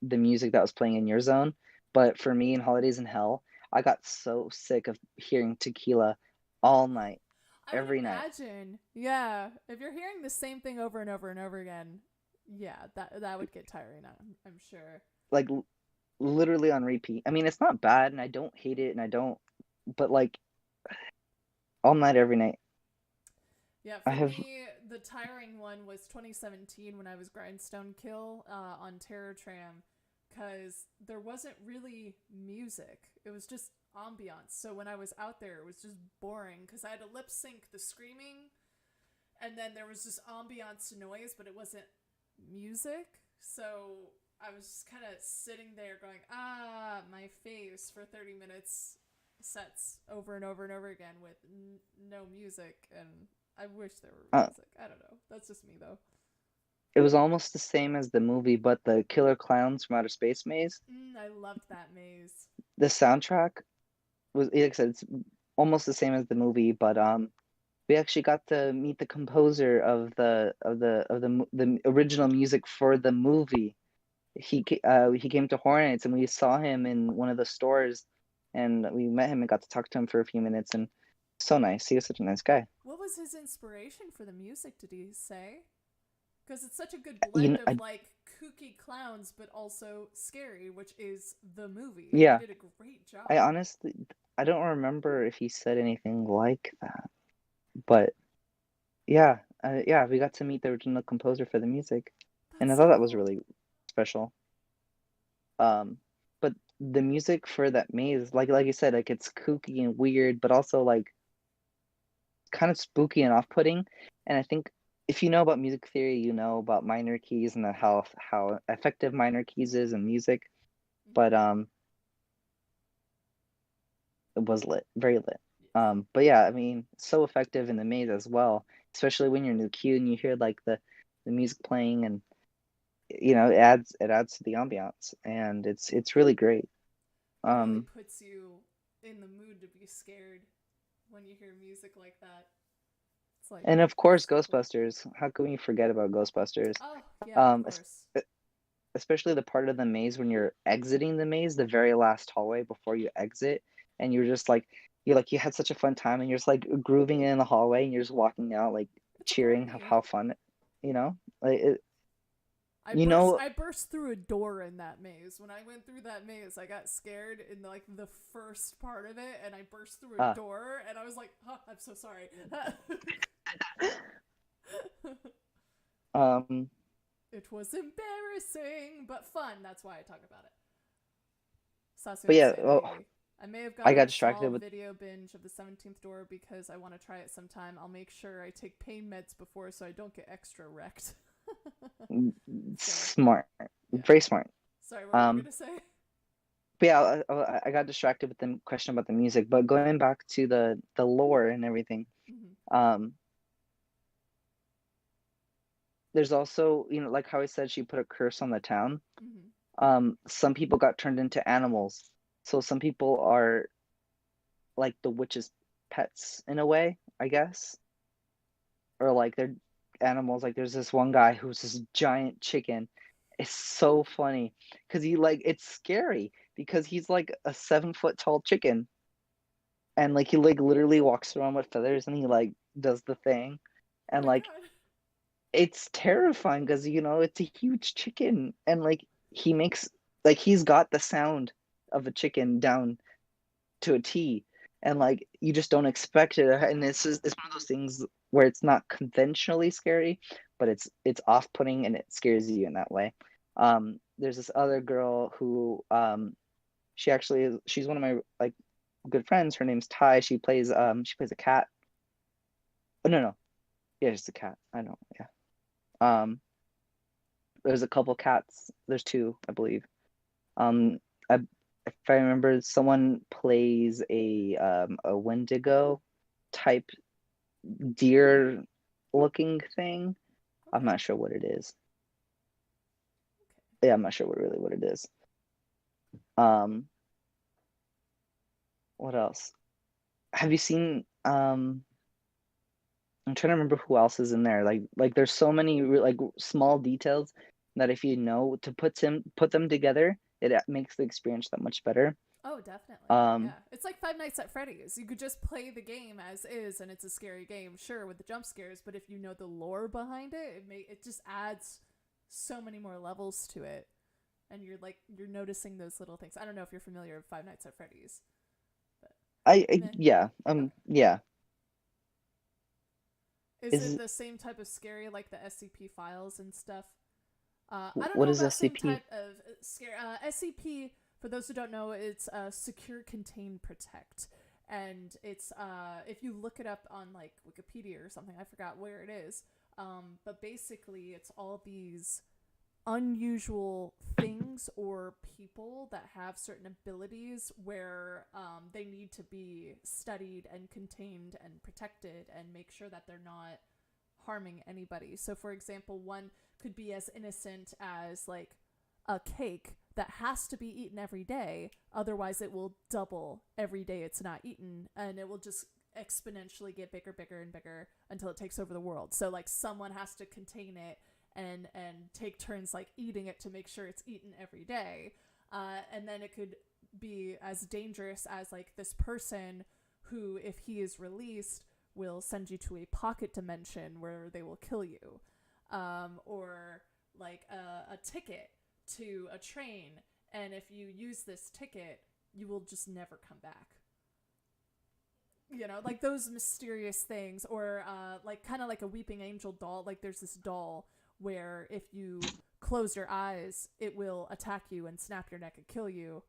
the music that was playing in your zone, but for me in Holidays in Hell, I got so sick of hearing Tequila all night, I would every night, imagine. Yeah, if you're hearing the same thing over and over and over again, yeah, that would get tiring. I'm sure. like literally on repeat. I mean, it's not bad, and I don't hate it, and I don't, but like all night, every night. Yeah, I for have me, the tiring one was 2017 when I was Grindstone Kill on Terror Tram, because there wasn't really music. It was just ambiance. So when I was out there, it was just boring because I had to lip sync the screaming, and then there was just ambiance noise, but it wasn't music. So I was just kind of sitting there going, my face for 30 minutes sets over and over and over again with no music, and I wish there were uh, music. I don't know. That's just me though. it was almost the same as the movie, but the Killer Clowns from Outer Space Maze. I loved that maze. The soundtrack was, like I said, it's almost the same as the movie, but we actually got to meet the composer of the original music for the movie. He came to Hornets, and we saw him in one of the stores, and we met him and got to talk to him for a few minutes, and so nice. He was such a nice guy. What was his inspiration for the music, did he say? Because it's such a good You blend know, of like kooky clowns, but also scary, which is the movie, and he yeah, did a great I job. honestly I don't remember if he said anything like that, but yeah, we got to meet the original composer for the music, and That's I thought so that was cool. really special. But the music for that maze, like you said, like it's kooky and weird, but also like kind of spooky and off-putting. And I think if you know about music theory, you know about minor keys and how effective minor keys is in music. Mm-hmm. But it was lit, very lit. Yes. But yeah, I mean, so effective in the maze as well, especially when you're in the queue and you hear like the music playing, and it adds to the ambiance, and it's really great. It really Um, puts you in the mood to be scared when you hear music like that. It's like, and of course, so cool. Ghostbusters. How can we forget about Ghostbusters? Oh, yeah, of Um, course. especially the part of the maze when you're exiting the maze, the very last hallway before you exit, and you had such a fun time, and you're just like grooving in the hallway, and you're just walking out like It's a cheering of party. how fun, you know, like I you burst know, I burst through a door in that maze. When I went through that maze, I got scared in like the first part of it, and I burst through a uh, door, and I was like, I'm so sorry. um, It was embarrassing, but fun. That's why I talk about it. but Sasuke yeah, Sanity. I may have I got got a distracted small with video binge of the 17th door because I want to try it sometime. I'll make sure I take pain meds before so I don't get extra wrecked. So, smart, yeah. very smart. Sorry, what were you Um, going to say? but yeah, I got distracted with the question about the music, but going back to the lore and everything. Mm-hmm. Um, there's also, like how I said, she put a curse on the town. Mm-hmm. Some people got turned into animals, so some people are like the witch's pets in a way, I guess, or like they're animals. Like there's this one guy who's this giant chicken. It's so funny because he like it's scary because he's like a 7 foot tall chicken, and like he like literally walks around with feathers and he like does the thing, Oh and my like god. it's terrifying because it's a huge chicken, and like he makes like he's got the sound of a chicken down to a T, and like you just don't expect it, and it's one of those things where it's not conventionally scary, but it's off-putting and it scares you in that way. There's this other girl who she's one of my like good friends. Her name's Ty. She plays a cat. Oh no, yeah, just a cat. I know, yeah. Um, there's a couple cats. There's two, I believe. Um, I, if I remember, someone plays a Wendigo type deer looking thing. I'm Okay. not sure what it is. Okay. Yeah, I'm not sure what it is. Um, what else? Have you seen I'm trying to remember who else is in there. Like there's so many like small details that if you know to put them together, it makes the experience that much better. Oh, definitely. Um, Yeah. It's like Five Nights at Freddy's. You could just play the game as is and it's a scary game, sure, with the jump scares, but if you know the lore behind it, it just adds so many more levels to it. And you're noticing those little things. I don't know if you're familiar with Five Nights at Freddy's, but meh. yeah, Okay. yeah. Is it Is the same type of scary like the SCP files and stuff? I don't what know is about same SCP? type of scare. SCP, for those who don't know, it's Secure, Contain, Protect, and it's if you look it up on like Wikipedia or something, I forgot where it is. But basically, it's all these unusual things or people that have certain abilities where they need to be studied and contained and protected and make sure that they're not harming anybody. So, for example, one could be as innocent as like a cake that has to be eaten every day, otherwise, it will double every day it's not eaten, and it will just exponentially get bigger, bigger, and bigger until it takes over the world. So, like, someone has to contain it and take turns like eating it to make sure it's eaten every day. And then it could be as dangerous as like this person who, if he is released, will send you to a pocket dimension where they will kill you, or like a ticket to a train, and if you use this ticket, you will just never come back. Like those mysterious things, or like kind of like a weeping angel doll. Like there's this doll where if you close your eyes, it will attack you and snap your neck and kill you.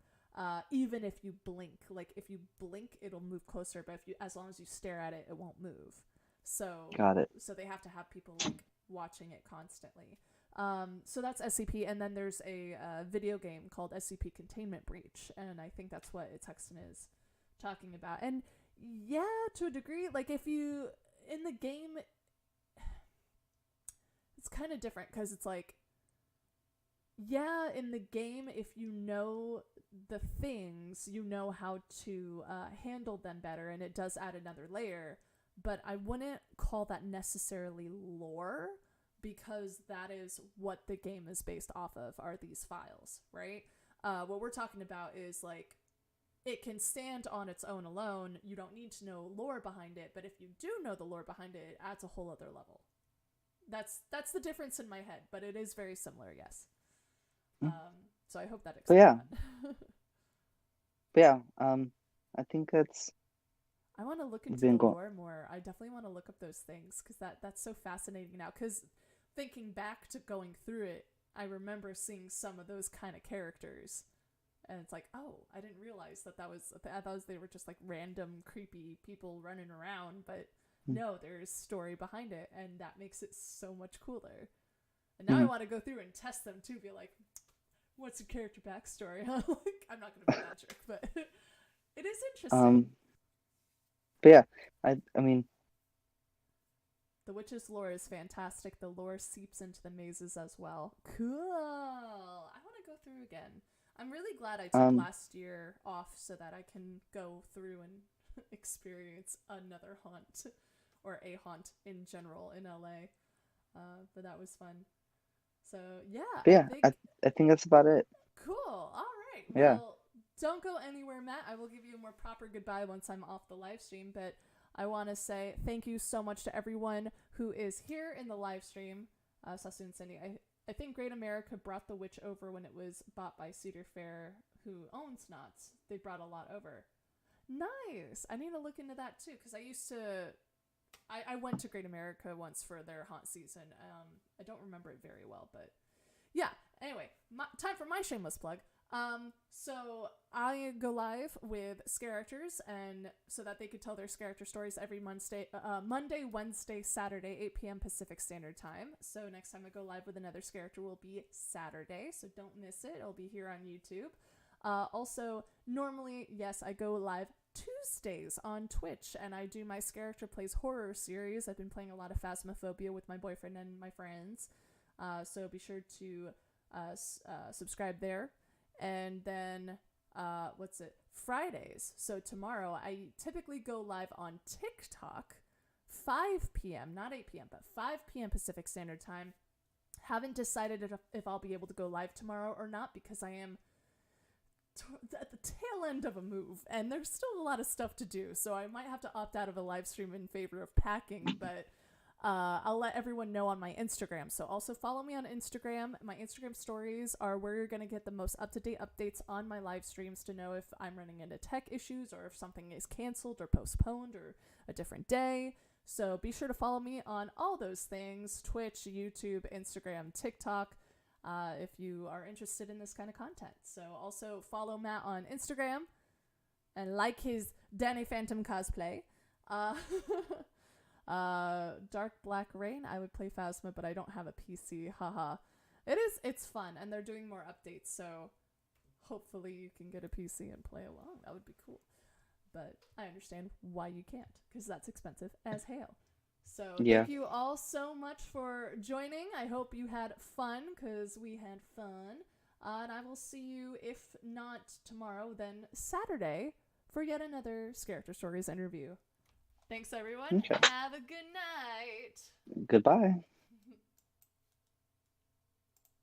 Even if you blink, like if you blink, it'll move closer, but if you, as long as you stare at it, it won't move. So, Got it. so they have to have people like watching it constantly. So that's SCP, and then there's a video game called SCP Containment Breach, and I think that's what Texan is talking about. And yeah, to a degree, like if you in the game, it's kind of different because it's like, yeah, in the game, if you know the things, you know how to handle them better, and it does add another layer. But I wouldn't call that necessarily lore, because that is what the game is based off of, are these files, right? What we're talking about is like, it can stand on its own alone. You don't need to know lore behind it, but if you do know the lore behind it, it adds a whole other level. That's the difference in my head, but it is very similar, yes. Mm. So I hope that But explained yeah, that. but yeah. I think that's I want to look into the been going. lore more. I definitely want to look up those things because that's so fascinating now. Because thinking back to going through it, I remember seeing some of those kind of characters, and it's like, oh, I didn't realize I thought they were just like random creepy people running around, but no, there's story behind it, and that makes it so much cooler. And now I Mm-hmm. want to go through and test them too. Be like, what's your character backstory? Like, I'm not gonna be that jerk, but it is interesting. Um, but yeah, I mean, The witch's lore is fantastic. The lore seeps into the mazes as well. Cool. I want to go through again. I'm really glad I took um, last year off so that I can go through and experience another haunt, or a haunt in general in LA. But that was fun. So yeah, But I yeah, think I think that's about it. cool. All right. Yeah. Well, don't go anywhere, Matt. I will give you a more proper goodbye once I'm off the live stream, but I want to say thank you so much to everyone who is here in the live stream. Sasu and Cindy, I think Great America brought the witch over when it was bought by Cedar Fair, who owns Knott's. They brought a lot over. Nice. I need to look into that too, because I used to. I went to Great America once for their haunt season. I don't remember it very well, but yeah. Anyway, time for my shameless plug. So I go live with Scareactors, and so that they could tell their Scareactor stories every Monday, Wednesday, Saturday, 8 p.m. Pacific Standard Time. So next time I go live with another Scareactor will be Saturday, so don't miss it. It'll be here on YouTube. Also, normally, yes, I go live Tuesdays on Twitch, and I do my Scareactor Plays Horror series. I've been playing a lot of Phasmophobia with my boyfriend and my friends. So be sure to subscribe there. And then, Fridays. So tomorrow, I typically go live on TikTok, 5 p.m., not 8 p.m., but 5 p.m. Pacific Standard Time. Haven't decided if I'll be able to go live tomorrow or not, because I am at the tail end of a move, and there's still a lot of stuff to do, so I might have to opt out of a live stream in favor of packing, but I'll let everyone know on my Instagram. So also follow me on Instagram. My Instagram stories are where you're going to get the most up-to-date updates on my live streams to know if I'm running into tech issues or if something is canceled or postponed or a different day. So be sure to follow me on all those things: Twitch, YouTube, Instagram, TikTok, if you are interested in this kind of content. So also follow Matt on Instagram and like his Danny Phantom cosplay. Dark Black Rain, I would play Phasma, but I don't have a PC. Haha. It's fun, and they're doing more updates, so hopefully you can get a PC and play along. That would be cool. But I understand why you can't, because that's expensive as hell. So Yeah. thank you all so much for joining. I hope you had fun, because we had fun. And I will see you, if not tomorrow, then Saturday for yet another Scareactor Stories interview. Thanks, everyone. Okay. Have a good night. Goodbye.